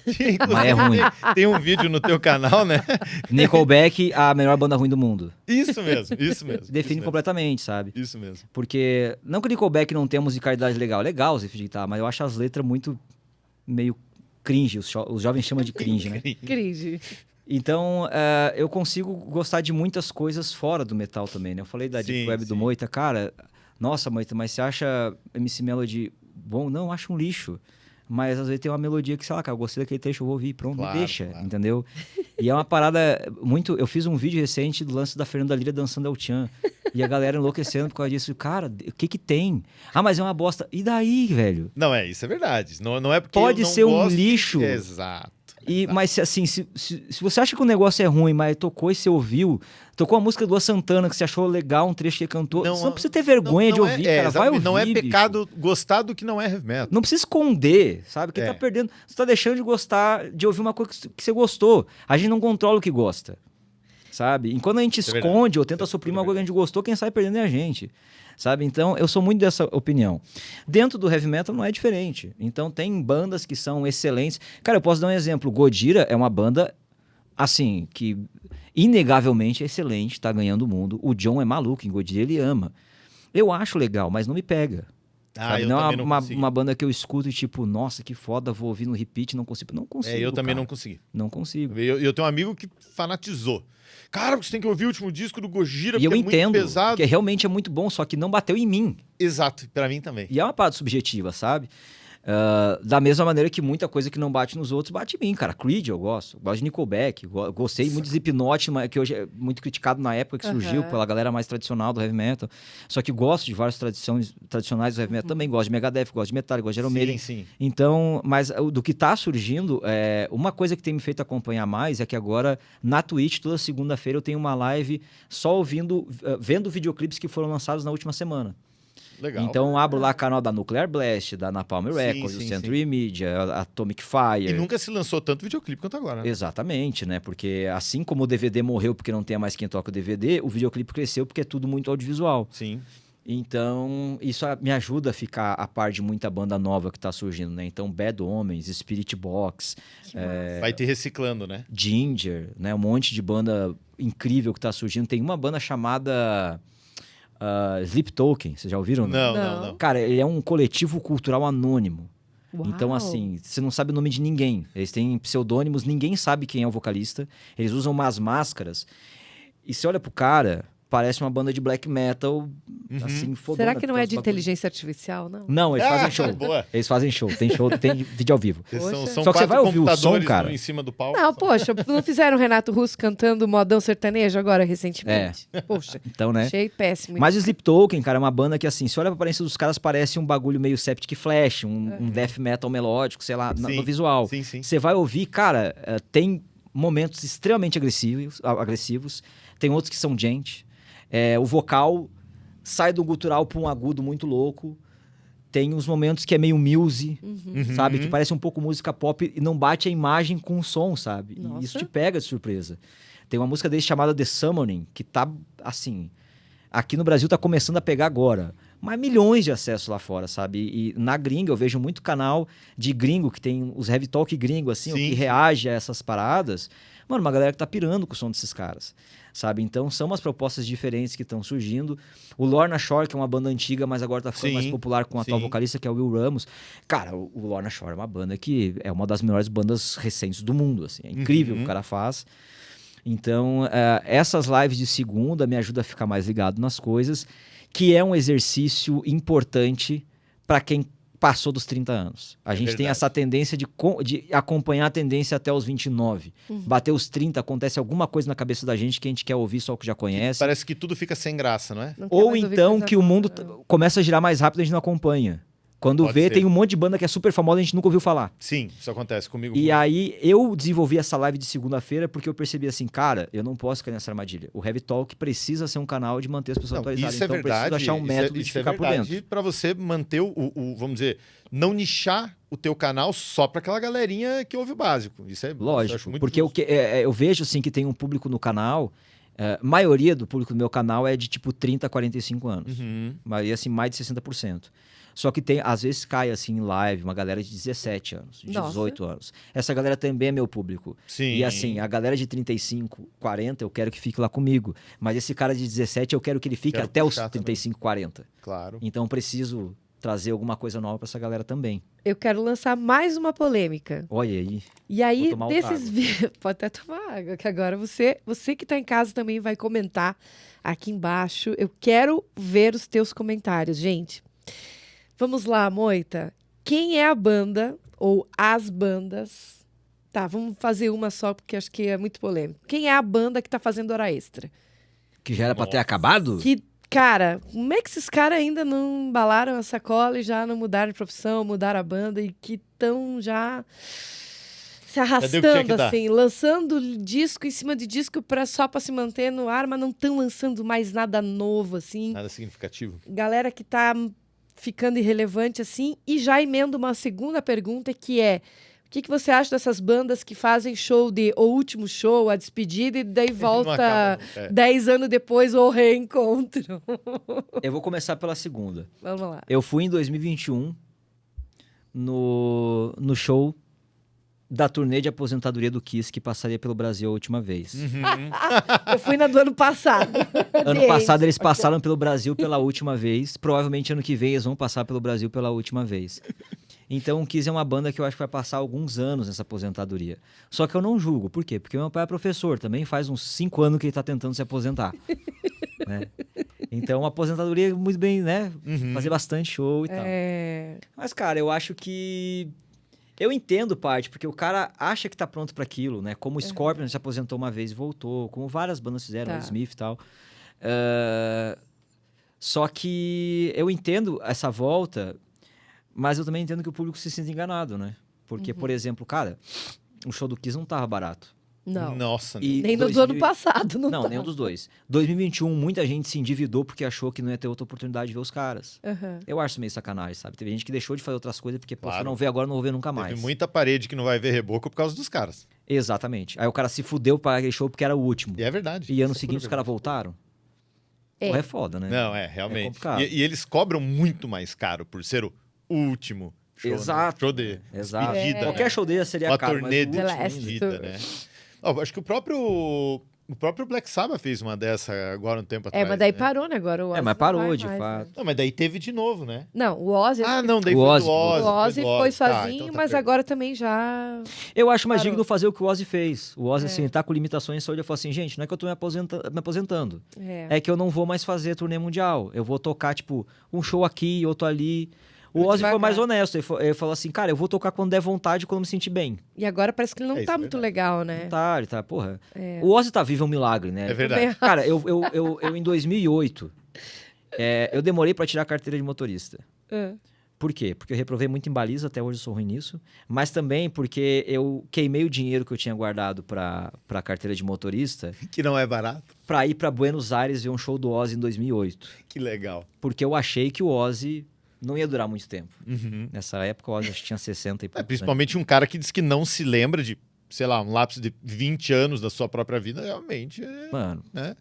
Inclusive, Mas é ruim. Tem um vídeo no teu canal, né? Nickelback, a melhor banda ruim do mundo. Isso mesmo. Define completamente, sabe? Isso mesmo. Porque, não que o Nickelback não tenha musicalidade legal. Legal os riffs de guitarra, mas eu acho as letras muito meio cringe. Os jovens chamam de cringe, né? Cringe. Então, eu consigo gostar de muitas coisas fora do metal também, né? Eu falei da Deep Web do Moita. Cara, nossa, Moita, mas você acha MC Melody bom? Não, eu acho um lixo. Mas às vezes tem uma melodia que, sei lá, cara, eu gostei daquele trecho, eu vou ouvir, pronto, Claro, me deixa, claro. entendeu? E é uma parada muito... Eu fiz um vídeo recente do lance da Fernanda Lira dançando El Chan. E a galera enlouquecendo por causa disso. Cara, o que tem? Ah, mas é uma bosta. E daí, velho? Não, isso é verdade. Não é porque Pode eu não ser um gosto lixo. Exato. Mas assim, se você acha que o negócio é ruim, mas tocou e você ouviu, tocou a música do Luan Santana que você achou legal, um trecho que ele cantou, você não precisa ter vergonha de ouvir, cara, vai ouvir, não é bicho. pecado gostar do que não é heavy metal. Não precisa esconder, sabe? Quem tá perdendo, você tá deixando de gostar, de ouvir uma coisa que você gostou. A gente não controla o que gosta, sabe? Enquanto a gente esconde ou tenta suprir uma coisa que a gente gostou, quem sai perdendo é a gente. Sabe? Então, eu sou muito dessa opinião. Dentro do heavy metal não é diferente. Então, tem bandas que são excelentes. Cara, eu posso dar um exemplo. Gojira é uma banda, assim, que inegavelmente é excelente, tá ganhando o mundo. O John é maluco, em Gojira ele ama. Eu acho legal, mas não me pega. Sabe? Eu Não também é não uma, consegui. uma banda que eu escuto e tipo, nossa, que foda, vou ouvir no repeat, não consigo. Não consigo, Eu também cara. não consegui. Não consigo. Eu tenho um amigo que fanatizou. Cara, você tem que ouvir o último disco do Gojira, E eu porque é entendo, muito pesado. que realmente é muito bom, só que não bateu em mim. Exato, pra mim também. E é uma parada subjetiva, sabe? Da mesma maneira que muita coisa que não bate nos outros bate em mim, cara. Creed eu gosto de Nickelback, gostei muito de Slipknot, que hoje é muito criticado na época que surgiu pela galera mais tradicional do heavy metal. Só que gosto de várias tradicionais do heavy metal também, gosto de Megadeth, gosto de Metallica, gosto de Iron Maiden. Sim. Então, mas do que tá surgindo, uma coisa que tem me feito acompanhar mais é que agora na Twitch, toda segunda-feira eu tenho uma live só vendo videoclipes que foram lançados na última semana. Legal. Então eu abro lá canal da Nuclear Blast, da Napalm Records, do Century Media, a Atomic Fire. E nunca se lançou tanto videoclipe quanto agora, né? Exatamente, né? Porque assim como o DVD morreu porque não tem mais quem toca o DVD, o videoclipe cresceu porque é tudo muito audiovisual. Sim. Então, isso me ajuda a ficar a par de muita banda nova que tá surgindo, né? Então, Bad Omens, Spirit Box, Vai ter reciclando, né? Ginger, né? Um monte de banda incrível que tá surgindo. Tem uma banda chamada Sleep Token, vocês já ouviram? Não. Cara, ele é um coletivo cultural anônimo. Uau. Então, assim, você não sabe o nome de ninguém. Eles têm pseudônimos, ninguém sabe quem é o vocalista. Eles usam umas máscaras. E você olha pro cara, parece uma banda de black metal, assim, fodona. Será que não é de Aquelas bagulho. inteligência artificial, não? Não, eles fazem show. Boa. Eles fazem show, tem vídeo ao vivo. São, Poxa. são Só que você 4 vai ouvir o som, computadores cara. em cima do palco. Não, poxa, não fizeram o Renato Russo cantando modão sertanejo agora, recentemente? Poxa, Então, né? achei péssimo. Mas o Sleep Token, cara, é uma banda que, assim, se olha pra aparência dos caras, parece um bagulho meio Septic Flash, um death metal melódico, sei lá, no visual. Sim, sim. Você vai ouvir, cara, tem momentos extremamente agressivos, tem outros que são gente. O vocal sai do gutural pra um agudo muito louco. Tem uns momentos que é meio muse, sabe? Que parece um pouco música pop e não bate a imagem com o som, sabe? Nossa. E isso te pega de surpresa. Tem uma música dele chamada The Summoning, que tá, assim... Aqui no Brasil tá começando a pegar agora. Mas milhões de acessos lá fora, sabe? E na gringa eu vejo muito canal de gringo, que tem os heavy talk gringo, assim, Sim. que reage a essas paradas. Mano, uma galera que tá pirando com o som desses caras, sabe? Então são umas propostas diferentes que estão surgindo. O Lorna Shore, que é uma banda antiga, mas agora tá ficando Sim, mais popular com a atual sim. vocalista, que é o Will Ramos. Cara, o Lorna Shore é uma banda que é uma das melhores bandas recentes do mundo, assim. É incrível o que o cara faz. Então, essas lives de segunda me ajudam a ficar mais ligado nas coisas, que é um exercício importante para quem passou dos 30 anos. A gente tem verdade. essa tendência de acompanhar a tendência até os 29. Bater os 30, acontece alguma coisa na cabeça da gente que a gente quer ouvir só o que já conhece. Parece que tudo fica sem graça, não é? Não quer Ou mais ouvir então coisa que o mundo nova. começa a girar mais rápido e a gente não acompanha. Quando Pode vê, ser. tem um monte de banda que é super famosa e a gente nunca ouviu falar. Sim, isso acontece comigo. E aí, eu desenvolvi essa live de segunda-feira porque eu percebi assim, cara, eu não posso cair nessa armadilha. O Heavy Talk precisa ser um canal de manter as pessoas Não, atualizadas. isso é Então, eu verdade. preciso achar um método de isso é ficar por verdade dentro. para você manter vamos dizer, não nichar o teu canal só para aquela galerinha que ouve o básico. Isso é isso eu acho Lógico, muito porque justo. eu vejo assim que tem um público no canal, maioria do público do meu canal é de tipo 30 a 45 anos. Maioria assim, mais de 60%. Só que tem, às vezes cai assim em live uma galera de 17 anos, de Nossa. 18 anos. Essa galera também é meu público. Sim. E assim, a galera de 35, 40, eu quero que fique lá comigo. Mas esse cara de 17, eu quero que ele fique Quero até os puxar também. 35, 40. Claro. Então eu preciso trazer alguma coisa nova pra essa galera também. Eu quero lançar mais uma polêmica. Olha aí. E aí, Vou tomar outra desses água. vídeos. Pode até tomar água, que agora você que tá em casa também vai comentar aqui embaixo. Eu quero ver os teus comentários, gente. Vamos lá, Moita. Quem é a banda ou as bandas? Tá, vamos fazer uma só, porque acho que é muito polêmico. Quem é a banda que tá fazendo hora extra? Que já era pra ter Nossa. acabado? Que, cara, como é que esses caras ainda não embalaram a sacola e já não mudaram de profissão, mudaram a banda e que estão já se tinha arrastando, que dar. assim, lançando disco em cima de disco só pra se manter no ar, mas não estão lançando mais nada novo, assim. Nada significativo. Galera que tá ficando irrelevante, assim. E já emendo uma segunda pergunta, que é: o que você acha dessas bandas que fazem show de o último show, a despedida, e daí Não volta acaba, não. 10 anos depois o reencontro? Eu vou começar pela segunda. Vamos lá. Eu fui em 2021 no show da turnê de aposentadoria do Kiss, que passaria pelo Brasil a última vez. Eu fui na do ano passado. Ano Gente, passado eles passaram pelo Brasil pela última vez. Provavelmente ano que vem eles vão passar pelo Brasil pela última vez. Então o Kiss é uma banda que eu acho que vai passar alguns anos nessa aposentadoria. Só que eu não julgo. Por quê? Porque meu pai é professor. Também faz uns 5 anos que ele tá tentando se aposentar. Né? Então uma aposentadoria muito bem, né? Fazer bastante show e tal. Mas, cara, eu acho que... Eu entendo parte, porque o cara acha que tá pronto para aquilo, né? Como o Scorpion se aposentou uma vez e voltou, como várias bandas fizeram, Tá. Smith e tal. Só que eu entendo essa volta, mas eu também entendo que o público se sente enganado, né? Porque, por exemplo, cara, o show do Kiss não tava barato. Não. Nossa, E Nem no do 2000 ano passado, não Não, tá. nenhum dos dois. 2021, muita gente se endividou porque achou que não ia ter outra oportunidade de ver os caras. Aham. Eu acho isso meio sacanagem, sabe? Teve gente que deixou de fazer outras coisas porque, pô, se eu Claro. não ver agora, eu não vou ver nunca mais. teve muita parede que não vai ver reboco por causa dos caras. Exatamente. Aí o cara se fudeu para aquele show porque era o último. E é verdade. E ano Isso é seguinte os pura caras voltaram? É. Porra, é foda, né? Não, É realmente. complicado. E eles cobram muito mais caro por ser o último show. Exato. Né? Show de Exato. despedida. Qualquer né? show dele seria Uma caro, turnê mas de o The último Last. ainda. despedida, né? Ó, acho que o próprio O próprio Black Sabbath fez uma dessa agora um tempo atrás. Mas daí né? parou, né? Agora o Ozzy mas não parou, vai de mais, fato. né? Não, mas daí teve de novo, né? Não, o Ozzy... Ah, não, daí O foi Ozzy, do Ozzy. O Ozzy foi Tá, sozinho, então tá mas perto. agora também já... Eu acho mais Parou. digno fazer o que o Ozzy fez. O Ozzy, assim, tá com limitações de saúde. Eu falo assim, gente, não é que eu tô me aposentando. É que eu não vou mais fazer turnê mundial. Eu vou tocar, tipo, um show aqui, outro ali. O Ozzy foi mais honesto. Ele falou assim, cara, eu vou tocar quando der vontade, quando me sentir bem. E agora parece que ele não isso tá é muito verdade. legal, né? Ele tá, porra. O Ozzy tá vivo, é um milagre, né? É verdade. Cara, eu em 2008, eu demorei pra tirar a carteira de motorista. Por quê? Porque eu reprovei muito em baliza, até hoje eu sou ruim nisso. Mas também porque eu queimei o dinheiro que eu tinha guardado pra carteira de motorista Que não é barato. pra ir pra Buenos Aires ver um show do Ozzy em 2008. Que legal. Porque eu achei que o Ozzy não ia durar muito tempo. Uhum. Nessa época o Ozzy acho que tinha 60 e poucos, né? Principalmente um cara que diz que não se lembra de, sei lá, um lapso de 20 anos da sua própria vida, realmente Mano, né?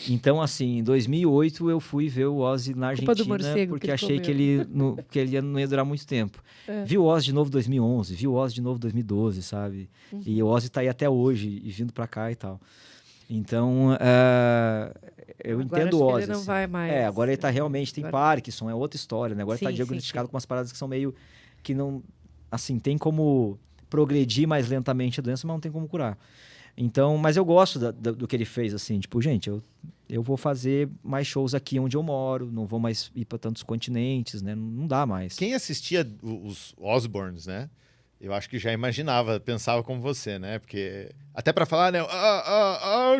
então assim, em 2008 eu fui ver o Ozzy na Culpa do Argentina morcego porque que ele achei que que ele não ia durar muito tempo. Vi o Ozzy de novo em 2011, vi o Ozzy de novo em 2012, sabe? E o Ozzy tá aí até hoje e vindo pra cá e tal. Então, eu Agora entendo acho o que Ozzy. ele não assim. vai mais. Agora ele tá realmente, tem Agora- Parkinson, é outra história, né? Agora ele tá Sim, diagnosticado sim. com umas paradas que são meio que não, assim, tem como progredir mais lentamente a doença, mas não tem como curar. Então, mas eu gosto do que ele fez, assim, tipo, gente, eu vou fazer mais shows aqui onde eu moro, não vou mais ir para tantos continentes, né? Não dá mais. Quem assistia os Osbournes, né? Eu acho que já imaginava, pensava como você, né? Porque até pra falar, né?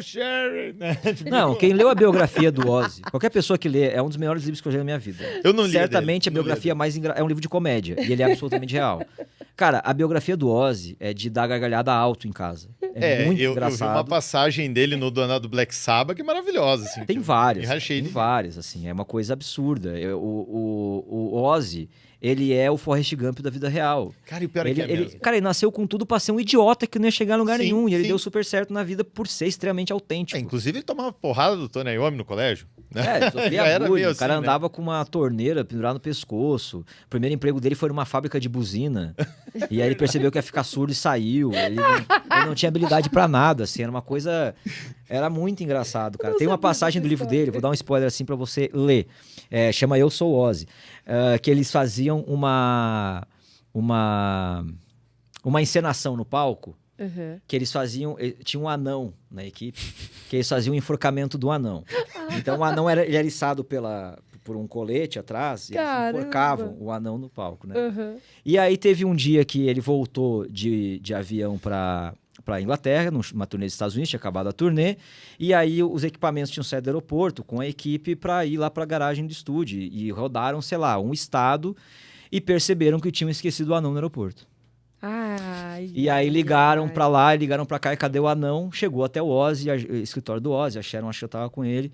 Sherry, né? Tipo, Não, quem leu a biografia do Ozzy, qualquer pessoa que lê, é um dos melhores livros que eu já li na minha vida. Eu não li Certamente dele, a biografia é um livro de comédia, e ele é absolutamente real. Cara, a biografia do Ozzy é de dar gargalhada alto em casa. É muito eu vi engraçado. uma passagem dele no Donado Black Sabbath que é maravilhosa, assim. Tem que eu várias, me rachei tem de- várias, assim, é uma coisa absurda. O Ozzy, ele é o Forrest Gump da vida real. Cara, e o pior é que é mesmo. Cara, ele nasceu com tudo pra ser um idiota que não ia chegar em lugar Sim, nenhum, e ele sim. deu super certo na vida por ser extremamente autêntico. Inclusive, ele tomava porrada do Tony Iommi no colégio. Né? Ele sofria Já era bullying, meio o cara assim, né? andava com uma torneira pendurada no pescoço. O primeiro emprego dele foi numa fábrica de buzina. E aí ele percebeu que ia ficar surdo e saiu. Ele não tinha habilidade pra nada, assim, era uma coisa... Era muito engraçado, cara. Tem uma passagem do livro dele, vou dar um spoiler assim pra você ler. Chama Eu Sou Ozzy. Que eles faziam uma encenação no palco, que eles faziam... Tinha um anão na equipe, que eles faziam o enforcamento do anão. Então o anão ele era içado por um colete atrás, e eles Caramba. enforcavam o anão no palco, né? E aí teve um dia que ele voltou de avião para Inglaterra, numa turnê dos Estados Unidos, tinha acabado a turnê, e aí os equipamentos tinham saído do aeroporto com a equipe para ir lá para a garagem do estúdio, e rodaram, sei lá, um estado, e perceberam que tinham esquecido o anão no aeroporto. E aí ligaram pra lá, ligaram pra cá, e cadê o anão? Chegou até o Ozzy, o escritório do Ozzy, acharam, acho que eu tava com ele,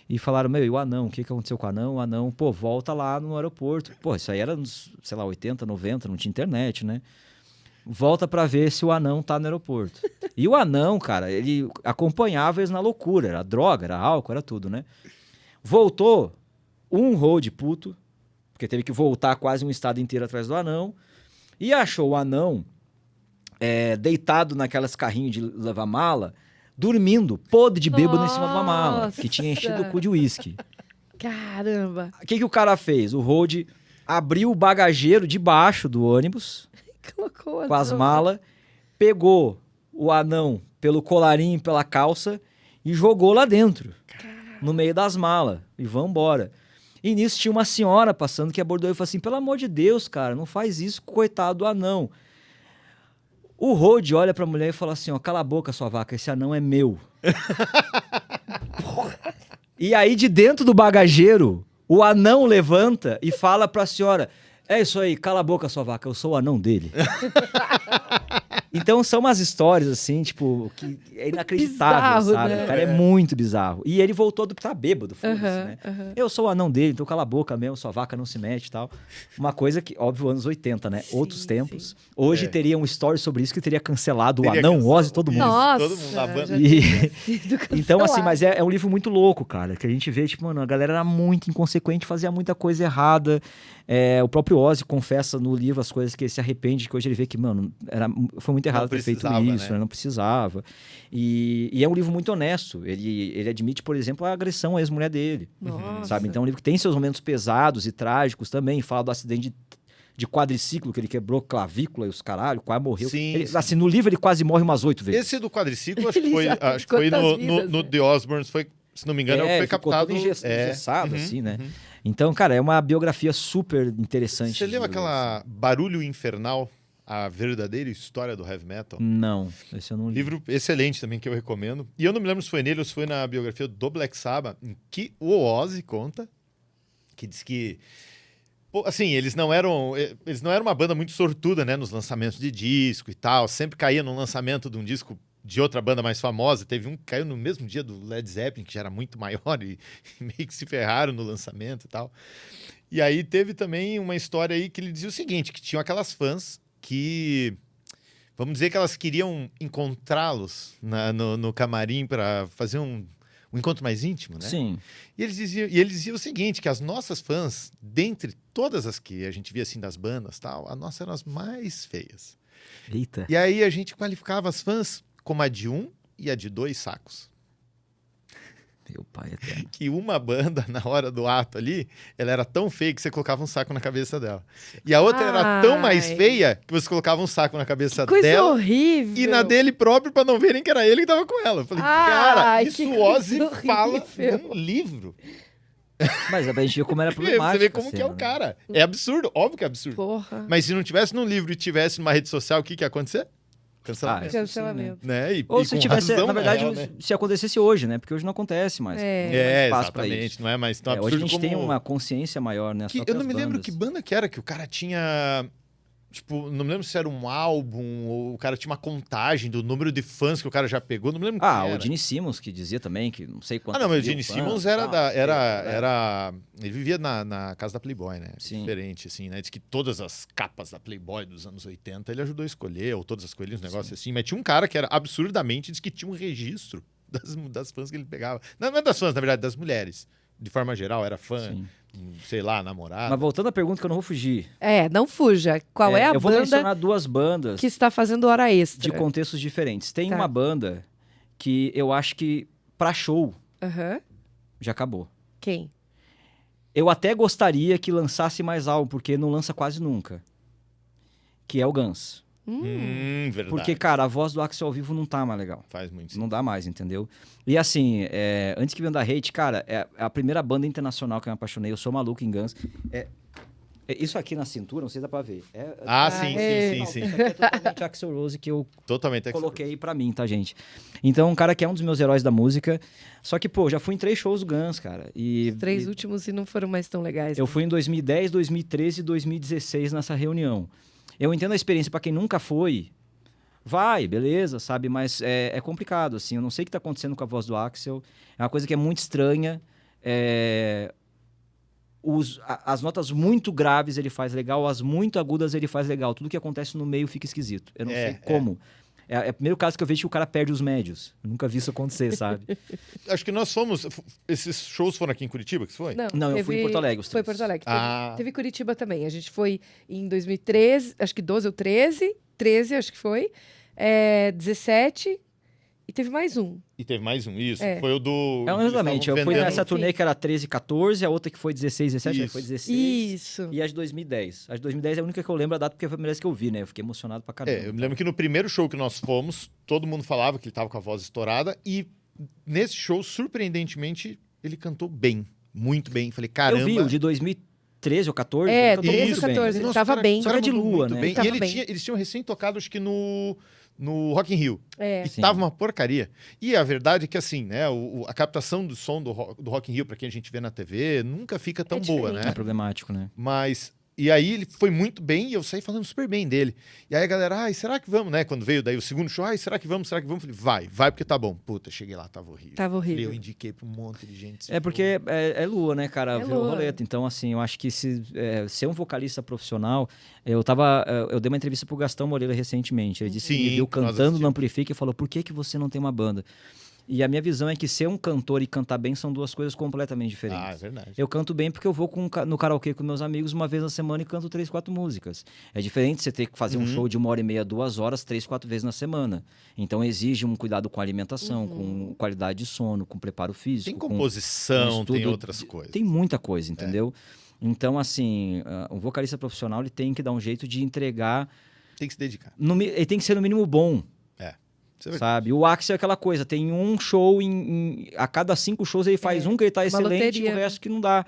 e falaram, e o anão? O que aconteceu com o anão? O anão, volta lá no aeroporto. Isso aí era nos, sei lá, 80, 90, não tinha internet, né? Volta pra ver se o anão tá no aeroporto. E o anão, cara, ele acompanhava eles na loucura, era droga, era álcool, era tudo, né? Voltou um road puto, porque teve que voltar quase um estado inteiro atrás do anão, e achou o anão deitado naquelas carrinhos de levar mala, dormindo, podre de bêbado em cima de uma mala, que tinha enchido o cu de uísque. Caramba! O que o cara fez? O road abriu o bagageiro de baixo do ônibus, Colocou com as malas, pegou o anão pelo colarinho e pela calça e jogou lá dentro, no meio das malas, e vambora. E nisso tinha uma senhora passando que abordou e falou assim, pelo amor de Deus, cara, não faz isso, coitado do anão. O Rod olha pra mulher e fala assim, cala a boca, sua vaca, esse anão é meu. E aí, de dentro do bagageiro, o anão levanta e fala pra senhora, é isso aí, cala a boca, sua vaca, eu sou o anão dele. Então, são umas histórias, assim, tipo, que é inacreditável, Bizarro, sabe? né? Cara, é muito bizarro. E ele voltou tá bêbado, foda-se, né? Eu sou o anão dele, então cala a boca mesmo, sua vaca não se mete e tal. Uma coisa que, óbvio, anos 80, né? Outros tempos. Sim. Hoje teria um story sobre isso que teria cancelado Teria o anão, o cancelado. Ozzy, todo mundo. Nossa! todo mundo lavando. já E- teria sido Então, assim, cancelado. mas é um livro muito louco, cara, que a gente vê, tipo, mano, a galera era muito inconsequente, fazia muita coisa errada. O próprio Ozzy confessa no livro as coisas que ele se arrepende, que hoje ele vê que, mano, era foi muito errado Não ter feito precisava, isso, né? Não precisava. E é um livro muito honesto. Ele admite, por exemplo, a agressão à ex-mulher dele. Nossa. Sabe? Então é um livro que tem seus momentos pesados e trágicos também. Fala do acidente de quadriciclo, que ele quebrou clavícula e os caralho, quase morreu. Sim, Ele, sim. assim, no livro ele quase morre umas 8 vezes. Esse do quadriciclo, acho que Ele foi, já teve acho que foi quantas vidas, no né? The Osbournes, foi, se não me engano, foi ficou captado... todo engessado, Uhum, assim, né? uhum. Então, cara, é uma biografia super interessante. Você leu de- aquela Barulho Infernal, a verdadeira história do heavy metal? Não, esse eu não li. Livro excelente também, que eu recomendo. E eu não me lembro se foi nele ou se foi na biografia do Black Sabbath, em que o Ozzy conta, que diz que... Pô, assim, eles não eram uma banda muito sortuda, né, nos lançamentos de disco e tal. Sempre caía no lançamento de um disco de outra banda mais famosa. Teve um que caiu no mesmo dia do Led Zeppelin, que já era muito maior e meio que se ferraram no lançamento e tal. E aí teve também uma história aí que ele dizia o seguinte, que tinham aquelas fãs que... Vamos dizer que elas queriam encontrá-los no camarim para fazer um encontro mais íntimo, né? Sim. E ele dizia o seguinte, que as nossas fãs, dentre todas as que a gente via assim das bandas e tal, a nossa eram as mais feias. Eita. E aí a gente qualificava as fãs como a de 1 e a de 2 sacos. Meu pai eterno. Que uma banda, na hora do ato ali, ela era tão feia que você colocava um saco na cabeça dela. E a outra era tão mais Ai. feia que você colocava um saco na cabeça Coisa dela horrível. e na dele próprio pra não verem que era ele que tava com ela. Eu falei, cara, Ai, isso que o Ozzy coisa fala horrível. num livro. Mas a gente viu como era Você problemático. vê como que é o cara. É absurdo, óbvio que é absurdo. Porra. Mas se não tivesse num livro e tivesse numa rede social, o que que ia acontecer? Cancelamento. isso sim, Cancelamento. Né? E, Ou e se com tivesse, razão, na verdade, real, né? se acontecesse hoje, né? Porque hoje não acontece mais. É. Não tem mais espaço pra Exatamente. isso. Não é mais tão Hoje a absurdo gente como... tem uma consciência maior, né? As Que eu próprias não me lembro bandas. que banda que era, que o cara tinha... Tipo, não me lembro se era um álbum ou o cara tinha uma contagem do número de fãs que o cara já pegou. Não me lembro Ah, quem o era. Gene Simmons que dizia também que não sei Ah, quantos não, mas o mil Gene fãs, Simmons era tal, da... não sei, Era... Ele vivia na casa da Playboy, né? Sim. Diferente, assim, né? Diz que todas as capas da Playboy dos anos 80 ele ajudou a escolher, ou todas as coelhinhas, um negócio assim. Mas tinha um cara que era absurdamente, diz que tinha um registro das fãs que ele pegava. Não é das fãs, na verdade, das mulheres. De forma geral, era fã, Sim. sei lá, namorada. Mas voltando à pergunta que eu não vou fugir. Não fuja. Qual é a eu vou banda mencionar duas bandas que está fazendo hora extra? de contextos diferentes. Tem Tá. uma banda que eu acho que pra show Aham. já acabou. Quem? Eu até gostaria que lançasse mais álbum, porque não lança quase nunca. Que é o Guns. Verdade. Porque, cara, a voz do Axl ao vivo não tá mais legal. Faz muito sentido. Não dá mais, entendeu? E assim, antes que venha da hate, cara, é a primeira banda internacional que eu me apaixonei. Eu sou maluco em Guns. Isso aqui na cintura, não sei se dá pra ver. Sim, é. sim, sim, Isso sim. aqui é totalmente Axl Rose que eu Totalmente. coloquei pra mim, tá, gente? Então, um cara que é um dos meus heróis da música. Só que, pô, já fui em 3 shows do Guns, cara. Os 3 últimos e não foram mais tão legais. Eu né? fui em 2010, 2013 e 2016 nessa reunião. Eu entendo a experiência pra quem nunca foi. Vai, beleza, sabe? Mas é complicado, assim. Eu não sei o que tá acontecendo com a voz do Axl. É uma coisa que é muito estranha. As notas muito graves ele faz legal, as muito agudas ele faz legal. Tudo que acontece no meio fica esquisito. Eu não sei como. É o primeiro caso que eu vejo que o cara perde os médios. Eu nunca vi isso acontecer, sabe? Acho que nós fomos... Esses shows foram aqui em Curitiba, que foi? Não, eu fui em Porto Alegre, os Foi 3. Porto Alegre. Ah. Teve Curitiba também. A gente foi em 2013, acho que 12 ou 13. 13, acho que foi. 17. E teve mais um. E teve mais um, isso. É. Foi o do... Exatamente. Eu eles fui estavam nessa vendendo- turnê que era 13, 14, a outra que foi 16, 17, Isso. aí foi 16. Isso. E a de 2010. A de 2010 é a única que eu lembro a data porque foi a primeira vez que eu vi, né? Eu fiquei emocionado pra caramba. eu me lembro que no primeiro show que nós fomos, todo mundo falava que ele tava com a voz estourada e nesse show, surpreendentemente, ele cantou bem. Muito bem. Falei, caramba... Eu vi o de 2013 ou 14. É, ele cantou 13 ou muito bem. 14. Ele Nossa, tava o cara- bem. o cara Só que de mandou lua, muito né? bem. Ele tava E bem. eles tinham recém tocado, acho que no Rock in Rio. É. E Sim. tava uma porcaria. E a verdade é que, assim, né, a captação do som do Rock in Rio, pra quem a gente vê na TV, nunca fica tão boa, diferente. né? É problemático, né? Mas... E aí ele foi muito bem e eu saí falando super bem dele. E aí a galera, será que vamos, né? Quando veio daí o segundo show, será que vamos? Será que vamos? Falei, vai porque tá bom. Puta, cheguei lá, tava horrível. Tava horrível. Falei, eu indiquei pra um monte de gente. É porque é lua, né, cara? É Virou lua. roleta. Então, assim, eu acho que ser um vocalista profissional... Eu dei uma entrevista pro Gastão Moreira recentemente. Ele disse que Sim, me viu nós cantando assistimos. no Amplifica e falou, por que você não tem uma banda? E a minha visão é que ser um cantor e cantar bem são duas coisas completamente diferentes. Ah, é verdade. Eu canto bem porque eu vou no karaokê com meus amigos uma vez na semana e canto 3, 4 músicas. É diferente você ter que fazer um show de 1h30, 2 horas, 3, 4 vezes na semana. Então exige um cuidado com a alimentação, com qualidade de sono, com preparo físico. Tem com composição, tem estudo outras coisas. Tem muita coisa, entendeu? Então, assim, um vocalista profissional ele tem que dar um jeito de entregar. Tem que se dedicar. Ele tem que ser no mínimo bom. Isso é verdade. Sabe? O Axel é aquela coisa, tem um show a cada 5 shows ele faz um que ele tá excelente loteria, e o resto que não dá.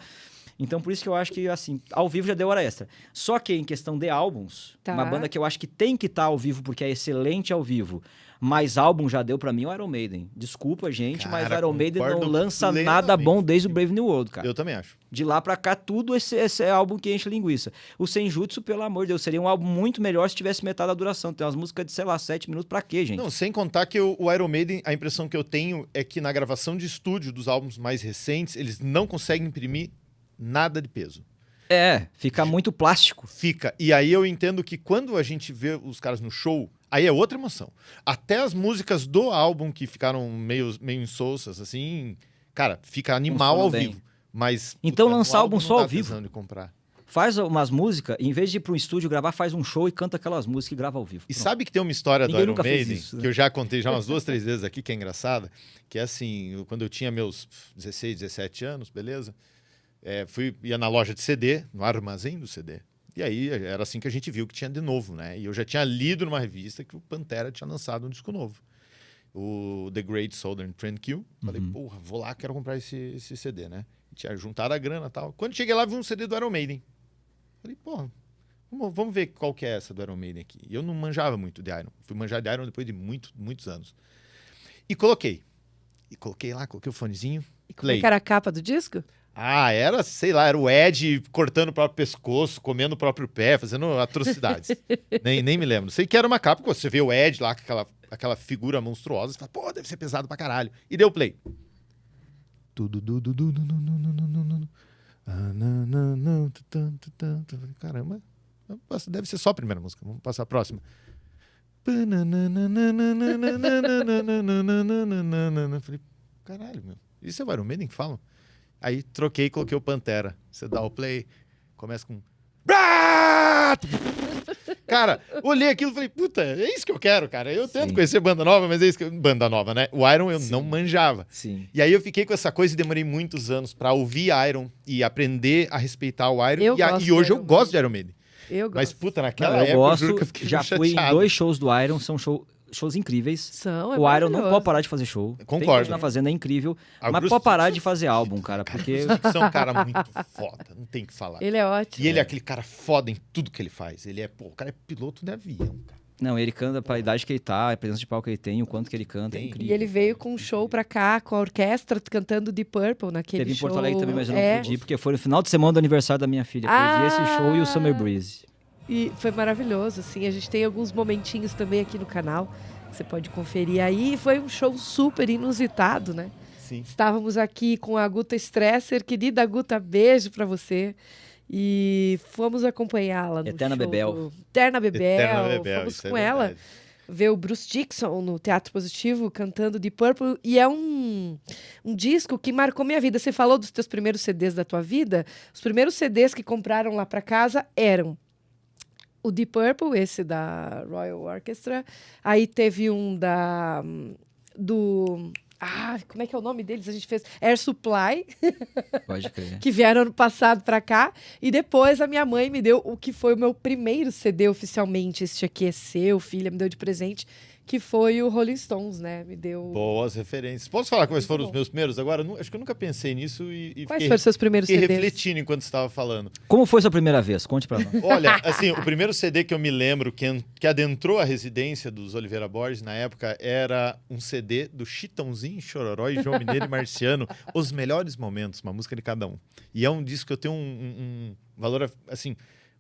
Então por isso que eu acho que assim, ao vivo já deu hora extra. Só que em questão de álbuns, uma banda que eu acho que tem que estar ao vivo porque é excelente ao vivo, mas álbum já deu pra mim o Iron Maiden. Desculpa, gente, mas o Iron Maiden não lança nada bom desde o Brave New World, cara. Eu também acho. De lá pra cá, tudo esse álbum que enche linguiça. O Senjutsu, pelo amor de Deus, seria um álbum muito melhor se tivesse metade da duração. Tem umas músicas de, sei lá, 7 minutos pra quê, gente? Não, sem contar que o Iron Maiden, a impressão que eu tenho é que na gravação de estúdio dos álbuns mais recentes, eles não conseguem imprimir nada de peso. Fica muito plástico. Fica. E aí eu entendo que quando a gente vê os caras no show, aí é outra emoção. Até as músicas do álbum que ficaram meio insossas, assim, cara, fica animal Funcionam ao bem. vivo. Mas Então puta, lançar no álbum não só dá ao vivo. tesão de comprar. Faz umas músicas, em vez de ir para um estúdio gravar, faz um show e canta aquelas músicas e grava ao vivo. E Pronto. sabe que tem uma história do Ninguém Iron nunca fez Maiden, isso, né? que eu já contei já umas 2, 3 vezes aqui, que é engraçada, que é assim, quando eu tinha meus 16, 17 anos, beleza? Ia na loja de CD, no armazém do CD. E aí era assim que a gente viu que tinha de novo, né? E eu já tinha lido numa revista que o Pantera tinha lançado um disco novo. O The Great Southern Trendkill. Falei, porra, vou lá, quero comprar esse CD, né? E tinha juntado a grana e tal. Quando cheguei lá, vi um CD do Iron Maiden. Falei, porra, vamos ver qual que é essa do Iron Maiden aqui. E eu não manjava muito de Iron. Fui manjar de Iron depois de muitos anos. E coloquei. Coloquei o fonezinho. E como é que era a capa do disco? Era, sei lá, era o Ed cortando o próprio pescoço, comendo o próprio pé, fazendo atrocidades. nem me lembro. Sei que era uma capa, que você vê o Ed lá com aquela figura monstruosa, você fala, pô, deve ser pesado pra caralho. E deu play. Caramba, deve ser só a primeira música. Vamos passar a próxima. Falei, caralho, meu. Isso é o Iron Maiden que falam? Aí troquei e coloquei o Pantera. Você dá o play, começa com... Cara, olhei aquilo e falei, puta, é isso que eu quero, cara. Eu tento conhecer banda nova, mas é isso que... Banda nova, né? O Iron eu não manjava. Sim. E aí eu fiquei com essa coisa e demorei muitos anos pra ouvir Iron e aprender a respeitar o Iron. E hoje eu gosto de Iron Maiden. Eu gosto. Mas, puta, naquela eu época gosto, eu juro que eu fiquei já fui em chateado. 2 shows do Iron, são shows incríveis. O Iron não pode parar de fazer show. Concordo. Tem que continuar fazendo, é incrível. Mas Bruce pode parar Dickinson de fazer álbum, cara, porque... Você é um cara muito foda, não tem o que falar. Ele é ótimo. E ele é aquele cara foda em tudo que ele faz. O cara é piloto de avião, cara. Não, ele canta pra idade que ele tá, a presença de palco que ele tem, o quanto que ele canta, é incrível. E ele veio com um show pra cá, com a orquestra, cantando Deep Purple naquele Teve em show. Porto Alegre também, mas eu não pude ir, porque foi no final de semana do aniversário da minha filha. Perdi esse show e o Summer Breeze. E foi maravilhoso, assim. A gente tem alguns momentinhos também aqui no canal, que você pode conferir aí. Foi um show super inusitado, né? Sim. Estávamos aqui com a Guta Stresser. Querida Guta, beijo pra você. E fomos acompanhá-la no Eterna show Bebel. do Eterna Bebel. Eterna Bebel, Fomos isso é com ela verdade. ver o Bruce Dickinson no Teatro Positivo cantando Deep Purple. E é um disco que marcou minha vida. Você falou dos teus primeiros CDs da tua vida. Os primeiros CDs que compraram lá pra casa eram o Deep Purple, esse da Royal Orchestra. Aí teve um do... como é que é o nome deles? A gente fez Air Supply, Pode crer. que vieram ano passado pra cá. E depois a minha mãe me deu o que foi o meu primeiro CD oficialmente. Este aqui é seu, filha, me deu de presente. Que foi o Rolling Stones, né? Me deu... Boas referências. Posso falar quais foram os meus primeiros agora? Acho que eu nunca pensei nisso e Quais foram os seus primeiros fiquei CDs? refletindo enquanto você estava falando. Como foi sua primeira vez? Conte pra nós. Olha, assim, o primeiro CD que eu me lembro que adentrou a residência dos Oliveira Borges na época era um CD do Chitãozinho, Chororó e João Mineiro e Marciano, Os Melhores Momentos, uma música de cada um. E é um disco que eu tenho um valor, assim...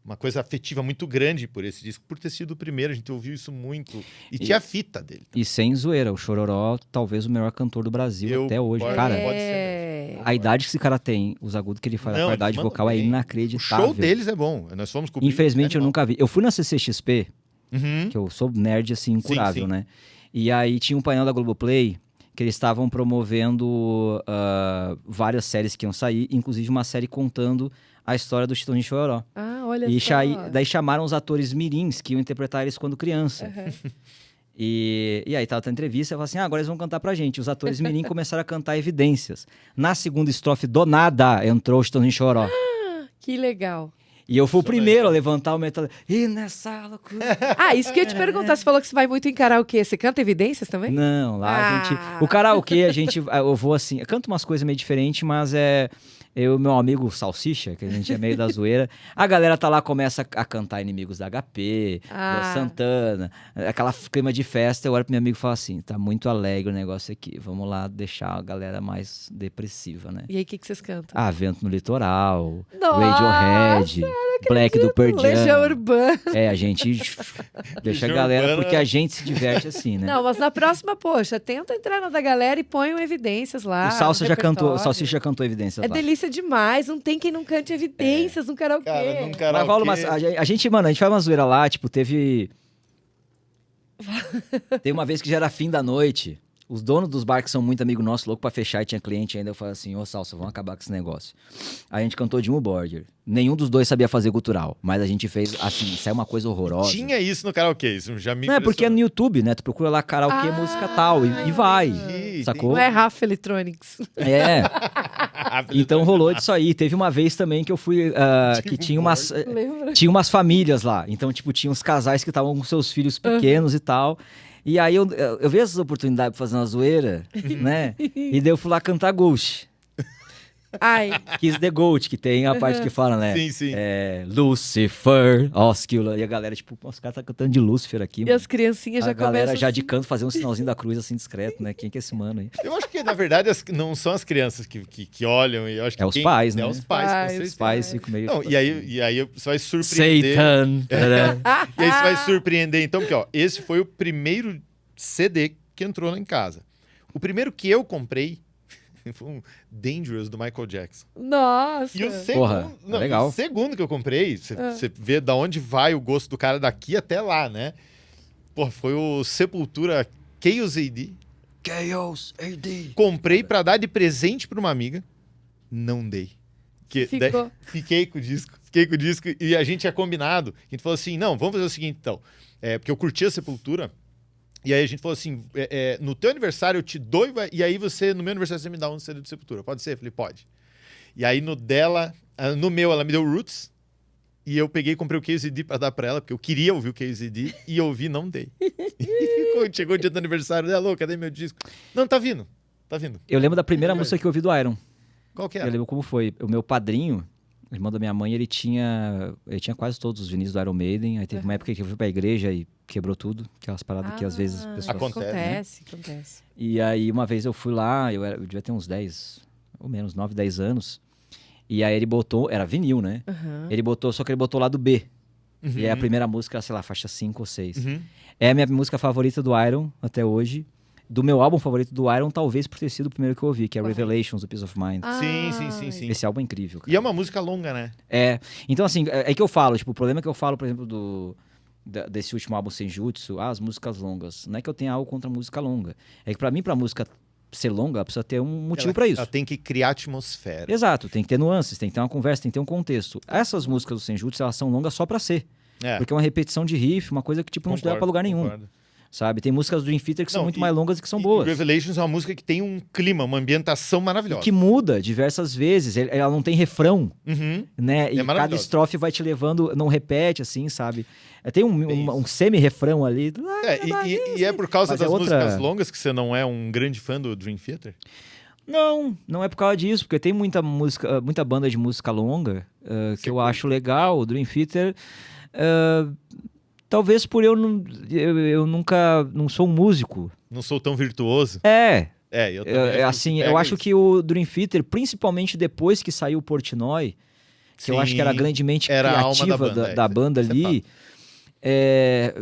Uma coisa afetiva muito grande por esse disco, por ter sido o primeiro, a gente ouviu isso muito. E tinha a fita dele. E sem zoeira, o Chororó, talvez o melhor cantor do Brasil até hoje. Cara, pode ser. a idade que esse cara tem, os agudos que ele faz, a qualidade vocal é O inacreditável. show deles é bom. Nós fomos cobrir. Infelizmente, eu nunca vi. Eu fui na CCXP, Uhum. que eu sou nerd, assim, incurável, sim. né? E aí tinha um painel da Globoplay que eles estavam promovendo várias séries que iam sair, inclusive uma série contando a história do Chitãozinho e Chororó. Ah, olha E só. daí chamaram os atores mirins que iam interpretar eles quando criança. Uhum. E aí tava a entrevista, eu falei assim, agora eles vão cantar pra gente. Os atores mirim começaram a cantar Evidências. Na segunda estrofe, do nada, entrou o Chitãozinho e Chororó. Que legal. E eu fui o primeiro a levantar o metal. E nessa loucura. Ah, isso que eu ia te perguntar. Você falou que você vai muito em karaokê. Você canta Evidências também? Não, lá a Ah. gente... O karaokê, eu vou assim... Eu canto umas coisas meio diferentes, mas eu e meu amigo Salsicha, que a gente é meio da zoeira, a galera tá lá, começa a cantar Inimigos da HP, da Santana, aquela clima de festa. Eu olho pro meu amigo e falo assim, tá muito alegre o negócio aqui, vamos lá deixar a galera mais depressiva, né? E aí, o que vocês cantam? Ah, Vento no Litoral, Nossa, Radiohead, Black do Pearl Jam. Legião Urbana. A gente deixa a galera, Urbana. porque a gente se diverte assim, né? Não, mas na próxima, poxa, tenta entrar na da galera e ponham Evidências lá. O Salsa no já cantou, o repertório. Salsicha já cantou Evidências É lá. delícia demais. Não tem quem não cante Evidências no karaokê. Cara, num Mas karaokê... rola a gente, mano, a gente faz uma zoeira lá, tipo, teve uma vez que já era fim da noite, os donos dos bar que são muito amigos nossos, louco pra fechar e tinha cliente ainda, eu falei assim, ô Salsa, vamos acabar com esse negócio. Aí a gente cantou Dimmu Borgir. Nenhum dos dois sabia fazer gutural, mas a gente fez, assim, saiu uma coisa horrorosa. Tinha isso no karaokê, isso já me Não, é porque é no impressionou. YouTube, né? Tu procura lá karaokê, música tal, e vai, entendi. sacou? Não é Rafa Electronics. É, Ah, então rolou disso aí. Teve uma vez também que eu fui, que tinha umas... Lembra? Tinha umas famílias lá, então, tipo, tinha uns casais que estavam com seus filhos pequenos e tal. E aí eu vi essas oportunidades pra fazer uma zoeira, né? E daí eu fui lá cantar Ghost. Ai, Kiss the Goat, que tem a parte que fala, né? Sim, sim. Lucifer, Oscula. E a galera, tipo, os caras tá cantando de Lucifer aqui. e Mano. as criancinhas A já galera começam já assim. de canto fazendo um sinalzinho da cruz assim discreto, né? Quem que é esse mano aí? Eu acho que, na verdade, não são as crianças que olham. E eu acho que É os pais, né? É os pais, com Pais. certeza. Os pais ficam meio. Não, tipo e assim, aí você vai surpreender. Satan! E aí você vai surpreender, então, porque ó, esse foi o primeiro CD que entrou lá em casa. O primeiro que eu comprei foi um Dangerous do Michael Jackson. Nossa. E o segundo, Porra, legal. o segundo que eu comprei, você vê da onde vai o gosto do cara daqui até lá, né? Pô, foi o Sepultura Chaos AD. Chaos AD! Comprei pra dar de presente pra uma amiga. Não dei. Ficou. Fiquei com o disco. E a gente tinha combinado. A gente falou assim, não, vamos fazer o seguinte então. Porque eu curti a Sepultura. E aí a gente falou assim, no teu aniversário eu te dou e aí você, no meu aniversário, você me dá um CD de Sepultura. Pode ser? Eu falei, pode. E aí no meu, ela me deu Roots. E eu peguei e comprei o KZD pra dar pra ela, porque eu queria ouvir o KZD. E eu ouvi, não dei. E chegou o dia do aniversário dela, cadê meu disco? Não, tá vindo. Eu lembro da primeira música que eu ouvi do Iron. Qual que Eu era? lembro como foi. O meu padrinho, irmão da minha mãe, ele tinha quase todos os vinis do Iron Maiden. Aí teve uma época que eu fui pra igreja e quebrou tudo. Aquelas paradas que às vezes as pessoas... Acontece. E aí uma vez eu fui lá, eu devia ter uns 10, ou menos, 9, 10 anos. E aí ele botou, era vinil, né? Uhum. Ele botou, só que ele botou lá do B. Uhum. E aí a primeira música, sei lá, faixa 5 ou 6. Uhum. É a minha música favorita do Iron até hoje. Do meu álbum favorito do Iron, talvez por ter sido o primeiro que eu ouvi, que é Revelations, do Peace of Mind. Sim. Esse álbum é incrível, cara. E é uma música longa, né? Então assim, é que eu falo, tipo, o problema é que eu falo, por exemplo, desse último álbum Senjutsu, as músicas longas. Não é que eu tenha algo contra a música longa. É que pra mim, pra música ser longa, ela precisa ter um motivo pra isso. Ela tem que criar atmosfera. Exato, tem que ter nuances, tem que ter uma conversa, tem que ter um contexto. Essas músicas do Senjutsu, elas são longas só pra ser. Porque é uma repetição de riff, uma coisa que tipo não te leva pra lugar nenhum. Concordo. Sabe? Tem músicas do Dream Theater que são muito e- mais longas e que são E boas. Revelations é uma música que tem um clima, uma ambientação maravilhosa. Que muda diversas vezes. Ela não tem refrão, Uhum. né? E cada maravilhosa. estrofe vai te levando, não repete, assim, sabe? Tem um semi-refrão ali. E é por causa Mas das é outra- músicas longas que você não é um grande fã do Dream Theater? Não é por causa disso, porque tem muita música, muita banda de música longa que eu acho legal. O Dream Theater, talvez por eu nunca não sou um músico. Não sou tão virtuoso? Eu também Assim, pega eu acho isso. que o Dream Theater, principalmente depois que saiu o Portnoy, que eu acho que era a grande mente era a alma criativa da banda, da banda isso é ali,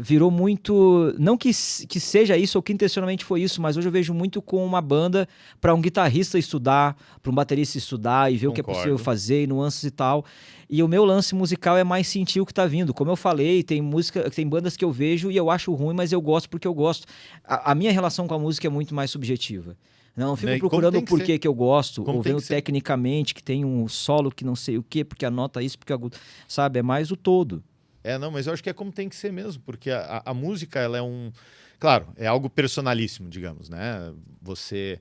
virou muito... Não que seja isso ou que intencionalmente foi isso, mas hoje eu vejo muito com uma banda para um guitarrista estudar, para um baterista estudar e ver o que é possível fazer, e nuances e tal. E o meu lance musical é mais sentir o que tá vindo. Como eu falei, tem bandas que eu vejo e eu acho ruim, mas eu gosto porque eu gosto. A minha relação com a música é muito mais subjetiva. Não fico procurando o porquê que eu gosto, ou vendo tecnicamente que tem um solo que não sei o quê, porque anota isso, porque sabe, é mais o todo. Não, mas eu acho que é como tem que ser mesmo, porque a música, ela é claro, é algo personalíssimo, digamos, né? Você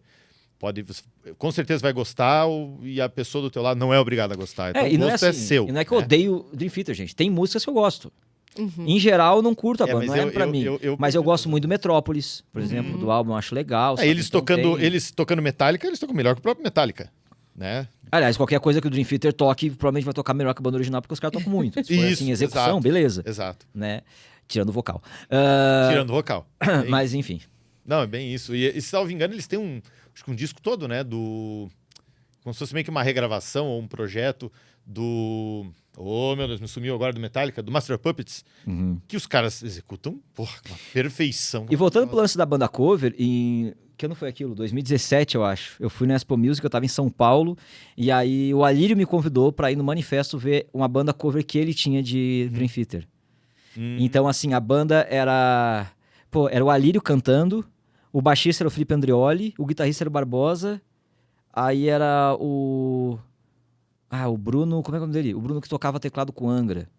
com certeza vai gostar e a pessoa do teu lado não é obrigada a gostar. Então o gosto é seu. E não é que eu odeio Dream Theater, gente. Tem músicas que eu gosto. Em geral, eu não curto a banda, não é pra mim. Mas eu gosto muito do Metrópolis, por exemplo, do álbum, eu acho legal. Eles tocando Metallica, eles tocam melhor que o próprio Metallica, né? Aliás, qualquer coisa que o Dream Theater toque, provavelmente vai tocar melhor que a banda original, porque os caras tocam muito. Se for assim, execução, exato, beleza. Exato. Né? Tirando o vocal. Tirando o vocal. Mas, enfim. Não, é bem isso. E se não me engano, eles têm acho que um disco todo, né? Como se fosse meio que uma regravação ou um projeto do... Oh, meu Deus, me sumiu agora do Metallica, do Master of Puppets, que os caras executam, porra, com uma perfeição. E voltando pro lance da banda cover, que ano foi aquilo? 2017, eu acho. Eu fui na Expo Music, eu tava em São Paulo, e aí o Alírio me convidou pra ir no Manifesto ver uma banda cover que ele tinha de Dream Theater. Então, assim, a banda era o Alírio cantando, o baixista era o Felipe Andreoli, o guitarrista era o Barbosa, aí era o Bruno, como é o nome dele? O Bruno que tocava teclado com Angra.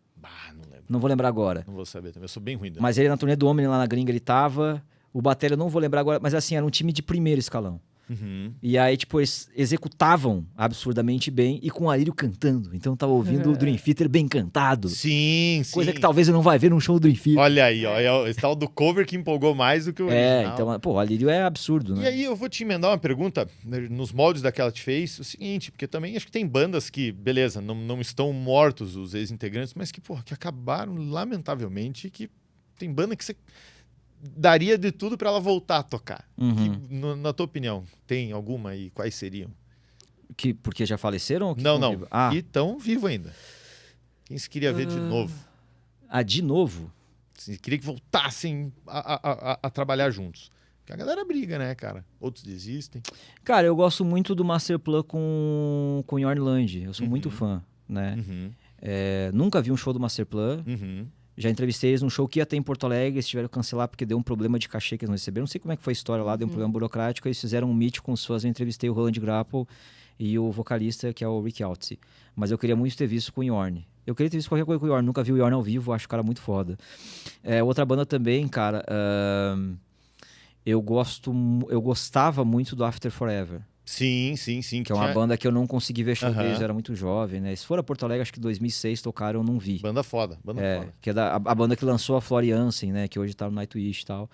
Não lembro. Não vou lembrar agora. Não vou saber também, eu sou bem ruim. Mas ele na turnê do Omni lá na gringa, ele tava. O batera eu não vou lembrar agora, mas assim, era um time de primeiro escalão. E aí, tipo, eles executavam absurdamente bem e com o Alírio cantando. Então eu tava ouvindo o Dream Theater bem cantado. Sim. Coisa que talvez eu não vai ver num show do Dream Theater. Olha aí, ó, é o tal do cover que empolgou mais do que o original. Então, o Alírio é absurdo, né? E aí eu vou te emendar uma pergunta, nos moldes daquela te fez, o seguinte, porque também acho que tem bandas que, beleza, não estão mortos os ex-integrantes, mas que acabaram lamentavelmente, que tem banda que você daria de tudo pra ela voltar a tocar. Que, na tua opinião, tem alguma e quais seriam? Porque já faleceram? Ou que não. Vivo? E estão vivos ainda. Quem se queria ver de novo? De novo? Se queria que voltassem a trabalhar juntos. Porque a galera briga, né, cara? Outros desistem. Cara, eu gosto muito do Masterplan com Jörn Lande. Eu sou muito fã, né? Nunca vi um show do Masterplan. Já entrevistei eles num show que ia ter em Porto Alegre, eles tiveram que cancelar porque deu um problema de cachê que eles não receberam. Não sei como é que foi a história lá, deu um problema burocrático. Eles fizeram um meet com os fãs, eu entrevistei o Roland Grapple e o vocalista, que é o Rick Altsey. Mas eu queria muito ter visto com o Jörn. Eu queria ter visto qualquer coisa com o Jörn, nunca vi o Jörn ao vivo, acho o cara muito foda. Outra banda também, cara, eu gostava muito do After Forever. Sim. Que é uma banda que eu não consegui ver show deles, eu era muito jovem, né? Se for a Porto Alegre, acho que 2006 tocaram, eu não vi. Banda foda. Que é a banda que lançou a Floriansen, né? Que hoje tá no Nightwish e tal.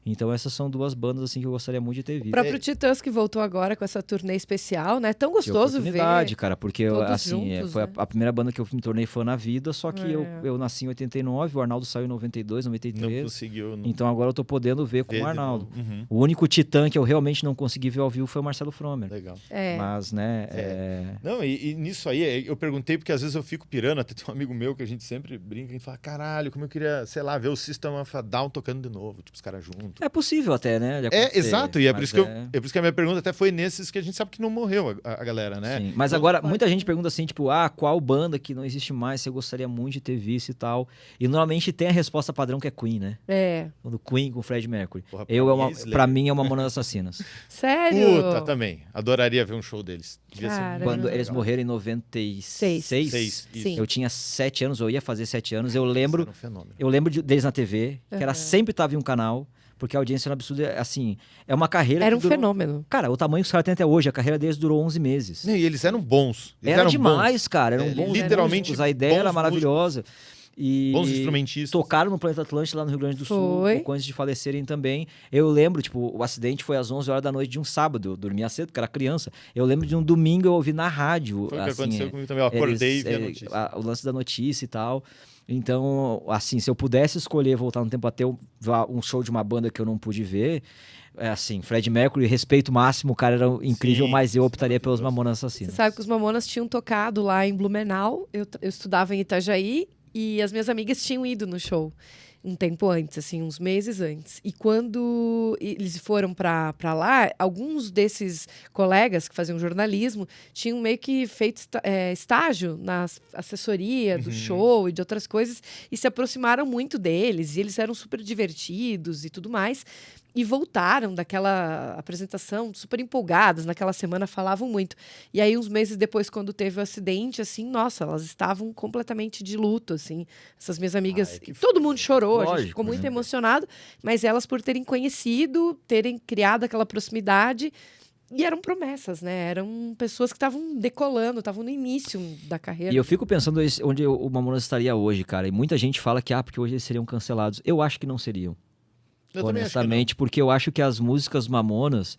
Então essas são duas bandas assim que eu gostaria muito de ter visto. O próprio Titãs que voltou agora com essa turnê especial, né? Tão gostoso ver. Cara, porque assim, juntos, foi né? a primeira banda que eu me tornei fã na vida, só que eu nasci em 89, o Arnaldo saiu em 92, 93. Não conseguiu. Então agora eu tô podendo ver com o Arnaldo. O único Titã que eu realmente não consegui ver ao vivo foi o Marcelo Fromer. Legal. Mas, né... Não, e nisso aí, eu perguntei porque às vezes eu fico pirando, até tem um amigo meu que a gente sempre brinca e fala, caralho, como eu queria, sei lá, ver o System of a Down tocando de novo, tipo, os caras juntos. É possível até, né? Exato, e é por isso que a minha pergunta até foi nesses que a gente sabe que não morreu a galera, né? Sim, mas agora, muita gente pergunta assim, tipo, qual banda que não existe mais, você gostaria muito de ter visto e tal. E normalmente tem a resposta padrão que é Queen, né? Do Queen com Fred Mercury. Porra, pra mim é uma Mamonas Assassinas. Sério? Puta, também. Adoraria ver um show deles. Quando eles morreram em 96, Sim. eu tinha 7 anos, eu ia fazer 7 anos, eu lembro, Era um fenômeno. eu lembro deles na TV, que era sempre tava em um canal, porque a audiência era absurda, assim, é uma carreira Era que um durou... fenômeno. Cara, o tamanho que os caras têm até hoje, a carreira deles durou 11 meses. E eles eram bons. Era demais, cara, eram bons literalmente músicos, a ideia era maravilhosa. E bons instrumentistas. Tocaram no Planeta Atlântico lá no Rio Grande do Sul, pouco antes de falecerem também. Eu lembro, tipo, o acidente foi às 11 horas da noite de um sábado, eu dormia cedo, porque era criança. Eu lembro de um domingo eu ouvi na rádio. Foi o assim, que aconteceu comigo também, eu acordei e vi a notícia. O lance da notícia e tal. Então, assim, se eu pudesse escolher voltar no tempo a ter um show de uma banda que eu não pude ver, assim, Fred Mercury, respeito máximo, o cara era incrível, mas eu optaria pelos Mamonas Assassinas. Você sabe que os Mamonas tinham tocado lá em Blumenau, eu estudava em Itajaí, e as minhas amigas tinham ido no show. um tempo antes, assim, uns meses antes. E quando eles foram para lá, alguns desses colegas que faziam jornalismo tinham meio que feito estágio na assessoria do show e de outras coisas e se aproximaram muito deles. E eles eram super divertidos e tudo mais. E voltaram daquela apresentação super empolgadas. Naquela semana falavam muito. E aí, uns meses depois, quando teve o acidente, assim, nossa, elas estavam completamente de luto, assim. Essas minhas amigas... todo mundo chorou, a gente ficou muito emocionado. Mas elas, por terem conhecido, terem criado aquela proximidade... E eram promessas, né? Eram pessoas que estavam decolando, estavam no início da carreira. E eu fico pensando onde o Mamonas estaria hoje, cara. E muita gente fala que, porque hoje eles seriam cancelados. Eu acho que não seriam. Honestamente, porque eu acho que as músicas Mamonas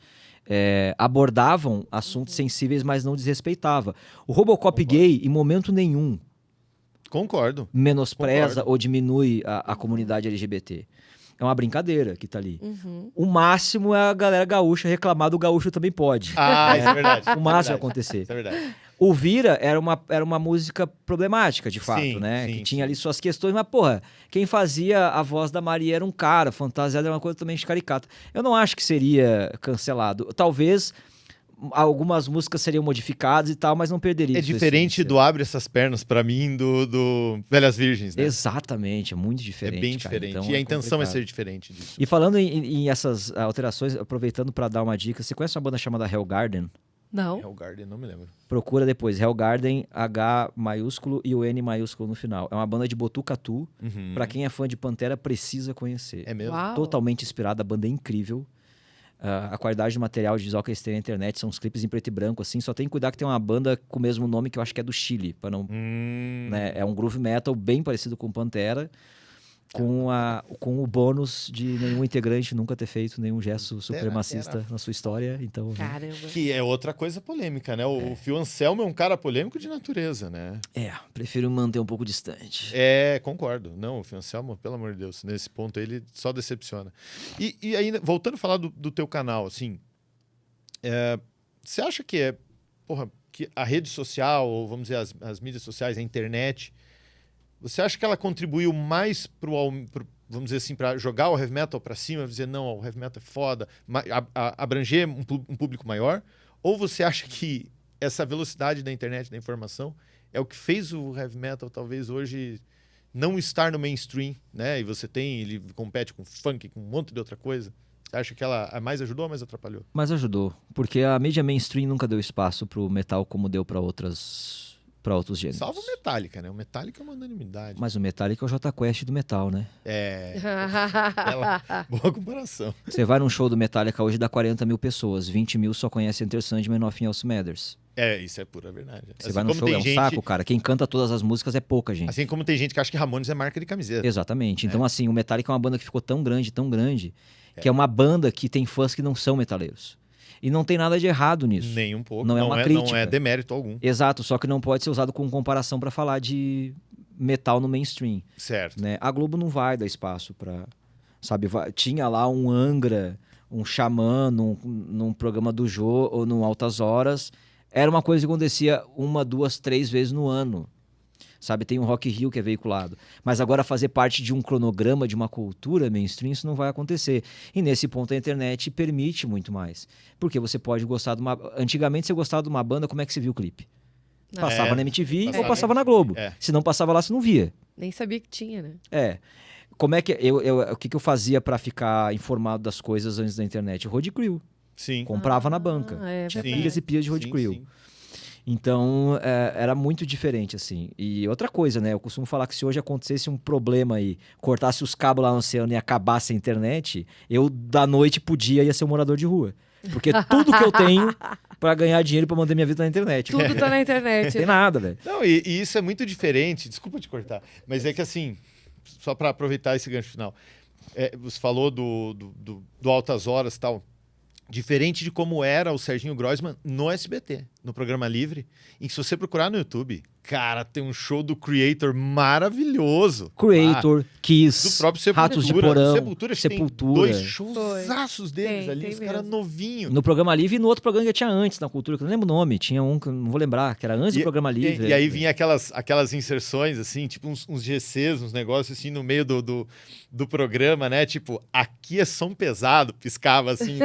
abordavam assuntos sensíveis, mas não desrespeitava. O Robocop gay, em momento nenhum, menospreza ou diminui a comunidade LGBT. É uma brincadeira que tá ali. O máximo é a galera gaúcha reclamar do gaúcho também pode. Isso é verdade. O máximo vai acontecer. Isso é verdade. O Vira era uma música problemática, de fato, Sim, né? sim, que tinha ali suas questões, mas, porra, quem fazia a voz da Maria era um cara, fantasiado era uma coisa também caricata. Eu não acho que seria cancelado. Talvez algumas músicas seriam modificadas e tal, mas não perderia. É diferente do Abre Essas Pernas, pra mim, do Velhas Virgens, né? Exatamente, é muito diferente. É bem cara. diferente. Então, e a intenção complicado. é ser diferente disso. E falando em essas alterações, aproveitando pra dar uma dica, você conhece uma banda chamada Hellgarden? Não. Hellgarden, não me lembro. Procura depois, Hellgarden, H maiúsculo e o N maiúsculo no final. É uma banda de Botucatu. Pra quem é fã de Pantera, precisa conhecer. É mesmo? Uau. Totalmente inspirada, a banda é incrível. A qualidade do material de visual que eles têm na internet são uns clipes em preto e branco, assim. Só tem que cuidar que tem uma banda com o mesmo nome que eu acho que é do Chile. Pra não, né? É um groove metal bem parecido com Pantera. Com o bônus de nenhum integrante nunca ter feito nenhum gesto supremacista na sua história. Então, Caramba. Que é outra coisa polêmica, né? O Phil Anselmo é um cara polêmico de natureza, né? prefiro manter um pouco distante. Concordo. Não, o Phil Anselmo, pelo amor de Deus, nesse ponto ele só decepciona. E ainda, voltando a falar do teu canal, assim, você acha que que a rede social, ou vamos dizer, as mídias sociais, a internet, você acha que ela contribuiu mais vamos dizer assim, para jogar o heavy metal para cima, dizer, não, o heavy metal é foda, abranger um público maior? Ou você acha que essa velocidade da internet, da informação, é o que fez o heavy metal, talvez, hoje não estar no mainstream, né? E ele compete com funk, com um monte de outra coisa. Você acha que ela mais ajudou ou mais atrapalhou? Mas ajudou, porque a mídia mainstream nunca deu espaço pro metal como deu para outros gêneros. Salvo o Metallica, né? O Metallica é uma unanimidade. Mas o Metallica é o Jota Quest do metal, né? Boa comparação. Você vai num show do Metallica hoje, dá 40 mil pessoas, 20 mil só conhecem Enter Sandman e Nothing Else Matters. Isso é pura verdade. Você vai no show, é um saco, cara. Quem canta todas as músicas é pouca gente. Assim como tem gente que acha que Ramones é marca de camiseta. Exatamente. Então, assim, o Metallica é uma banda que ficou tão grande, que é uma banda que tem fãs que não são metaleiros. E não tem nada de errado nisso. Nem um pouco. Não é uma crítica. Não é demérito algum. Exato, só que não pode ser usado como comparação para falar de metal no mainstream. Certo. Né? A Globo não vai dar espaço para... Sabe, tinha lá um Angra, um Xamã num programa do Jô ou no Altas Horas. Era uma coisa que acontecia 1, 2, 3 vezes no ano. Sabe, tem um Rock in Rio que é veiculado. Mas agora fazer parte de um cronograma, de uma cultura mainstream, isso não vai acontecer. E nesse ponto a internet permite muito mais. Porque você pode gostar de uma... Antigamente você gostava de uma banda, como é que você viu o clipe? Passava na MTV ou passava na Globo. Se não passava lá, você não via. Nem sabia que tinha, né? Como é que... o que eu fazia para ficar informado das coisas antes da internet? Road Crew. Sim. Comprava na banca. Tinha pilhas e pilhas de Road Crew. Sim. Então, era muito diferente, assim. E outra coisa, né? Eu costumo falar que se hoje acontecesse um problema aí, cortasse os cabos lá no oceano e acabasse a internet, eu, da noite, ia ser um morador de rua. Porque tudo que eu tenho pra ganhar dinheiro pra manter minha vida na internet. Tudo tá na internet. Não tem nada, velho. Não, e isso é muito diferente. Desculpa te cortar. Mas é que, assim, só pra aproveitar esse gancho final. Você falou do Altas Horas e tal. Diferente de como era o Serginho Groisman no SBT. no Programa Livre, em que se você procurar no YouTube, cara, tem um show do Creator maravilhoso. Creator, Kiss, Do próprio Sepultura. Ratos de Porão, Sepultura, acho que tem Sepultura. 2 showzaços deles Tem, ali, tem os caras mesmo. novinhos. No Programa Livre e no outro programa que tinha antes na Cultura, que eu não lembro o nome. Tinha um que eu não vou lembrar, que era antes do Programa Livre. E aí vinha aquelas inserções, assim, tipo uns GCs, uns negócios assim no meio do programa, né? Tipo, aqui é som pesado, piscava assim.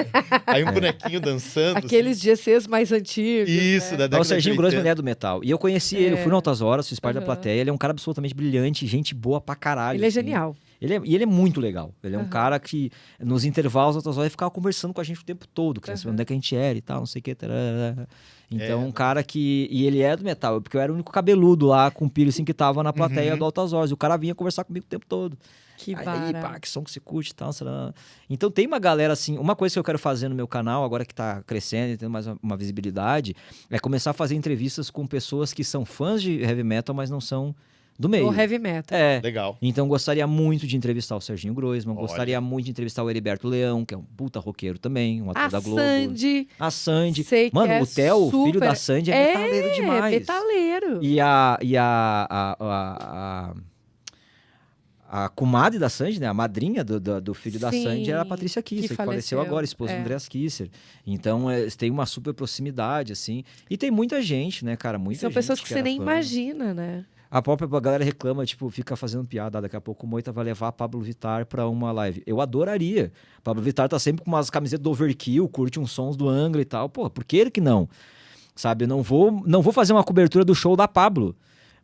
Aí um bonequinho dançando. Aqueles GCs mais antigos. Isso, né? da O década Serginho de Grossman 80. ele é do metal. E eu conheci ele, eu fui no Altas Horas, fiz parte da Aham. plateia. Ele é um cara absolutamente brilhante, gente boa pra caralho. Ele é assim. genial. E ele é muito legal. Ele é um cara que, nos intervalos, Altas Horas, ficava conversando com a gente o tempo todo, queria saber onde é que a gente era e tal, não sei o que. Tarará. Então, um cara que. E ele é do metal, porque eu era o único cabeludo lá com piercing que tava na plateia do Altas Horas. E o cara vinha conversar comigo o tempo todo. Que Aí, barato. pá, que som que você curte e tal. Será? Então tem uma galera assim. Uma coisa que eu quero fazer no meu canal, agora que tá crescendo e tendo mais uma visibilidade, é começar a fazer entrevistas com pessoas que são fãs de heavy metal, mas não são do meio. O heavy metal. É. Legal. Então gostaria muito de entrevistar o Serginho Groisman, Olha. gostaria muito de entrevistar o Heriberto Leão, que é um puta roqueiro também, um ator A da Globo. Sandy. A Sandy. Sei que Mano, é o Theo, o filho super- da Sandy, é metaleiro demais. Metaleiro. E a comadre da Sandy, né? A madrinha do filho da Sim, Sandy era a Patrícia Kisser, que faleceu faleceu, agora, esposa do Andreas Kisser. Então, tem uma super proximidade, assim. E tem muita gente, né, cara? Muita São gente pessoas que você era nem fã. imagina, né? A própria galera reclama, tipo, fica fazendo piada. Daqui a pouco o Moita vai levar a Pablo Vittar pra uma live. Eu adoraria. Pablo Vittar tá sempre com umas camisetas do Overkill, curte uns sons do Angra e tal. Pô, por que ele que não? Sabe, eu não vou fazer uma cobertura do show da Pablo.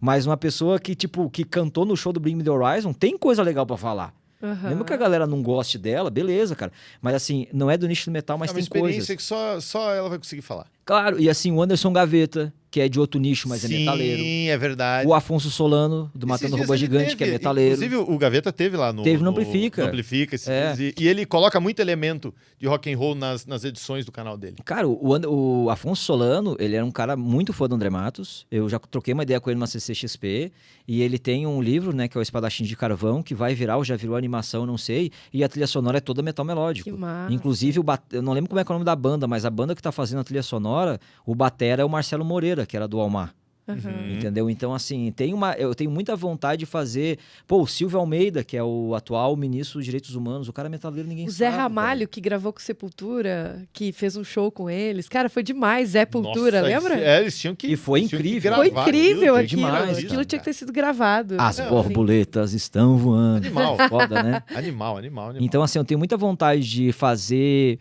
Mas uma pessoa que, tipo, que cantou no show do Bring Me The Horizon tem coisa legal pra falar. Aham. Mesmo que a galera não goste dela, beleza, cara. Mas assim, não é do nicho do metal, mas É uma tem experiência coisas. que só ela vai conseguir falar. Claro, e assim, o Anderson Gaveta, que é de outro nicho, mas é metaleiro. Sim, é verdade. O Afonso Solano, do Esses Matando dias Robô ele Gigante, teve, que é metaleiro. Inclusive, o Gaveta teve lá no... Teve no Amplifica. No Amplifica. esses É. dias, e ele coloca muito elemento de rock and roll nas edições do canal dele. Cara, o Afonso Solano, ele era um cara muito fã do André Matos. Eu já troquei uma ideia com ele numa CCXP. E ele tem um livro, né, que é o Espadachim de Carvão, que vai virar, ou já virou animação, não sei. E a trilha sonora é toda metal melódico. Que massa. Inclusive, eu não lembro como é que é o nome da banda, mas a banda que tá fazendo a trilha sonora, o batera é o Marcelo Moreira, que era do Almar. Aham. Entendeu? Então, assim, eu tenho muita vontade de fazer... Pô, o Silvio Almeida, que é o atual ministro dos Direitos Humanos, o cara é metaleiro, ninguém O sabe. Zé Ramalho, velho. que gravou com Sepultura, que fez um show com eles. Cara, foi demais. Zé Pultura, Nossa, lembra? eles tinham que... E foi eles tinham que incrível. Foi gravar incrível foi aquilo. demais, Aquilo cara. tinha que ter sido gravado. As Não, borboletas estão voando. Animal. Foda, né? Animal. Então, assim, eu tenho muita vontade de fazer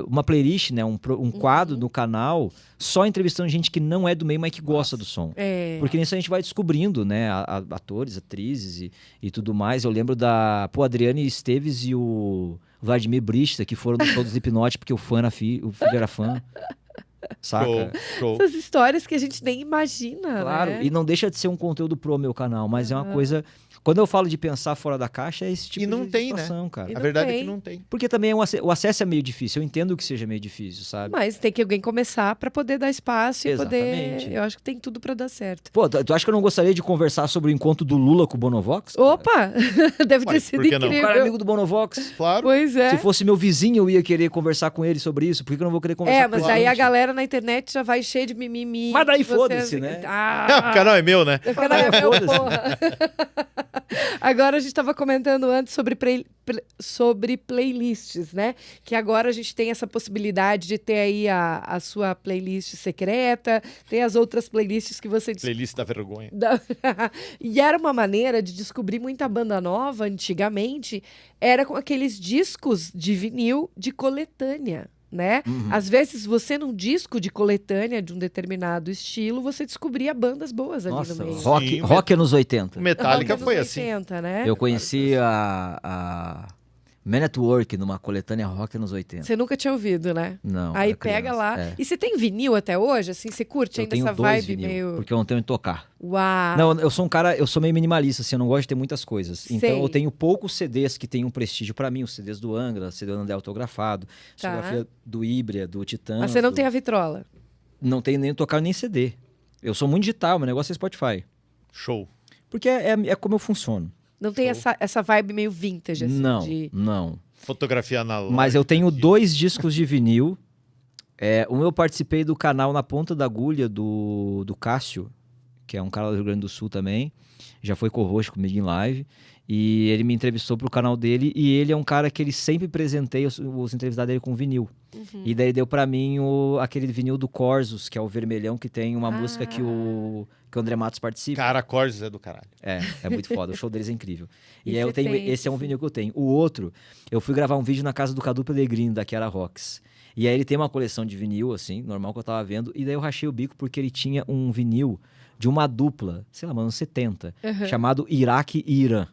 uma playlist, né? Um quadro no canal só entrevistando gente que não é do meio, mas que gosta do som. É. Porque nisso a gente vai descobrindo, né? Atores, atrizes e tudo mais. Eu lembro da Adriane Esteves e o Vladimir Brista, que foram no show do Slipknot, porque o filho era fã. Saca? Show. Essas histórias que a gente nem imagina, Claro, né? e não deixa de ser um conteúdo pro meu canal, mas é uma coisa... Quando eu falo de pensar fora da caixa, é esse tipo E não de tem, né? situação, cara. E A não verdade é tem. que não tem. Porque também o acesso é meio difícil. Eu entendo que seja meio difícil, sabe? Mas tem que alguém começar pra poder dar espaço e Exatamente. poder... Eu acho que tem tudo pra dar certo. Pô, tu acha que eu não gostaria de conversar sobre o encontro do Lula com o Bonovox? cara? Opa! Deve ter Ué, sido por que não? O incrível. cara é amigo do Bonovox. Claro. Pois é. Se fosse meu vizinho, eu ia querer conversar com ele sobre isso. Por que eu não vou querer conversar com Mas ele? daí a galera na internet já vai cheia de mimimi. Mas daí Você- foda-se, né? Ah, O canal é meu, né? o canal é meu, Foda-se. porra. Agora a gente estava comentando antes sobre playlists, né? Que agora a gente tem essa possibilidade de ter aí a sua playlist secreta, tem as outras playlists que você Playlist da vergonha. E era uma maneira de descobrir muita banda nova antigamente, era com aqueles discos de vinil de coletânea, né? Às vezes você num disco de coletânea de um determinado estilo, você descobria bandas boas ali Nossa, no meio. Sim, rock anos 80. O Metallica Anos foi assim. 80, né? Eu conheci a Man at Work numa coletânea rock anos 80. Você nunca tinha ouvido, né? Não. Aí era pega criança, lá. é. E você tem vinil até hoje? Assim, você curte Eu ainda tenho essa 2 vibe vinil, meio. porque eu não tenho onde tocar. Uau! Não, eu sou um cara, eu sou meio minimalista, assim, eu não gosto de ter muitas coisas. Então Sei. eu tenho poucos CDs que tenham um prestígio pra mim, os CDs do Angra, CD do André autografado, Tá. fotografia do Híbria, do Titãs. Mas você não tem a vitrola. Não tenho nem tocar nem CD. Eu sou muito digital, meu negócio é Spotify. Show. Porque é como eu funciono. Não tem Show. essa vibe meio vintage, assim. não, de- não. Fotografia analógica. Mas eu tenho de- 2 discos de vinil Eu participei do canal Na Ponta da Agulha do Cássio, que é um cara do Rio Grande do Sul também. Já foi co-host comigo em live. E ele me entrevistou pro canal dele. E ele é um cara que ele sempre presenteia os entrevistados dele com vinil. E daí deu pra mim aquele vinil do Corsos, que é o vermelhão, que tem uma música que o André Matos participa. Cara, Corsos é do caralho. É muito foda. O show deles é incrível. E aí você eu tenho. tem Esse é um vinil que eu tenho. O outro, eu fui gravar um vídeo na casa do Cadu Pellegrini, da Chiara Rocks. E aí ele tem uma coleção de vinil, assim, normal que eu tava vendo. E daí eu rachei o bico porque ele tinha um vinil de uma dupla, sei lá, mano, 70, chamado Iraque e Irã.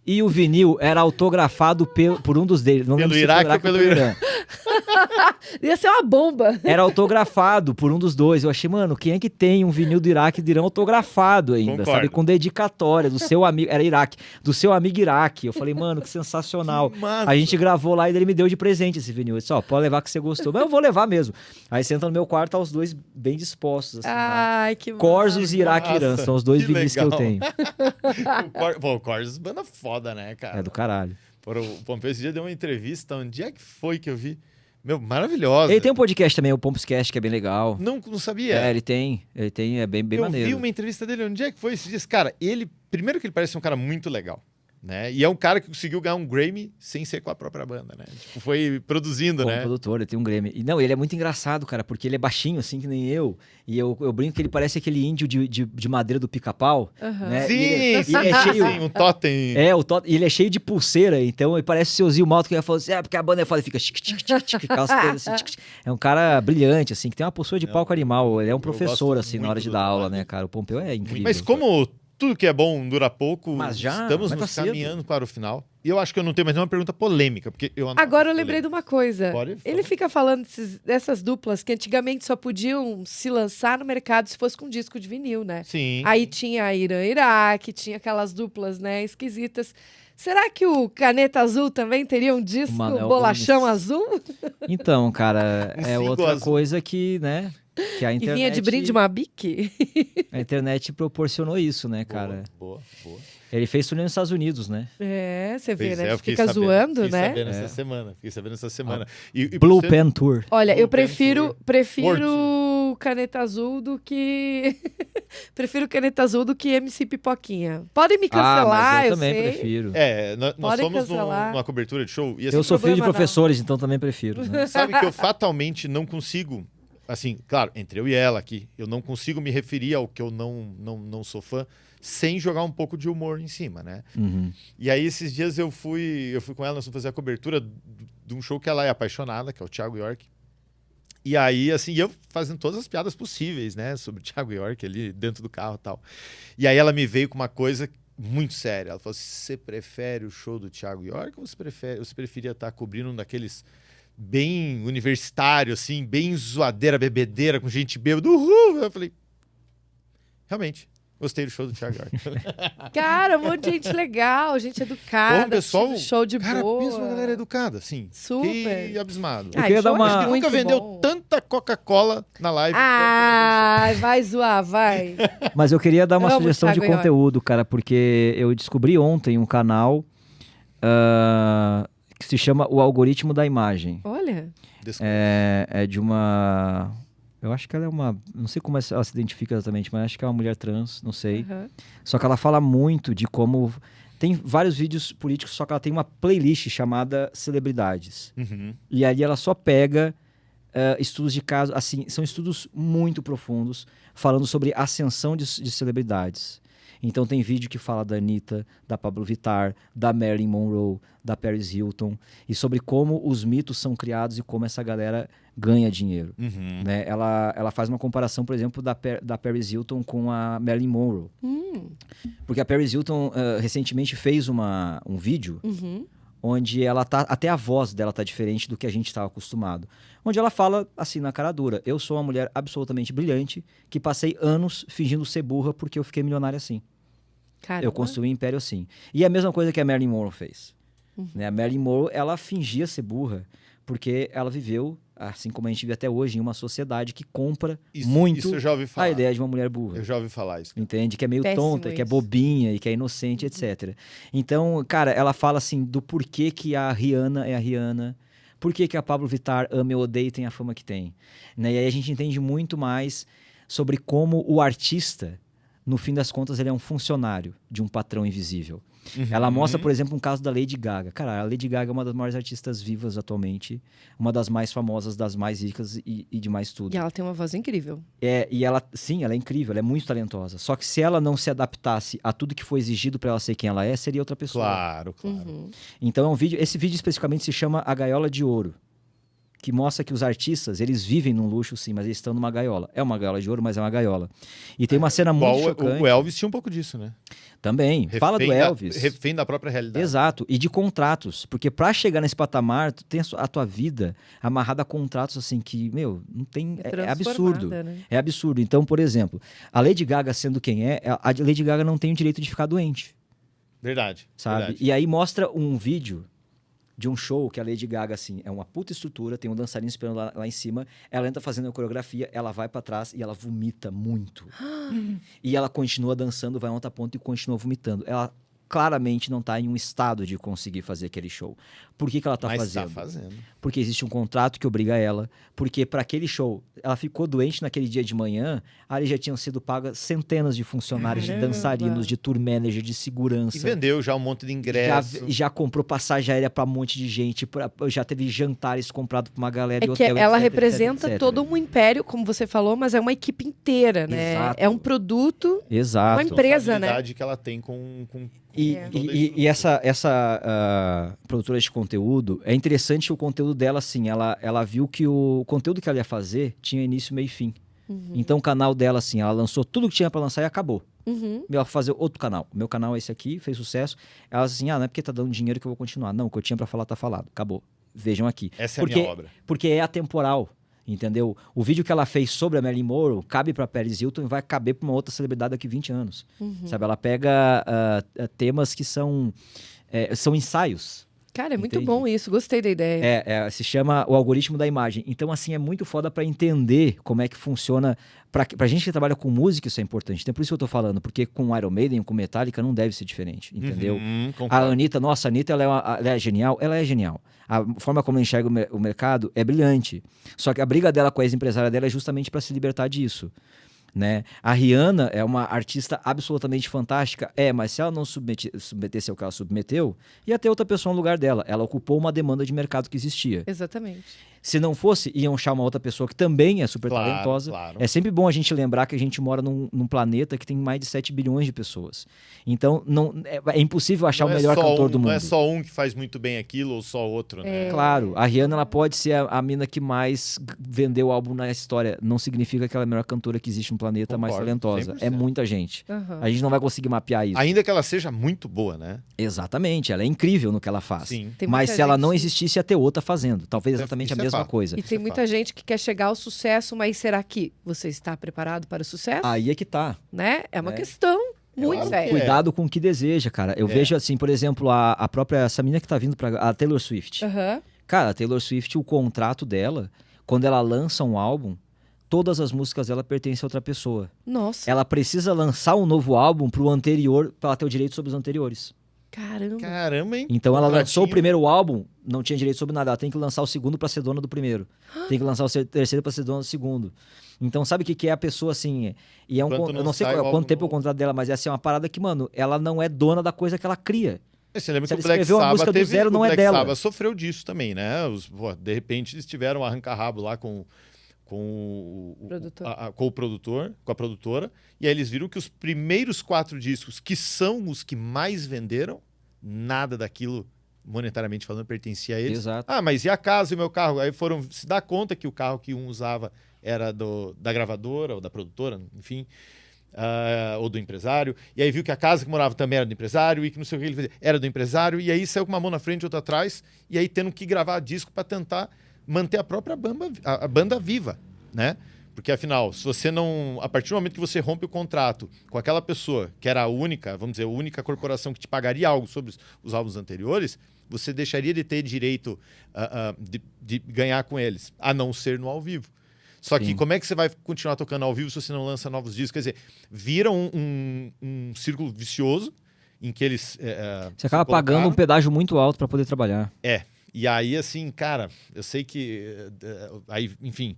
E o vinil era autografado por um dos deles. Não Pelo lembro se Iraque foi ou pelo Irã? Ia ser uma bomba. Era autografado por um dos dois. Eu achei, mano, quem é que tem um vinil do Iraque e do Irã autografado ainda, Concordo. sabe? Com dedicatória do seu amigo, era Iraque, do seu amigo Iraque. Eu falei, mano, que sensacional. Que massa. A gente gravou lá e ele me deu de presente esse vinil. Eu disse, ó, pode levar que você gostou. Mas eu vou levar mesmo. Aí você entra no meu quarto, tá os dois bem dispostos, assim. Ai, que Corsos e Iraque e Irã, Nossa, são os dois que vinis que eu legal. tenho. Pô, o Corsos, banda foda, né, cara? É do caralho. Porra, o Pompeu esse dia deu uma entrevista, onde é que foi que eu vi? Meu, maravilhosa. Ele tem um podcast também, o Pompscast, que é bem legal. Não sabia. É, ele tem, é bem eu maneiro. vi uma entrevista dele, onde é que foi esses dias? Cara, primeiro que ele parece um cara muito legal, né? E é um cara que conseguiu ganhar um Grammy sem ser com a própria banda, né? Tipo, foi produzindo, Como né? produtor, ele tem um Grammy. E não, ele é muito engraçado, cara, porque ele é baixinho, assim, que nem eu. E eu brinco que ele parece aquele índio de madeira do Pica-Pau. Né? Sim, E ele sim, é cheio... sim, um totem. E ele é cheio de pulseira, então ele parece o seu Zio Malto, que ia falar assim, porque a banda é foda, e fica aquelas coisas assim, É um cara brilhante, assim, que tem uma postura de palco animal. Ele é um professor, gosto assim, na muito hora de do dar aula, trabalho. né, cara? O Pompeu é incrível. Mas como tudo que é bom dura pouco, Mas já, estamos mas nos tá cedo. caminhando para o final. E eu acho que eu não tenho mais nenhuma pergunta polêmica, porque eu ando Agora eu com lembrei de polêmica. uma coisa. Pode Ele falar. fica falando dessas duplas que antigamente só podiam se lançar no mercado se fosse com disco de vinil, né? Sim. Aí tinha a Irã Iraque, tinha aquelas duplas, né, esquisitas. Será que o Caneta Azul também teria um disco Manel bolachão Gomes. azul? Então, cara, Um é single outra azul. coisa que, né, que a E internet... vinha de brinde uma bique? A internet proporcionou isso, né, cara? Boa. Ele fez turnê nos Estados Unidos, né? É, você vê, Pois né? é, eu fiquei Fica sabendo, zoando, fiquei né? Sabendo essa semana, fiquei sabendo essa semana. E Blue por ser- Pen Tour. Olha, eu Blue Pen prefiro Tour. o Caneta Azul do que... prefiro Caneta Azul do que MC Pipoquinha. Podem me cancelar, mas eu eu também sei. prefiro. Nós Podem somos cancelar. numa cobertura de show. E assim, Eu sou filho de problema não. professores, então também prefiro. Né? sabe que eu fatalmente não consigo, assim, claro, entre eu e ela aqui, eu não consigo me referir ao que eu não sou fã sem jogar um pouco de humor em cima, né? Uhum. E aí esses dias eu fui com ela, nós fomos fazer a cobertura de um show que ela é apaixonada, que é o Thiago York. E aí, assim, eu fazendo todas as piadas possíveis, né, sobre o Thiago York ali dentro do carro e tal. E aí ela me veio com uma coisa muito séria. Ela falou assim, você prefere o show do Thiago York ou você preferia estar cobrindo um daqueles bem universitário, assim, bem zoadeira, bebedeira, com gente bêbada? Uhul! Eu falei, realmente, gostei do show do Thiago York. Cara, um monte de gente legal, gente educada, Bom, pessoal, assistindo show de cara, boa. pensa uma galera educada, assim. Super. Fiquei abismado. Eu queria dar show uma- é Acho que muito nunca vendeu bom. tanta Coca-Cola na live. Ah, vai zoar, vai. Mas eu queria dar uma Amo sugestão de Thiago York. conteúdo, cara, porque eu descobri ontem um canal que se chama O Algoritmo da Imagem. Olha, Desculpa. É de uma... Eu acho que ela é uma... Não sei como ela se identifica exatamente, mas acho que é uma mulher trans, não sei. aham. Só que ela fala muito de como... Tem vários vídeos políticos, só que ela tem uma playlist chamada Celebridades. Uhum. E ali ela só pega estudos de caso, assim, são estudos muito profundos, falando sobre a ascensão de celebridades. Então tem vídeo que fala da Anitta, da Pablo Vittar, da Marilyn Monroe, da Paris Hilton, e sobre como os mitos são criados e como essa galera ganha dinheiro. Uhum. Né? Ela faz uma comparação, por exemplo, da Paris Hilton com a Marilyn Monroe. Porque a Paris Hilton recentemente fez um vídeo Uhum. onde ela tá, até a voz dela tá diferente do que a gente estava acostumado. Onde ela fala assim na cara dura, eu sou uma mulher absolutamente brilhante, que passei anos fingindo ser burra porque eu fiquei milionária assim. Caramba. Eu construí um império assim. E é a mesma coisa que a Marilyn Monroe fez. Uhum. Né? A Marilyn Monroe, ela fingia ser burra porque ela viveu, assim como a gente vive até hoje, em uma sociedade que compra muito Isso eu já ouvi falar. a ideia de uma mulher burra. Eu já ouvi falar isso. Entende? Que é meio Péssimo tonta, que é isso. bobinha e que é inocente, etc. Então, cara, ela fala assim do porquê que a Rihanna é a Rihanna, Por que que a Pablo Vittar ama e odeia e tem a fama que tem? Né? E aí a gente entende muito mais sobre como o artista, no fim das contas, ele é um funcionário de um patrão invisível. Ela mostra, por exemplo, um caso da Lady Gaga. Cara, a Lady Gaga é uma das maiores artistas vivas atualmente, uma das mais famosas, das mais ricas e de mais tudo. E ela tem uma voz incrível. E ela, sim, ela é incrível, ela é muito talentosa. Só que se ela não se adaptasse a tudo que foi exigido pra ela ser quem ela é, seria outra pessoa. Claro, claro. Então esse vídeo especificamente se chama A Gaiola de Ouro, que mostra que os artistas, eles vivem num luxo sim, mas eles estão numa gaiola. É uma gaiola de ouro, mas é uma gaiola. E tem uma cena muito chocante. O Elvis tinha um pouco disso, né? Também. Fala do Elvis. Refém da própria realidade. Exato. E de contratos. Porque pra chegar nesse patamar, tu tem a tua vida amarrada a contratos assim que, meu, não tem... É absurdo. Né? É absurdo. Então, por exemplo, a Lady Gaga sendo quem é, a Lady Gaga não tem o direito de ficar doente. Verdade. Sabe? Verdade. E aí mostra um vídeo de um show que a Lady Gaga, assim, é uma puta estrutura, tem um dançarino esperando lá em cima, ela entra fazendo a coreografia, ela vai pra trás e ela vomita muito. E ela continua dançando, vai a outra ponta e continua vomitando. Ela claramente não tá em um estado de conseguir fazer aquele show. Por que ela tá Mas fazendo? tá fazendo. Porque existe um contrato que obriga ela, porque para aquele show, ela ficou doente naquele dia de manhã, ali já tinham sido pagas centenas de funcionários, de dançarinos, de tour manager, de segurança. E vendeu já um monte de ingresso. Já comprou passagem aérea para um monte de gente, já teve jantares comprados para uma galera É de que hotel, ela etc, representa etc. todo um império, como você falou, mas é uma equipe inteira, né? Exato. É um produto, Exato. uma empresa, né? Responsabilidade que ela tem com E essa produtora de conteúdo, é interessante o conteúdo dela, assim, ela viu que o conteúdo que ela ia fazer tinha início, meio e fim. Então o canal dela, assim, ela lançou tudo que tinha pra lançar e acabou. Ela vai fazer outro canal. O meu canal é esse aqui, fez sucesso. Ela assim, não é porque tá dando dinheiro que eu vou continuar. Não, o que eu tinha pra falar tá falado. Acabou. Vejam aqui. Essa é a minha obra. Porque é atemporal. Entendeu? O vídeo que ela fez sobre a Marilyn Monroe cabe pra Paris Hilton e vai caber pra uma outra celebridade daqui 20 anos. Sabe? Ela pega temas que são ensaios. Cara, é muito Entende? bom isso, gostei da ideia. Se chama o algoritmo da imagem. Então, assim, é muito foda pra entender como é que funciona. Pra gente que trabalha com música, isso é importante. Então, por isso que eu tô falando, porque com Iron Maiden, com Metallica, não deve ser diferente, entendeu? A Anitta, nossa, a Anitta, ela é genial? Ela é genial. A forma como ela enxerga o mercado é brilhante. Só que a briga dela com a ex-empresária dela é justamente pra se libertar disso. Né? A Rihanna é uma artista absolutamente fantástica, mas se ela não submetesse ao que ela submeteu, ia ter outra pessoa no lugar dela. Ela ocupou uma demanda de mercado que existia. Exatamente. Se não fosse, iam achar uma outra pessoa que também é super Claro, talentosa. claro. É sempre bom a gente lembrar que a gente mora num planeta que tem mais de 7 bilhões de pessoas. Então, é impossível achar o melhor cantor do mundo. Não é só um que faz muito bem aquilo ou só outro, né? Claro, a Rihanna ela pode ser a mina que mais vendeu álbum na história. Não significa que ela é a melhor cantora que existe no planeta, mais Concordo, talentosa. 100%. É muita gente. A gente não vai conseguir mapear isso. Ainda que ela seja muito boa, né? Exatamente, ela é incrível no que ela faz. Sim. Tem Mas muita se ela gente- não existisse, ia ter outra fazendo. Talvez exatamente Isso a é mesma fato. coisa. E tem muita gente que quer chegar ao sucesso, mas será que você está preparado para o sucesso? Aí é que tá. Né? É uma questão muito Claro séria. que é. Cuidado com o que deseja, cara. Eu vejo assim, por exemplo, a própria, essa menina que tá vindo pra a Taylor Swift. Aham. Cara, a Taylor Swift, o contrato dela, quando ela lança um álbum, todas as músicas dela pertencem a outra pessoa. Nossa, Ela precisa lançar um novo álbum pro anterior, pra ela ter o direito sobre os anteriores. caramba. Caramba, hein? Então ela lançou o Contratinho. primeiro álbum, não tinha direito sobre nada. Ela tem que lançar o segundo pra ser dona do primeiro. Tem que lançar o terceiro pra ser dona do segundo. Então sabe o que é a pessoa assim? E é Enquanto eu não não sei sai o quanto álbum tempo é o novo. contrato dela, mas é assim, uma parada que, mano, ela não é dona da coisa que ela cria. Você lembra Se que o ela Black escreveu uma música Sabbath do zero, não o é Black dela. Sabbath sofreu disso também, né? De repente eles tiveram um arranca-rabo lá com Produtor. com o produtor, com a produtora, e aí eles viram que os primeiros 4 discos, que são os que mais venderam, nada daquilo, monetariamente falando, pertencia a eles. Exato. Ah, mas e a casa e o meu carro? Aí foram se dar conta que o carro que um usava era da gravadora ou da produtora, enfim, ou do empresário. E aí viu que a casa que morava também era do empresário e que não sei o que ele fazia, era do empresário. E aí saiu com uma mão na frente e outra atrás. E aí tendo que gravar disco para tentar manter a própria a banda viva, né? Porque afinal, se você não... A partir do momento que você rompe o contrato com aquela pessoa que era a única, vamos dizer, a única corporação que te pagaria algo sobre os álbuns anteriores, você deixaria de ter direito de ganhar com eles, a não ser no ao vivo. Só que Sim. como é que você vai continuar tocando ao vivo se você não lança novos discos? Quer dizer, vira um círculo vicioso em que eles... Você acaba pagando um pedágio muito alto pra poder trabalhar. E aí, assim, cara, eu sei que... Aí, enfim...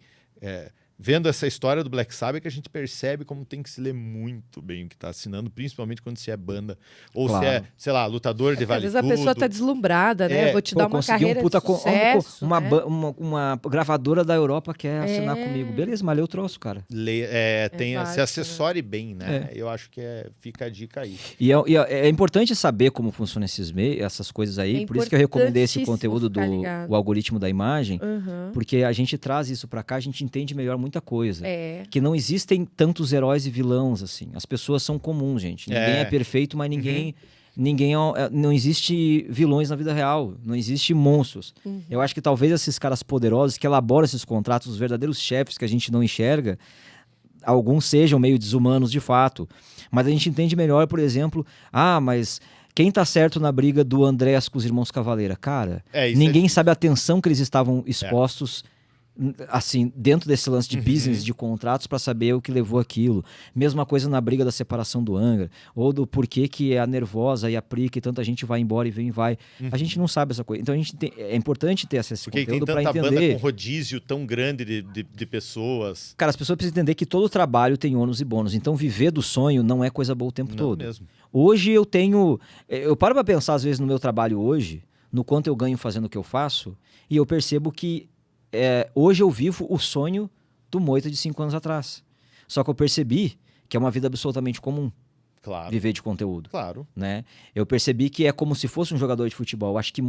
vendo essa história do Black Sabbath, que a gente percebe como tem que se ler muito bem o que tá assinando, principalmente quando se é banda, ou se é, sei lá, lutador de vale Às vezes a pessoa tá deslumbrada, né? Vou te dar uma carreira de sucesso, uma gravadora da Europa quer assinar comigo. Beleza, mas lê o troço, cara. Se assessore bem, né? Eu acho que fica a dica aí. E é importante saber como funcionam essas coisas aí, por isso que eu recomendei esse conteúdo o algoritmo da imagem, porque a gente traz isso pra cá, a gente entende melhor muita coisa. Que não existem tantos heróis e vilões, assim. As pessoas são comuns, gente. Ninguém é perfeito, mas não existe vilões na vida real. Não existe monstros. Eu acho que talvez esses caras poderosos que elaboram esses contratos, os verdadeiros chefes que a gente não enxerga, alguns sejam meio desumanos de fato. Mas a gente entende melhor, por exemplo, mas... Quem tá certo na briga do Andréas com os irmãos Cavaleira? Cara, ninguém sabe a tensão que eles estavam expostos... assim, dentro desse lance de business, de contratos, para saber o que levou aquilo. Mesma coisa na briga da separação do Angra, ou do porquê que a Nervosa e a Prica e tanta gente vai embora e vem e vai. A gente não sabe essa coisa. Então é importante ter acesso a esse conteúdo para entender. Porque tem tanta banda com rodízio tão grande de pessoas. Cara, as pessoas precisam entender que todo trabalho tem ônus e bônus. Então viver do sonho não é coisa boa o tempo todo. Mesmo. Hoje eu paro para pensar às vezes no meu trabalho hoje, no quanto eu ganho fazendo o que eu faço, e eu percebo que hoje eu vivo o sonho do Moita de 5 anos atrás. Só que eu percebi que é uma vida absolutamente comum. Claro. Viver de conteúdo. Claro. Né? Eu percebi que é como se fosse um jogador de futebol. Acho que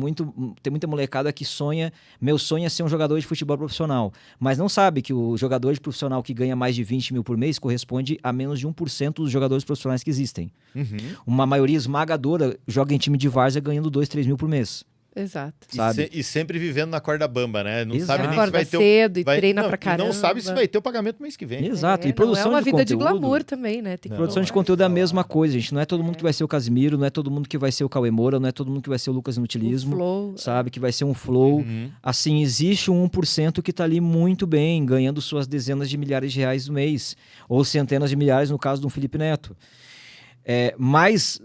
tem muita molecada que sonha... Meu sonho é ser um jogador de futebol profissional. Mas não sabe que o jogador de profissional que ganha mais de 20 mil por mês corresponde a menos de 1% dos jogadores profissionais que existem. Uma maioria esmagadora joga em time de várzea ganhando 2, 3 mil por mês. Exato. E sempre vivendo na corda bamba, né? Não sabe nem se vai ter cedo e treina pra caramba. Não sabe se vai ter o pagamento mês que vem. Exato. E produção não é uma de vida conteúdo, de glamour também, né? Produção de conteúdo é a mesma coisa, gente. Não é todo mundo que vai ser o Casimiro, não é todo mundo que vai ser o Cauê Moura, não é todo mundo que vai ser o Lucas Inutilismo. Flow. Sabe? Que vai ser um flow. Assim, existe um 1% que tá ali muito bem, ganhando suas dezenas de milhares de reais no mês. Ou centenas de milhares, no caso do Felipe Neto. Mas...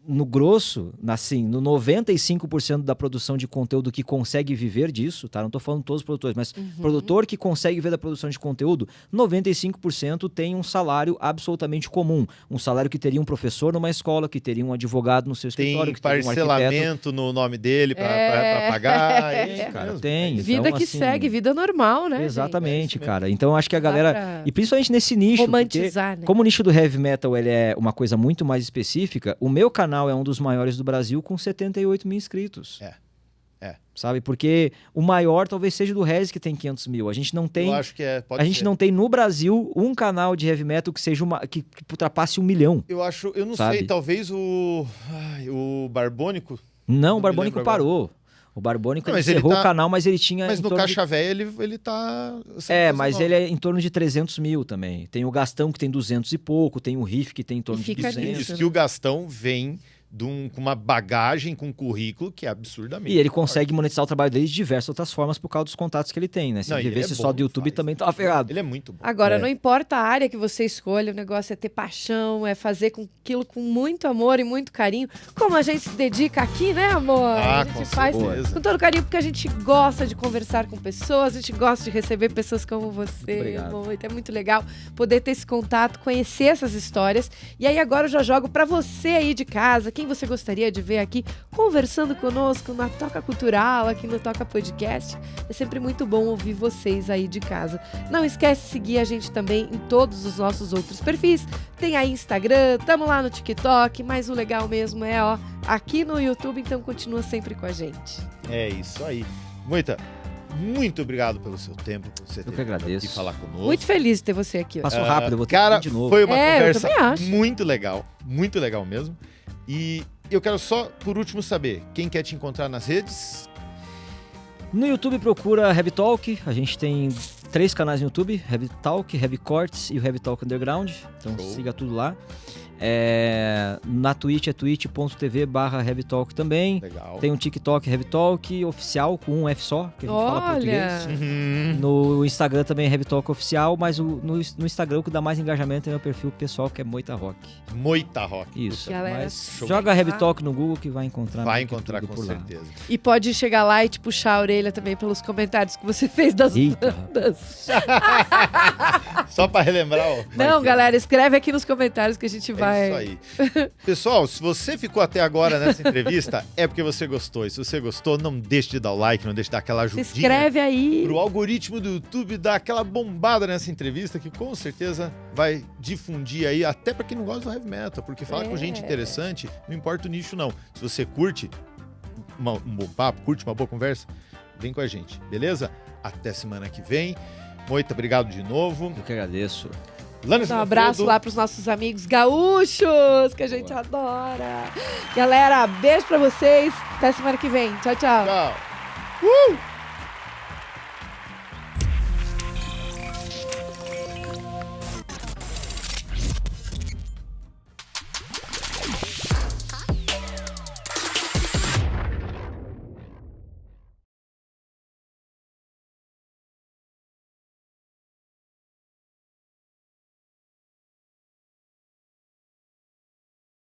no grosso, assim, no 95% da produção de conteúdo que consegue viver disso, tá? Não tô falando todos os produtores, mas produtor que consegue viver da produção de conteúdo, 95% tem um salário absolutamente comum. Um salário que teria um professor numa escola, que teria um advogado no seu escritório, que teria um parcelamento no nome dele para pagar. Cara, tem. Vida então, que assim, segue, vida normal, né? Exatamente, cara. Então, acho que a galera... E principalmente nesse nicho, romantizar, porque, né? como o nicho do heavy metal ele é uma coisa muito mais específica, o meu canal é um dos maiores do Brasil com 78 mil inscritos. Sabe? Porque o maior talvez seja do Rez, que tem 500 mil. A gente não tem... Eu acho que pode a gente ser. não tem no Brasil um canal de heavy metal que seja que ultrapasse 1 milhão. Eu não sei, talvez o Barbônico... Não, o Barbônico parou. O Barbônico encerrou o canal, mas ele tinha... Mas no Caixa Velha ele tá... mas ele é em torno de 300 mil também. Tem o Gastão, que tem 200 e pouco. Tem o Riff, que tem em torno de 200. Diz que o Gastão vem com uma bagagem, com um currículo que é absurdamente... E ele consegue monetizar o trabalho dele de diversas outras formas por causa dos contatos que ele tem, né? Se ele vivesse só do YouTube, também tava ferrado. Ele é muito bom. Agora, não importa a área que você escolha, o negócio é ter paixão, é fazer aquilo com muito amor e muito carinho. Como a gente se dedica aqui, né, amor? A gente faz com todo carinho, porque a gente gosta de conversar com pessoas, a gente gosta de receber pessoas como você, amor. Então é muito legal poder ter esse contato, conhecer essas histórias. E aí agora eu já jogo pra você aí de casa, quem você gostaria de ver aqui conversando conosco na Toca Cultural, aqui no Toca Podcast. É sempre muito bom ouvir vocês aí de casa. Não esquece de seguir a gente também em todos os nossos outros perfis. Tem aí Instagram, tamo lá no TikTok, mas o legal mesmo é, aqui no YouTube, então continua sempre com a gente. É isso aí. Moita, muito obrigado pelo seu tempo, por você ter vindo aqui falar conosco. Muito feliz de ter você aqui hoje. Passou rápido, eu vou ter que ir de novo. Foi uma conversa muito legal mesmo. E eu quero só, por último, saber, quem quer te encontrar nas redes? No YouTube procura Heavy Talk, a gente tem 3 canais no YouTube, Heavy Talk, Heavy Cortes e o Heavy Talk Underground, então siga tudo lá. Na Twitch é twitch.tv/HeavyTalk também. Legal. Tem um TikTok Heavy Talk oficial com um F só, que a gente fala português. No Instagram também é Heavy Talk oficial, mas no Instagram o que dá mais engajamento é meu perfil pessoal, que é Moita Rock. Moita Rock. Isso. Galera, Mas show. joga Heavy Talk no Google que vai encontrar. Vai meio que encontrar tudo com por lá. certeza. E pode chegar lá e te puxar a orelha também pelos comentários que você fez das Eita, bandas. Só para relembrar, ó. Não, galera, escreve aqui nos comentários que a gente vai... É isso aí. Pessoal, se você ficou até agora nessa entrevista, é porque você gostou. E se você gostou, não deixe de dar o like, não deixe de dar aquela Se ajudinha inscreve aí. pro algoritmo do YouTube dar aquela bombada nessa entrevista que com certeza vai difundir aí até para quem não gosta do heavy metal, porque falar com gente interessante, não importa o nicho não. Se você curte um bom papo, curte uma boa conversa, vem com a gente, beleza? Até semana que vem. Moita, obrigado de novo. eu que agradeço. Lannis Um abraço lá pros nossos amigos gaúchos, que a gente adora. Galera, beijo pra vocês. Até semana que vem. Tchau, tchau. Tchau.